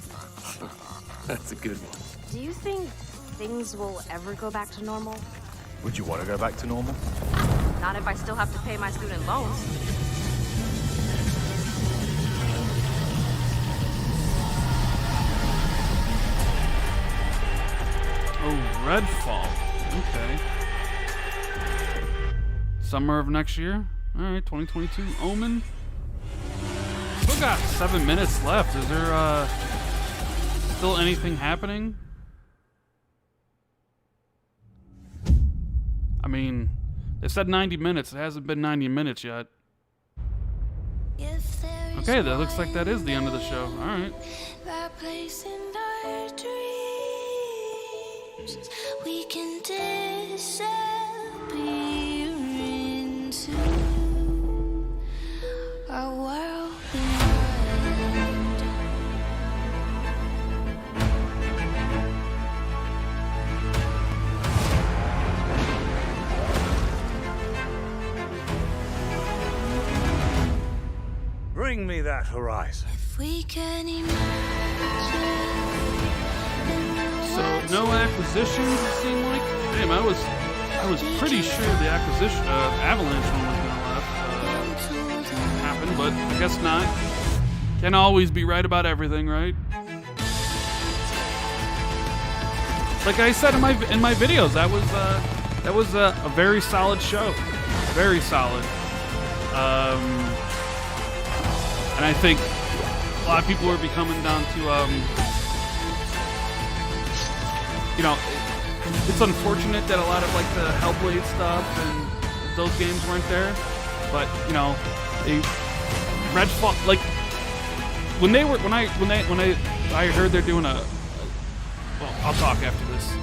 That's a good one. Do you think things will ever go back to normal? Would you want to go back to normal? Not if I still have to pay my student loans. Oh, Redfall. Okay. Summer of next year? Alright, 2022. Omen. Still got 7 minutes left. Is there still anything happening? I mean, they said 90 minutes. It hasn't been 90 minutes yet. Okay, that looks like that is the end of the show. Alright. We can disappear into our world behind. Bring me that horizon. If we can imagine. So no acquisitions, it seemed like. Damn, I was pretty sure the acquisition Avalanche one was gonna happen, but I guess not. Can't always be right about everything, right? Like I said in my videos, that was a very solid show, very solid. And I think a lot of people are becoming down to you know, it's unfortunate that a lot of like the Hellblade stuff and those games weren't there, but you know, Redfall, like when I heard they're doing well, I'll talk after this.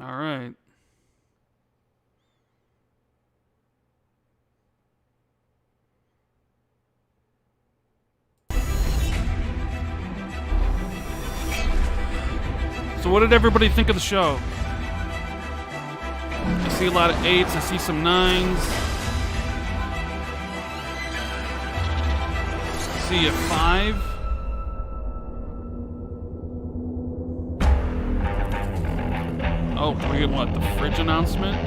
All right. So what did everybody think of the show? I see a lot of 8s, I see some 9s. I see a 5. Oh, we get what? The fridge announcement?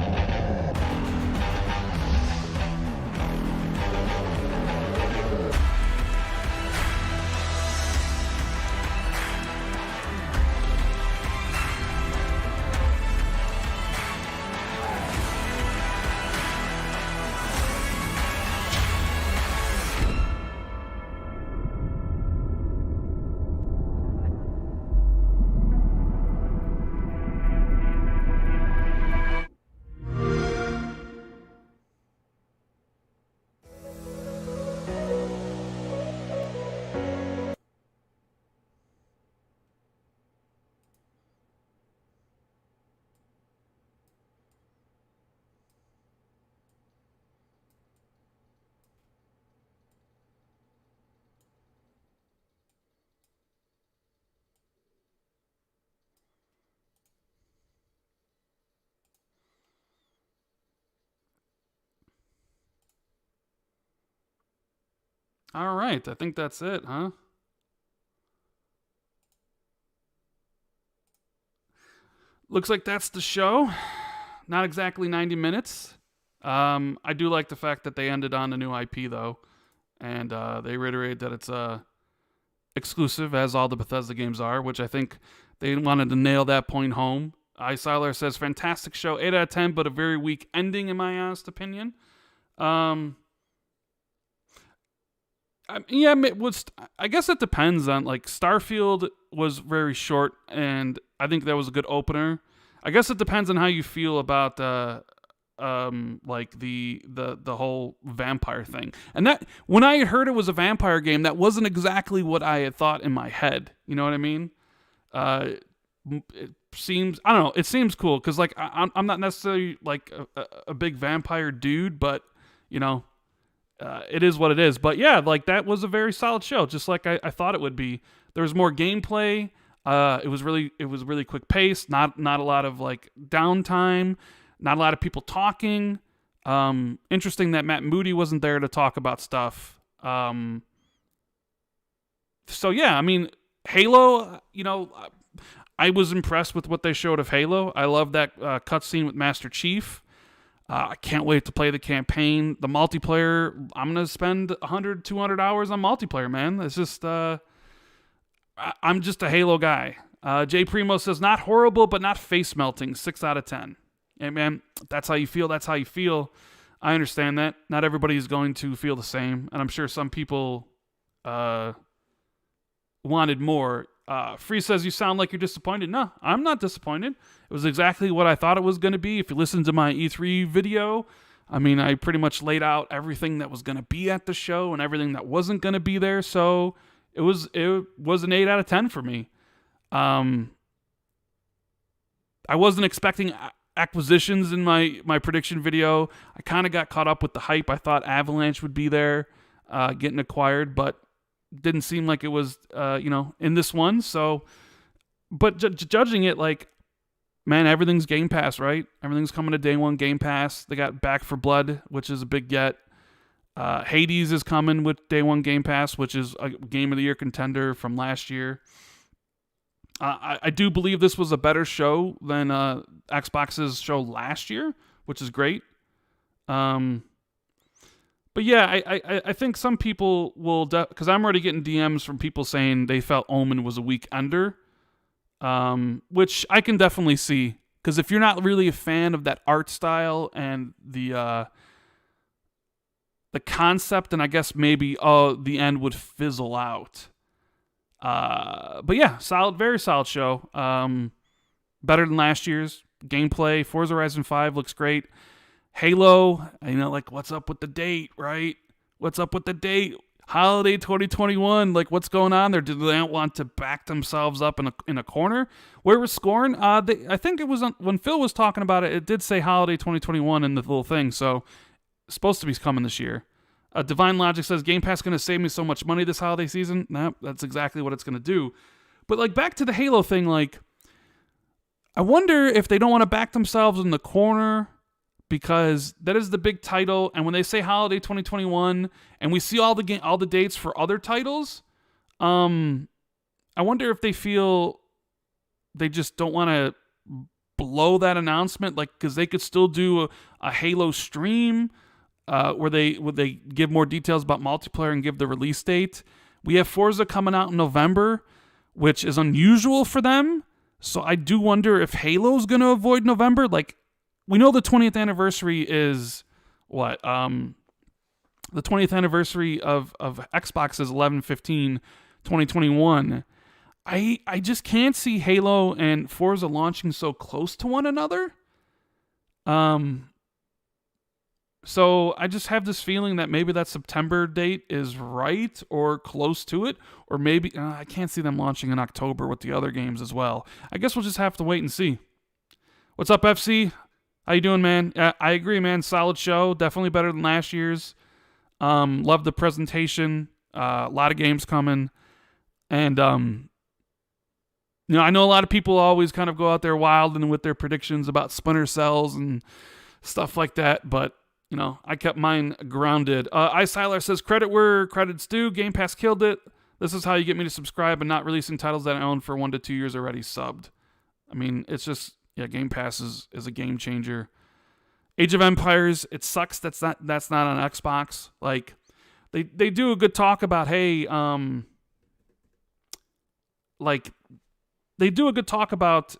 All right, I think that's it, huh? Looks like that's the show. Not exactly 90 minutes. I do like the fact that they ended on a new IP, though. And they reiterated that it's exclusive, as all the Bethesda games are, which I think they wanted to nail that point home. Isiler says, fantastic show, 8 out of 10, but a very weak ending, in my honest opinion. Yeah, I guess it depends on, like, Starfield was very short, and I think that was a good opener. I guess it depends on how you feel about like the whole vampire thing. And that, when I had heard it was a vampire game, that wasn't exactly what I had thought in my head. You know what I mean? It seems, I don't know, it seems cool because, like, I'm not necessarily like a big vampire dude, but you know, it is what it is. But yeah, like, that was a very solid show, just like I thought it would be. There was more gameplay. It was really quick paced. Not a lot of like downtime. Not a lot of people talking. Interesting that Matt Moody wasn't there to talk about stuff. So yeah, I mean, Halo. You know, I was impressed with what they showed of Halo. I love that cutscene with Master Chief. I can't wait to play the campaign. The multiplayer, I'm going to spend 100, 200 hours on multiplayer, man. It's just, I'm just a Halo guy. Jay Primo says, not horrible, but not face-melting. 6 out of 10. Hey, man, that's how you feel. That's how you feel. I understand that. Not everybody is going to feel the same. And I'm sure some people wanted more. Free says, you sound like you're disappointed. No, I'm not disappointed. It was exactly what I thought it was going to be. If you listen to my E3 video, I mean, I pretty much laid out everything that was going to be at the show and everything that wasn't going to be there. So it was an 8 out of 10 for me. I wasn't expecting acquisitions in my prediction video. I kind of got caught up with the hype. I thought Avalanche would be there, getting acquired, but didn't seem like it was, in this one. So, but judging it, like, man, everything's Game Pass, right? Everything's coming to day one Game Pass. They got Back for Blood, which is a big get. Hades is coming with day one Game Pass, which is a Game of the Year contender from last year. I do believe this was a better show than Xbox's show last year, which is great. But yeah, I think some people will, because I'm already getting DMs from people saying they felt Omen was a weak ender, which I can definitely see. Because if you're not really a fan of that art style and the concept, then I guess maybe the end would fizzle out. But yeah, very solid show. Better than last year's gameplay. Forza Horizon 5 looks great. Halo, like, what's up with the date, right? What's up with the date? Holiday 2021, like, what's going on there? Do they not want to back themselves up in a corner? Where was Scorn? I think it was when Phil was talking about it, it did say Holiday 2021 in the little thing, so it's supposed to be coming this year. Divine Logic says, Game Pass going to save me so much money this holiday season? Nope, that's exactly what it's going to do. But, like, back to the Halo thing, like, I wonder if they don't want to back themselves in the corner, because that is the big title, and when they say Holiday 2021, and we see all the dates for other titles, I wonder if they feel they just don't want to blow that announcement, like, because they could still do a Halo stream where they give more details about multiplayer and give the release date. We have Forza coming out in November, which is unusual for them, so I do wonder if Halo's going to avoid November. Like, we know the 20th anniversary is what? The 20th anniversary of Xbox is 11/15/2021. I just can't see Halo and Forza launching so close to one another. So I just have this feeling that maybe that September date is right or close to it, or maybe I can't see them launching in October with the other games as well. I guess we'll just have to wait and see. What's up, FC? How you doing, man? I agree, man. Solid show. Definitely better than last year's. Love the presentation. A lot of games coming. And, I know a lot of people always kind of go out there wild and with their predictions about Splinter Cells and stuff like that. But I kept mine grounded. Icyler says, credit where credit's due. Game Pass killed it. This is how you get me to subscribe and not releasing titles that I own for 1 to 2 years already subbed. I mean, it's just, Game Pass is a game changer. Age of Empires, it sucks that's not on Xbox. Like, they do a good talk about, hey, they do a good talk about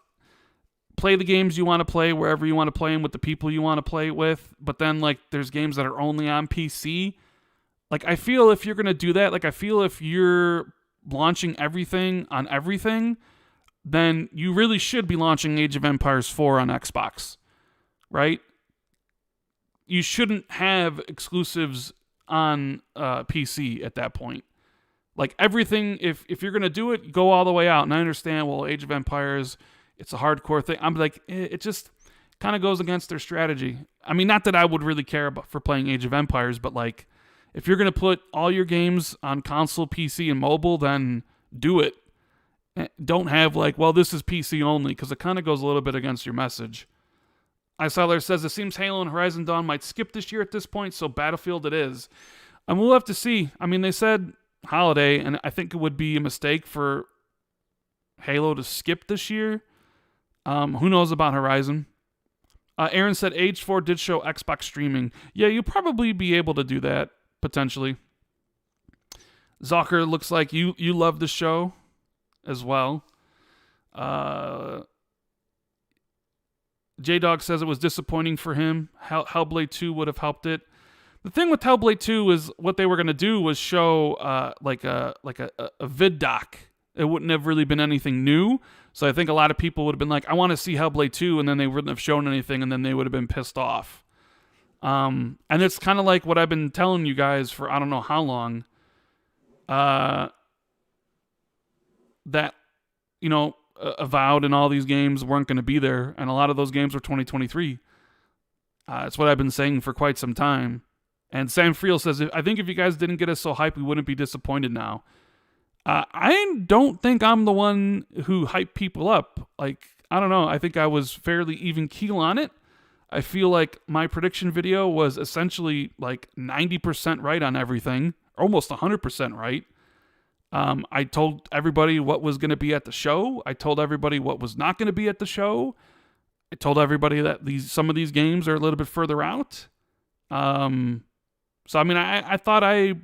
play the games you want to play wherever you want to play them with the people you want to play with. But then, like, there's games that are only on PC. Like, I feel if you're going to do that, like, I feel if you're launching everything on everything, then you really should be launching Age of Empires 4 on Xbox, right? You shouldn't have exclusives on PC at that point. Like, everything, if you're going to do it, go all the way out. And I understand, well, Age of Empires, it's a hardcore thing. I'm like, it just kind of goes against their strategy. I mean, not that I would really care for playing Age of Empires, but, like, if you're going to put all your games on console, PC, and mobile, then do it. Don't have, like, well, this is PC only, because it kind of goes a little bit against your message. Icyler says, it seems Halo and Horizon Dawn might skip this year at this point, so Battlefield it is. And we'll have to see. I mean, they said holiday, and I think it would be a mistake for Halo to skip this year. Who knows about Horizon? Aaron said Age 4 did show Xbox streaming. Yeah, you'll probably be able to do that, potentially. Zocker, looks like you love the show as well. J-Dog says it was disappointing for him. Hellblade 2 would have helped it. The thing with Hellblade 2 is what they were going to do was show like a vid doc. It wouldn't have really been anything new. So I think a lot of people would have been like, I want to see Hellblade 2, and then they wouldn't have shown anything, and then they would have been pissed off. And it's kind of like what I've been telling you guys for I don't know how long. That, Avowed and all these games weren't going to be there, and a lot of those games were 2023. It's what I've been saying for quite some time. And Sam Friel says, I think if you guys didn't get us so hyped, we wouldn't be disappointed now. I don't think I'm the one who hyped people up. Like, I don't know. I think I was fairly even keel on it. I feel like my prediction video was essentially like 90% right on everything, almost 100% right. I told everybody what was going to be at the show. I told everybody what was not going to be at the show. I told everybody that some of these games are a little bit further out. So, I mean, I thought I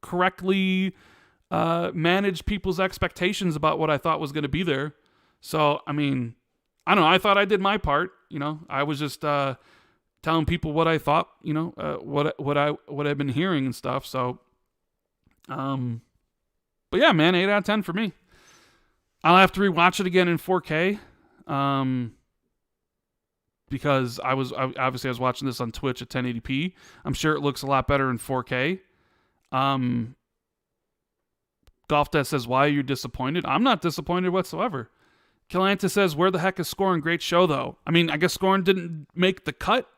correctly managed people's expectations about what I thought was going to be there. So, I mean, I don't know. I thought I did my part. I was just telling people what I thought. What I've been hearing and stuff. So, but yeah, man, 8 out of 10 for me. I'll have to rewatch it again in 4K. Because I was watching this on Twitch at 1080p. I'm sure it looks a lot better in 4K. Golf Death says, why are you disappointed? I'm not disappointed whatsoever. Killanta says, where the heck is Scorn? Great show, though. I mean, I guess Scorn didn't make the cut.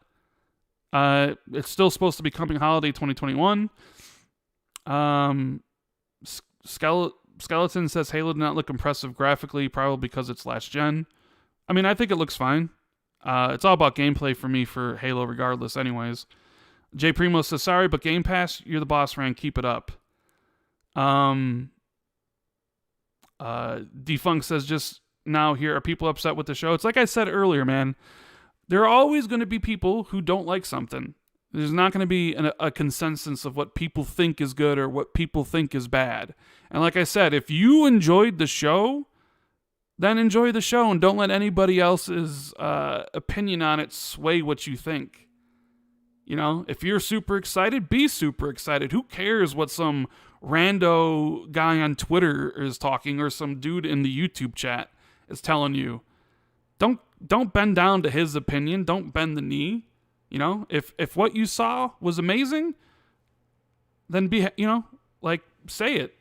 It's still supposed to be coming holiday 2021. Skeleton says, Halo did not look impressive graphically, probably because it's last gen. I mean, I think it looks fine. It's all about gameplay for me for Halo regardless anyways. J Primo says, sorry, but Game Pass, you're the boss, Rand. Keep it up. Defunct says, just now here, are people upset with the show? It's like I said earlier, man. There are always going to be people who don't like something. There's not going to be a consensus of what people think is good or what people think is bad. And like I said, if you enjoyed the show, then enjoy the show and don't let anybody else's opinion on it sway what you think. If you're super excited, be super excited. Who cares what some rando guy on Twitter is talking or some dude in the YouTube chat is telling you? Don't bend down to his opinion. Don't bend the knee. If what you saw was amazing, then say it.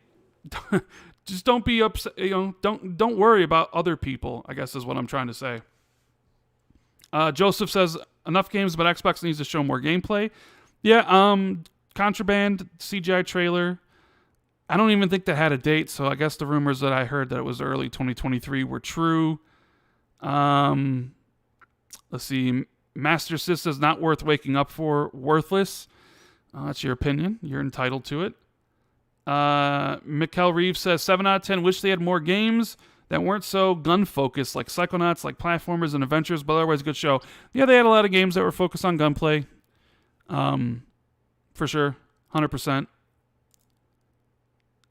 Just don't be upset. Don't worry about other people, I guess is what I'm trying to say. Joseph says, enough games, but Xbox needs to show more gameplay. Yeah, Contraband, CGI trailer. I don't even think that had a date, so I guess the rumors that I heard that it was early 2023 were true. Let's see. Master System is not worth waking up for. Worthless. That's your opinion. You're entitled to it. Mikkel Reeves says 7 out of 10. Wish they had more games that weren't so gun focused, like Psychonauts, like platformers and adventures, but otherwise good show. Yeah, they had a lot of games that were focused on gunplay. For sure. 100%.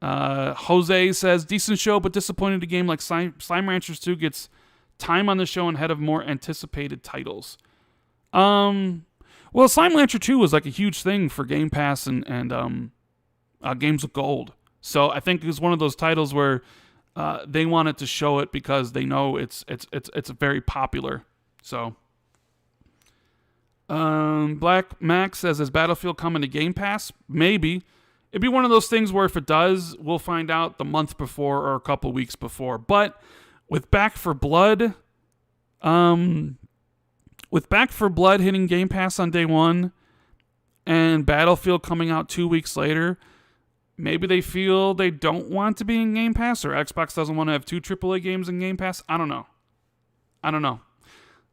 Jose says, decent show, but disappointed a game like Slime Ranchers 2 gets time on the show ahead of more anticipated titles. Well, Slime Rancher 2 was like a huge thing for Game Pass and Games with Gold. So I think it was one of those titles where they wanted to show it because they know it's very popular. So Black Max says, is Battlefield coming to Game Pass? Maybe. It'd be one of those things where if it does, we'll find out the month before or a couple weeks before. But with Back 4 Blood, hitting Game Pass on day one and Battlefield coming out 2 weeks later, maybe they feel they don't want to be in Game Pass, or Xbox doesn't want to have 2 AAA games in Game Pass. I don't know.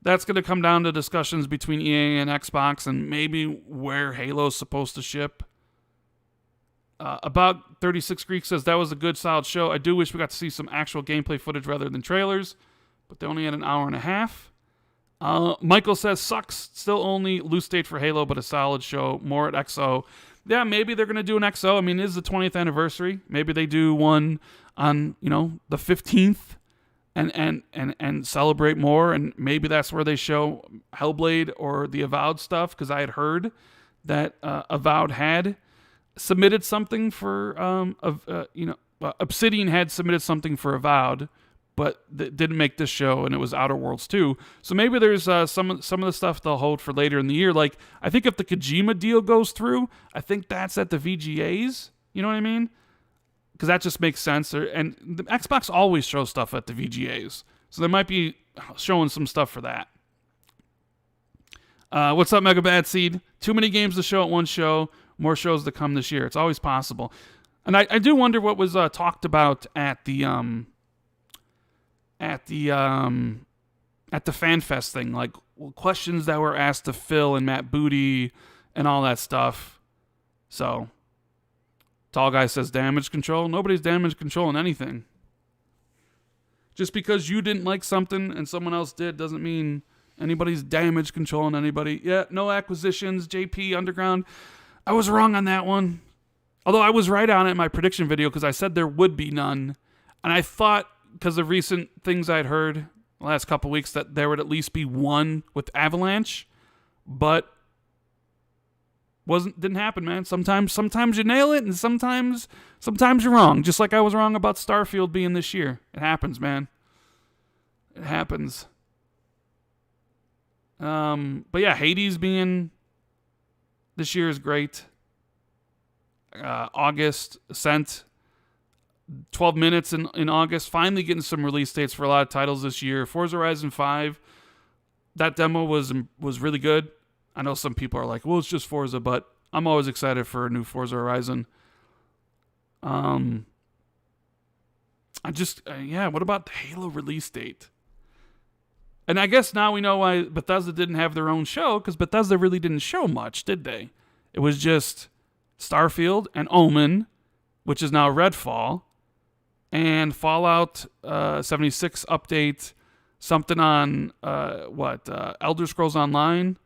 That's going to come down to discussions between EA and Xbox and maybe where Halo's supposed to ship. About 36 Greek says, that was a good, solid show. I do wish we got to see some actual gameplay footage rather than trailers, but they only had an hour and a half. Michael says, sucks. Still only loose date for Halo, but a solid show. More at XO. Yeah, maybe they're going to do an XO. I mean, it is the 20th anniversary. Maybe they do one on, the 15th and celebrate more. And maybe that's where they show Hellblade or the Avowed stuff, because I had heard that Avowed had submitted something for, Obsidian had submitted something for Avowed, but didn't make this show, and it was Outer Worlds 2. So maybe there's some of the stuff they'll hold for later in the year. Like, I think if the Kojima deal goes through, I think that's at the VGAs. You know what I mean? Because that just makes sense. And the Xbox always shows stuff at the VGAs. So they might be showing some stuff for that. What's up, Mega Bad Seed? Too many games to show at one show. More shows to come this year. It's always possible. And I do wonder what was talked about at the FanFest thing, like questions that were asked to Phil and Matt Booty and all that stuff. So, Tall Guy says damage control. Nobody's damage controlling anything. Just because you didn't like something and someone else did doesn't mean anybody's damage controlling anybody. Yeah, no acquisitions, JP Underground. I was wrong on that one. Although I was right on it in my prediction video because I said there would be none. And I thought, because of recent things I'd heard the last couple weeks, that there would at least be one with Avalanche. But didn't happen, man. Sometimes you nail it, and sometimes you're wrong. Just like I was wrong about Starfield being this year. It happens, man. It happens. But yeah, Hades being this year is great. August, Ascent, 12 minutes in August. Finally getting some release dates for a lot of titles this year. Forza Horizon 5, that demo was really good. I know some people are like, well, it's just Forza, but I'm always excited for a new Forza Horizon. What about the Halo release date? And I guess now we know why Bethesda didn't have their own show, because Bethesda really didn't show much, did they? It was just Starfield and Omen, which is now Redfall, and Fallout 76 update, something on Elder Scrolls Online.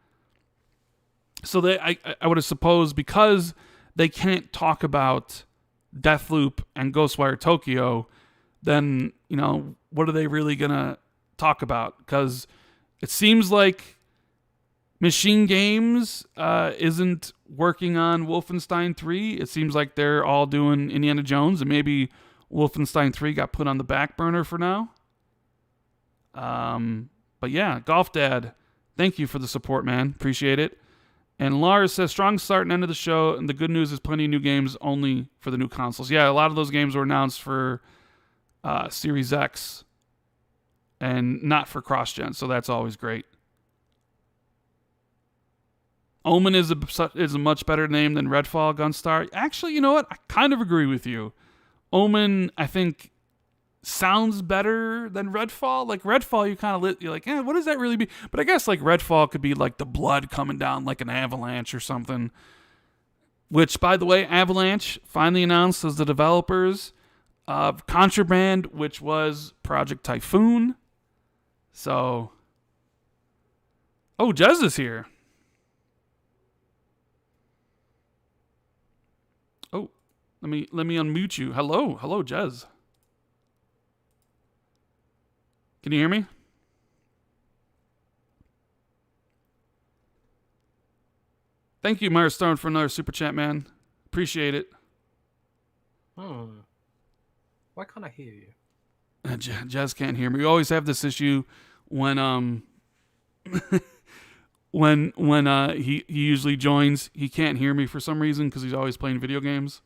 So I would have supposed, because they can't talk about Deathloop and Ghostwire Tokyo, then what are they really gonna talk about? Because it seems like Machine Games isn't working on Wolfenstein 3. It seems like they're all doing Indiana Jones, and maybe Wolfenstein 3 got put on the back burner for now. But yeah, Golf Dad, thank you for the support, man. Appreciate it. And Lars says, strong start and end of the show, and the good news is plenty of new games only for the new consoles. Yeah, a lot of those games were announced for Series X and not for cross-gen, so that's always great. Omen is a much better name than Redfall, Gunstar. Actually, you know what? I kind of agree with you. Omen, I think, sounds better than Redfall. Like Redfall, you're like, what does that really be? But I guess like Redfall could be like the blood coming down like an avalanche or something. Which, by the way, Avalanche finally announced as the developers of Contraband, which was Project Typhoon. So, Jez is here. Oh, let me unmute you. Hello, Jez. Can you hear me? Thank you, Myra Stone, for another super chat, man. Appreciate it. Why can't I hear you? Jez can't hear me. We always have this issue when when he usually joins. He can't hear me for some reason because he's always playing video games.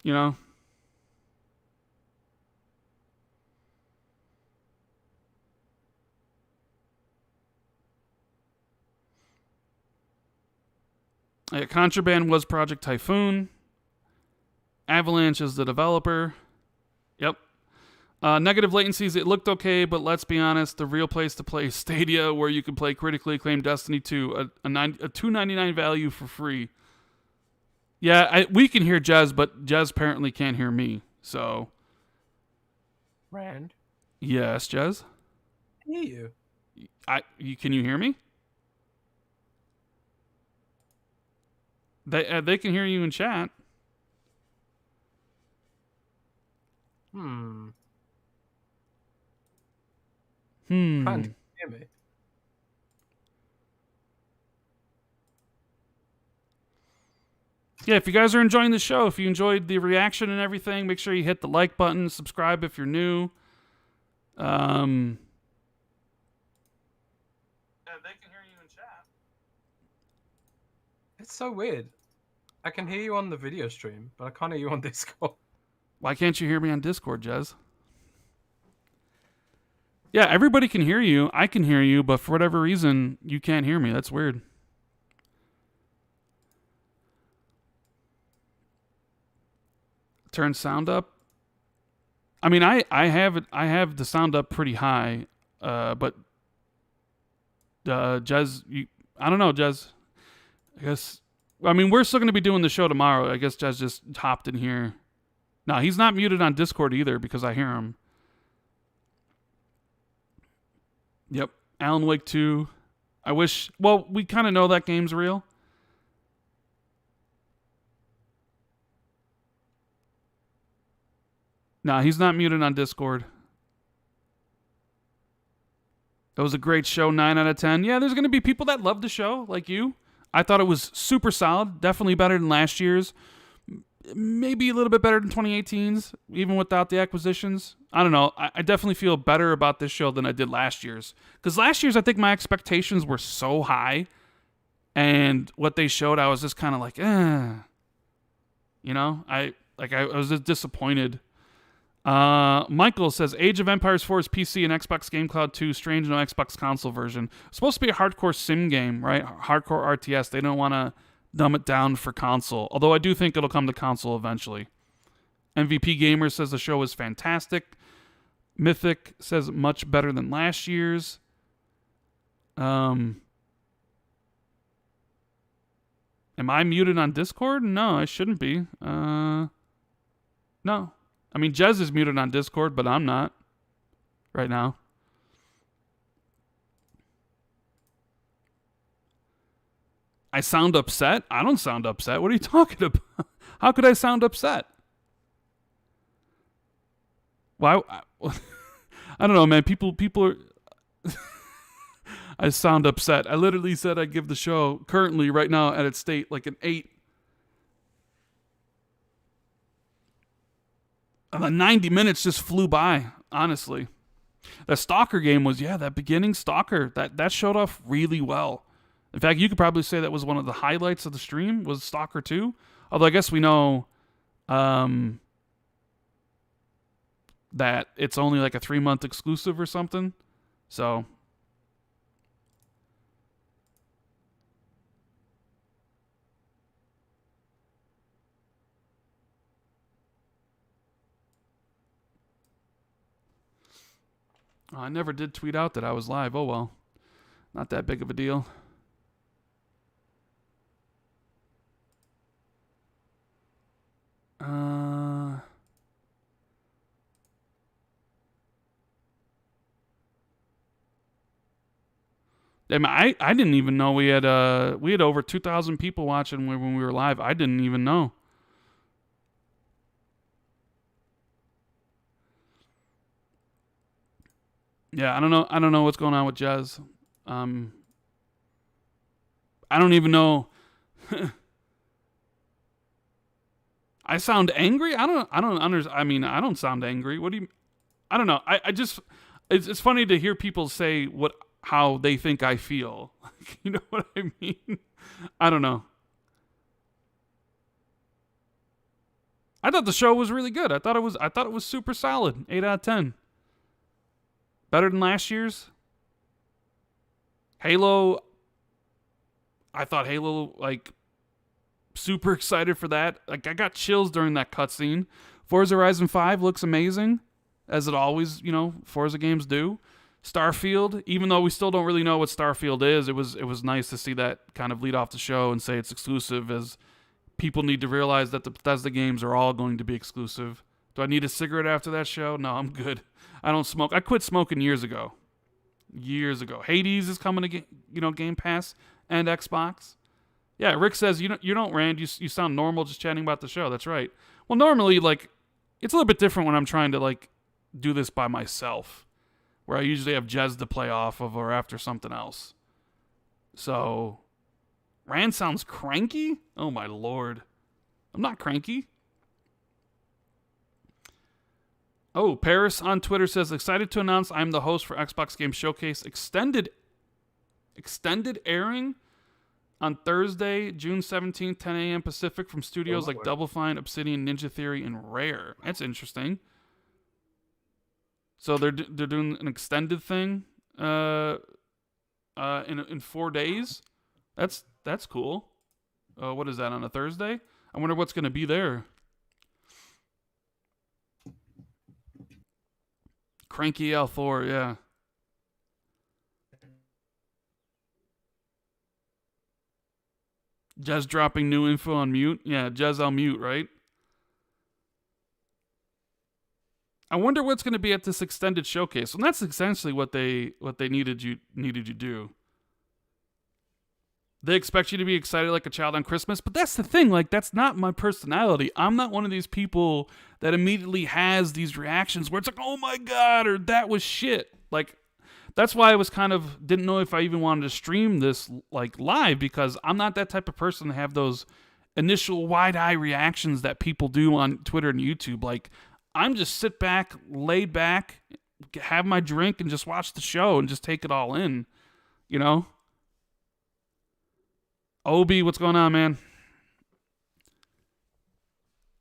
You know? Contraband was Project Typhoon. Avalanche is the developer. Yep. Negative latencies, it looked okay, but let's be honest, the real place to play is Stadia, where you can play critically acclaimed Destiny 2, a $2.99 value for free. Yeah, we can hear Jez, but Jez apparently can't hear me, so... Rand? Yes, Jez? I hear you. Can you hear me? They can hear you in chat. Can't hear me. Yeah, if you guys are enjoying the show, if you enjoyed the reaction and everything, make sure you hit the like button, subscribe if you're new. Yeah, they can hear you in chat. It's so weird. I can hear you on the video stream, but I can't hear you on Discord. Why can't you hear me on Discord, Jez? Yeah, everybody can hear you. I can hear you, but for whatever reason, you can't hear me. That's weird. Turn sound up. I mean, I have the sound up pretty high, but Jez, I don't know, Jez. I guess. I mean, we're still going to be doing the show tomorrow. I guess Jez just hopped in here. No, he's not muted on Discord either because I hear him. Yep. Alan Wake 2. I wish... Well, we kind of know that game's real. Nah, he's not muted on Discord. It was a great show, 9 out of 10. Yeah, there's going to be people that love the show, like you. I thought it was super solid. Definitely better than last year's. Maybe a little bit better than 2018's, even without the acquisitions. I don't know. I definitely feel better about this show than I did last year's. Because last year's, I think my expectations were so high. And what they showed, I was just kind of like, You know? I was just disappointed. Michael says, Age of Empires 4 is PC and Xbox Game Cloud 2. Strange no Xbox console version. It's supposed to be a hardcore sim game, right? Hardcore RTS. They don't want to dumb it down for console. Although I do think it'll come to console eventually. MVP Gamer says the show is fantastic. Mythic says much better than last year's. Am I muted on Discord? No, I shouldn't be. No. I mean, Jez is muted on Discord, but I'm not right now. I sound upset? I don't sound upset. What are you talking about? How could I sound upset? Why? I don't know, man. People are... I sound upset. I literally said I give the show currently right now at its state like an 8. And the 90 minutes just flew by, honestly. That Stalker game was, that beginning Stalker, that showed off really well. In fact, you could probably say that was one of the highlights of the stream, was Stalker 2. Although I guess we know that it's only like a 3-month exclusive or something. So... I never did tweet out that I was live. Oh well. Not that big of a deal. I didn't even know we had over 2,000 people watching when we were live. I didn't even know. Yeah, I don't know what's going on with Jez. I don't even know. I sound angry? I don't understand. I mean, I don't sound angry. What do you? I don't know. I just it's funny to hear people say how they think I feel. You know what I mean? I don't know. I thought the show was really good. I thought it was super solid. 8 out of 10. Better than last year's. Halo. I thought Halo, like, super excited for that. Like, I got chills during that cutscene. Forza Horizon 5 looks amazing, as it always, Forza games do. Starfield, even though we still don't really know what Starfield is, it was nice to see that kind of lead off the show and say it's exclusive, as people need to realize that the Bethesda games are all going to be exclusive. Do I need a cigarette after that show? No, I'm good. I don't smoke. I quit smoking years ago. Hades is coming to Game Pass and Xbox. Yeah, Rick says you don't, Rand. You sound normal just chatting about the show. That's right. Well, normally, like, it's a little bit different when I'm trying to, like, do this by myself, where I usually have Jez to play off of or after something else. So, Rand sounds cranky? Oh my lord. I'm not cranky. Oh, Paris on Twitter says, excited to announce I'm the host for Xbox Game Showcase extended airing on Thursday, June 17th, 10 a.m. Pacific from studios like Double Fine, Obsidian, Ninja Theory, and Rare. That's interesting. So they're doing an extended thing in 4 days. That's cool. What is that, on a Thursday? I wonder what's going to be there. Cranky Al Thor, yeah. Jez dropping new info on mute. Yeah, Jez I'll mute, right? I wonder what's going to be at this extended showcase. And that's essentially what they needed you do. They expect you to be excited like a child on Christmas, but that's the thing. Like, that's not my personality. I'm not one of these people that immediately has these reactions where it's like, oh my god, or that was shit. Like, that's why I was didn't know if I even wanted to stream this, like, live, because I'm not that type of person to have those initial wide-eye reactions that people do on Twitter and YouTube. Like, I'm just sit back, laid back, have my drink, and just watch the show and just take it all in, Obi, what's going on, man?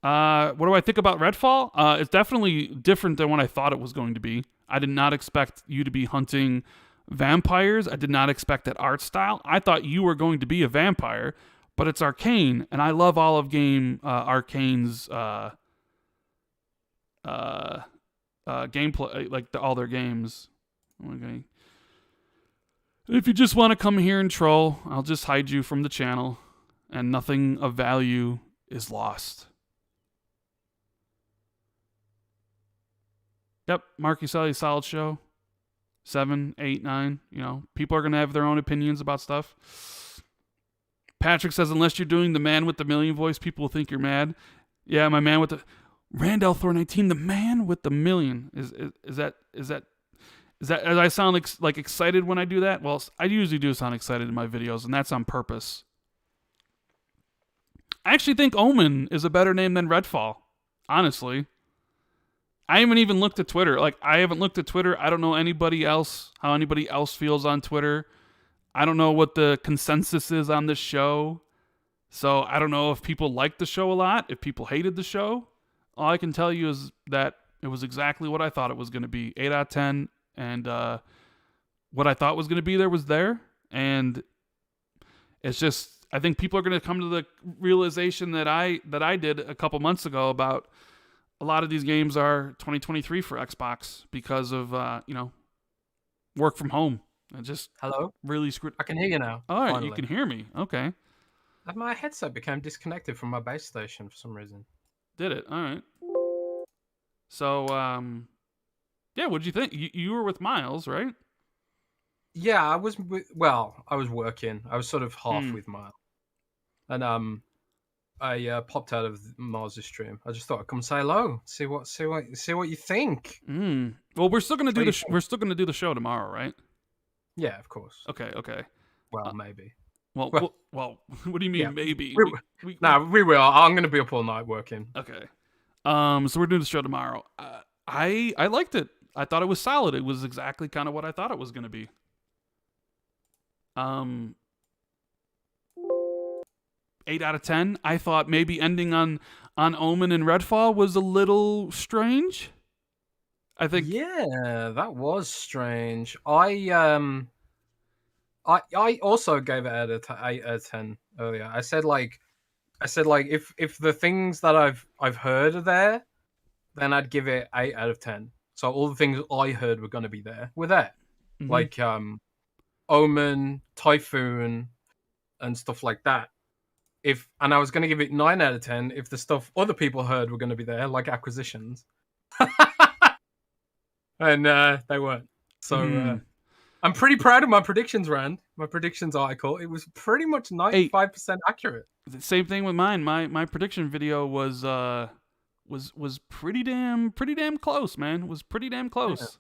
What do I think about Redfall? It's definitely different than what I thought it was going to be. I did not expect you to be hunting vampires. I did not expect that art style. I thought you were going to be a vampire, but it's Arcane, and I love all of Arcane's gameplay, like all their games. Okay. If you just want to come here and troll, I'll just hide you from the channel, and nothing of value is lost. Yep, Marky Sully, solid show. 7, 8, 9. People are going to have their own opinions about stuff. Patrick says, unless you're doing the man with the million voice, people will think you're mad. Yeah, my man with the... Randall Thor 19, the man with the million. Is that as I sound like excited when I do that? Well, I usually do sound excited in my videos, and that's on purpose. I actually think Omen is a better name than Redfall, honestly. I haven't even looked at Twitter. Like, I haven't looked at Twitter. I don't know how anybody else feels on Twitter. I don't know what the consensus is on this show. So I don't know if people liked the show a lot, if people hated the show. All I can tell you is that it was exactly what I thought it was going to be. 8 out of 10. And what I thought was going to be there was there. And it's just, I think people are going to come to the realization that I did a couple months ago about a lot of these games are 2023 for Xbox because of, work from home. I just Hello? really screwed. I can hear you now. All right, finally. you can hear me. Okay. My headset became disconnected from my base station for some reason. Did it? All right. So, yeah, what'd you think? You were with Miles, right? Yeah, I was working. I was sort of half with Miles. And I popped out of Mars' stream. I just thought I'd come say hello, see what you think. Well, we're still gonna do we're still gonna do the show tomorrow, right? Yeah, of course. Okay. Well, maybe. Well, what do you mean yeah, maybe? We will. I'm gonna be up all night working. Okay. So we're doing the show tomorrow. I liked it. I thought it was solid. It was exactly kind of what I thought it was gonna be. 8 out of 10. I thought maybe ending on Omen and Redfall was a little strange. I think. Yeah, that was strange. I also gave it 8 out of 10 earlier. I said if the things that I've heard are there, then I'd give it 8 out of 10. So all the things I heard were going to be there were there, like Omen, Typhoon, and stuff like that. And I was going to give it 9 out of 10 if the stuff other people heard were going to be there, like acquisitions, and they weren't. So I'm pretty proud of my predictions, Rand. My predictions article. It was pretty much 95% accurate. The same thing with mine. My prediction video was pretty damn close, man. It was pretty damn close.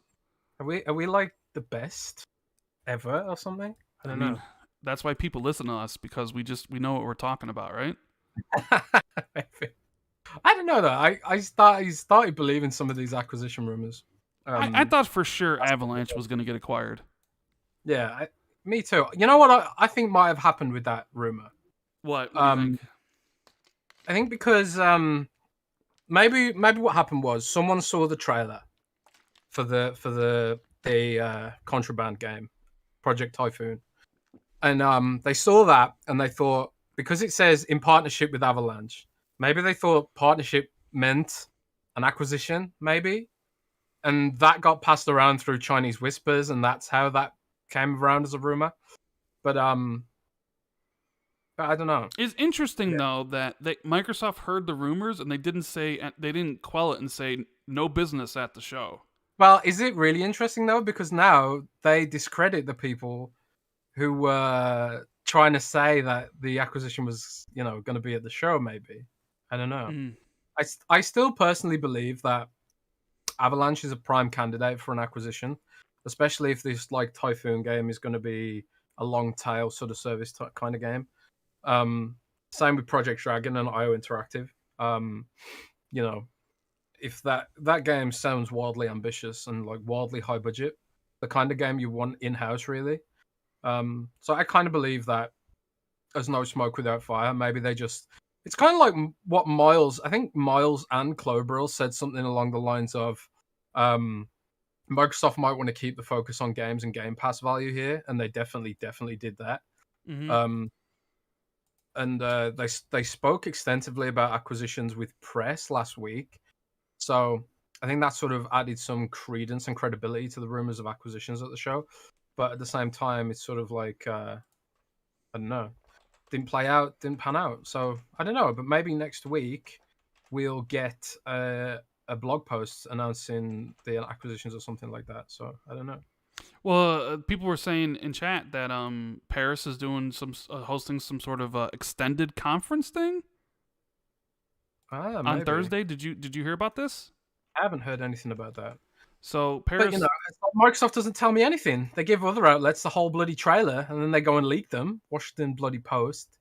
Yeah. Are we like the best ever or something? I don't know. That's why people listen to us, because we know what we're talking about, right? I don't know though. I started believing some of these acquisition rumors. I thought for sure Avalanche was going to get acquired. Yeah, me too. You know what I think might have happened with that rumor? What do you think? I think because maybe what happened was someone saw the trailer for the Contraband game, Project Typhoon, and they saw that and they thought, because it says in partnership with Avalanche, maybe they thought partnership meant an acquisition, maybe, and that got passed around through Chinese whispers, and that's how that came around as a rumor. But I don't know. It's interesting though that Microsoft heard the rumors and they didn't quell it and say no business at the show. Well, is it really interesting though? Because now they discredit the people who were trying to say that the acquisition was, going to be at the show. Maybe, I don't know. I still personally believe that Avalanche is a prime candidate for an acquisition, especially if this Typhoon game is going to be a long tail sort of service kind of game. Same with Project Dragon and IO Interactive. If that game sounds wildly ambitious and wildly high budget, the kind of game you want in-house, really. So I kind of believe that there's no smoke without fire. Maybe it's kind of like what I think Miles and Clobril said something along the lines of, Microsoft might want to keep the focus on games and Game Pass value here, and they definitely did that. And they spoke extensively about acquisitions with press last week, so I think that sort of added some credence and credibility to the rumors of acquisitions at the show. But at the same time, it's sort of like I don't know, didn't pan out. So I don't know, but maybe next week we'll get a blog post announcing the acquisitions or something like that. So I don't know. Well, people were saying in chat that Paris is doing hosting some sort of extended conference thing on Thursday. Did you hear about this? I haven't heard anything about that. So Paris, but, Microsoft doesn't tell me anything. They give other outlets the whole bloody trailer, and then they go and leak them. Washington bloody Post.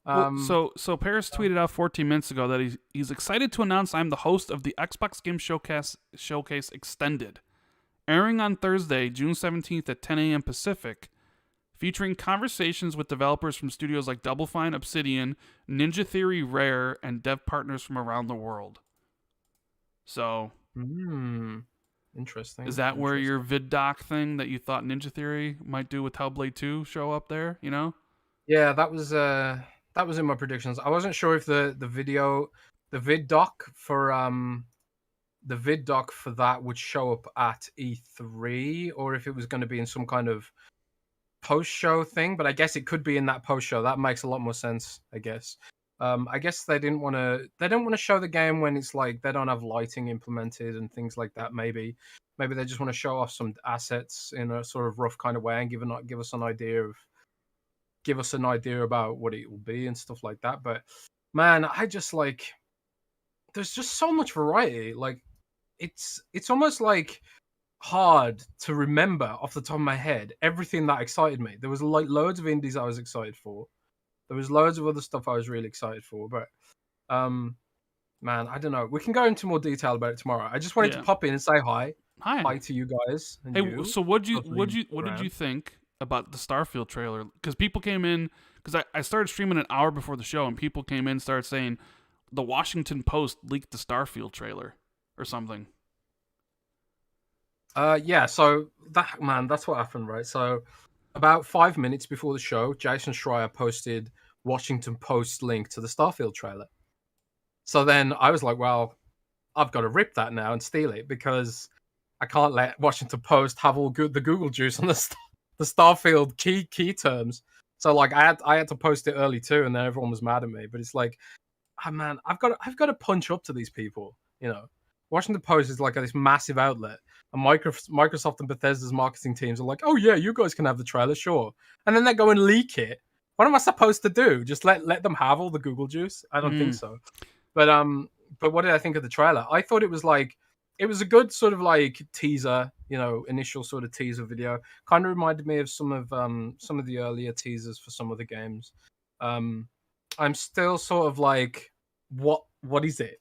So Paris tweeted out 14 minutes ago that he's excited to announce I'm the host of the Xbox Game Showcase Extended, airing on Thursday, June 17th at 10 a.m. Pacific, featuring conversations with developers from studios like Double Fine, Obsidian, Ninja Theory, Rare, and dev partners from around the world. So, interesting. Is that where your VidDoc thing that you thought Ninja Theory might do with Hellblade 2 show up there? Yeah, that was in my predictions. I wasn't sure if the VidDoc for the vid doc for that would show up at E3, or if it was going to be in some kind of post-show thing. But I guess it could be in that post-show. That makes a lot more sense, I guess. I guess they didn't want to. They don't want to show the game when it's like they don't have lighting implemented and things like that. Maybe they just want to show off some assets in a sort of rough kind of way and give us an idea about what it will be and stuff like that. But man, I just like there's just so much variety. Like it's almost like hard to remember off the top of my head everything that excited me. There was like loads of indies I was excited for. There was loads of other stuff I was really excited for, but man, I don't know. We can go into more detail about it tomorrow. I just wanted to pop in and say hi to you guys. And hey, so what did you think about the Starfield trailer? Because people came in, because I started streaming an hour before the show, and people came in and started saying the Washington Post leaked the Starfield trailer or something. Yeah. So that's what happened, right? So about 5 minutes before the show, Jason Schreier posted Washington Post link to the Starfield trailer. So then I was like, well, I've got to rip that now and steal it because I can't let Washington Post have all the Google juice on the Starfield key terms. So like I had to post it early too, and then everyone was mad at me. But it's like, man, I've got to punch up to these people. You know, Washington Post is like this massive outlet, and Microsoft and Bethesda's marketing teams are like, oh yeah, you guys can have the trailer, sure. And then they go and leak it. What am I supposed to do? Just let them have all the Google juice? I don't think so. But what did I think of the trailer? I thought it was a good sort of like teaser, you know, initial sort of teaser video. Kind of reminded me of some of the earlier teasers for some of the games. I'm still sort of like, what is it?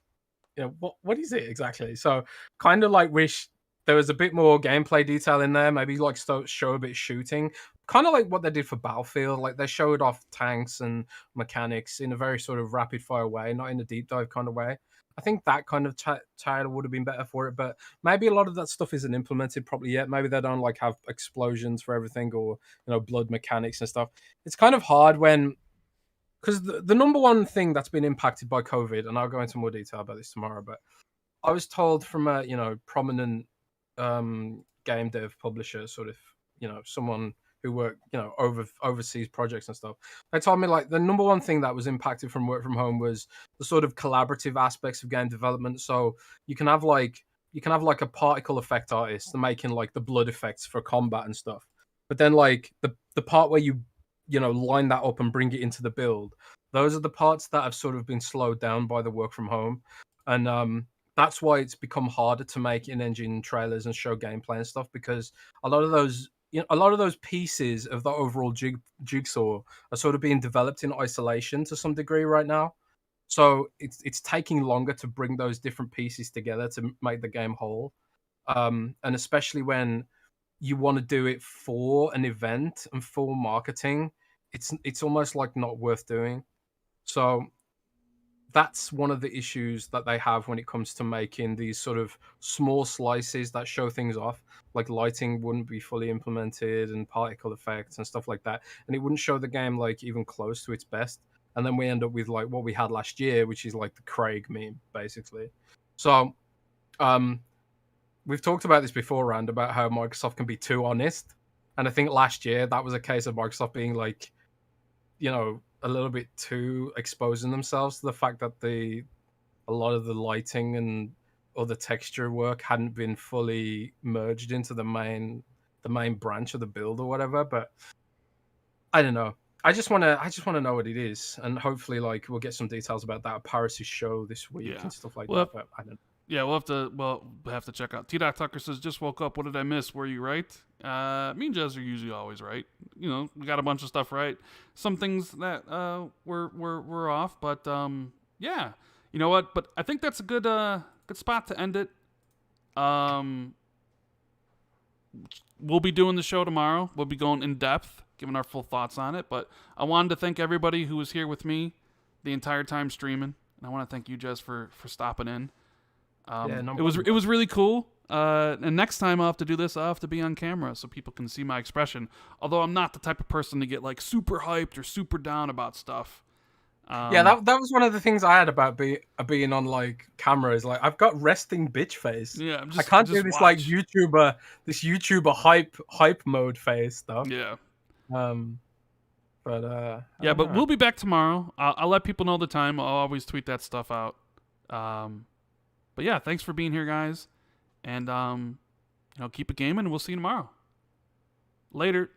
You know, what is it exactly? So kind of like wish there was a bit more gameplay detail in there. Maybe like show a bit of shooting. Kind of like what they did for Battlefield. Like they showed off tanks and mechanics in a very sort of rapid fire way, not in a deep dive kind of way. I think that kind of trailer would have been better for it, but maybe a lot of that stuff isn't implemented properly yet. Maybe they don't like have explosions for everything or, you know, blood mechanics and stuff. It's kind of hard because the number one thing that's been impacted by COVID, and I'll go into more detail about this tomorrow, but I was told from a, you know, prominent game dev publisher, sort of, you know, someone who work, you know, overseas projects and stuff. They told me like the number one thing that was impacted from work from home was the sort of collaborative aspects of game development. So you can have like a particle effect artist making like the blood effects for combat and stuff. But then like the part where you know, line that up and bring it into the build, those are the parts that have sort of been slowed down by the work from home. And that's why it's become harder to make in-engine trailers and show gameplay and stuff, because a lot of those pieces of the overall jigsaw are sort of being developed in isolation to some degree right now. So it's taking longer to bring those different pieces together to make the game whole. And especially when you want to do it for an event and for marketing, it's almost like not worth doing. So that's one of the issues that they have when it comes to making these sort of small slices that show things off. Like lighting wouldn't be fully implemented and particle effects and stuff like that. And it wouldn't show the game like even close to its best. And then we end up with like what we had last year, which is like the Craig meme, basically. So we've talked about this before, Rand, about how Microsoft can be too honest. And I think last year that was a case of Microsoft being like, you know, a little bit too exposing themselves to the fact that a lot of the lighting and other texture work hadn't been fully merged into the main branch of the build or whatever. But I don't know. I just want to know what it is, and hopefully, like, we'll get some details about that at Paris' show this week and stuff like that. But I don't know. Yeah, we'll have to check out. T-Dot Tucker says, just woke up. What did I miss? Were you right? Me and Jez are usually always right. You know, we got a bunch of stuff right. Some things that were off, but yeah. You know what? But I think that's a good spot to end it. We'll be doing the show tomorrow. We'll be going in depth, giving our full thoughts on it. But I wanted to thank everybody who was here with me the entire time streaming, and I want to thank you, Jez, for stopping in. It was really cool. And next time I'll have to do this, I'll have to be on camera so people can see my expression. Although I'm not the type of person to get like super hyped or super down about stuff. Yeah, that was one of the things I had about being on like camera is like I've got resting bitch face. Yeah, I can't do this like YouTuber hype mode face stuff. Yeah. But we'll be back tomorrow. I'll let people know the time. I'll always tweet that stuff out. But yeah, thanks for being here, guys, and keep it gaming. We'll see you tomorrow. Later.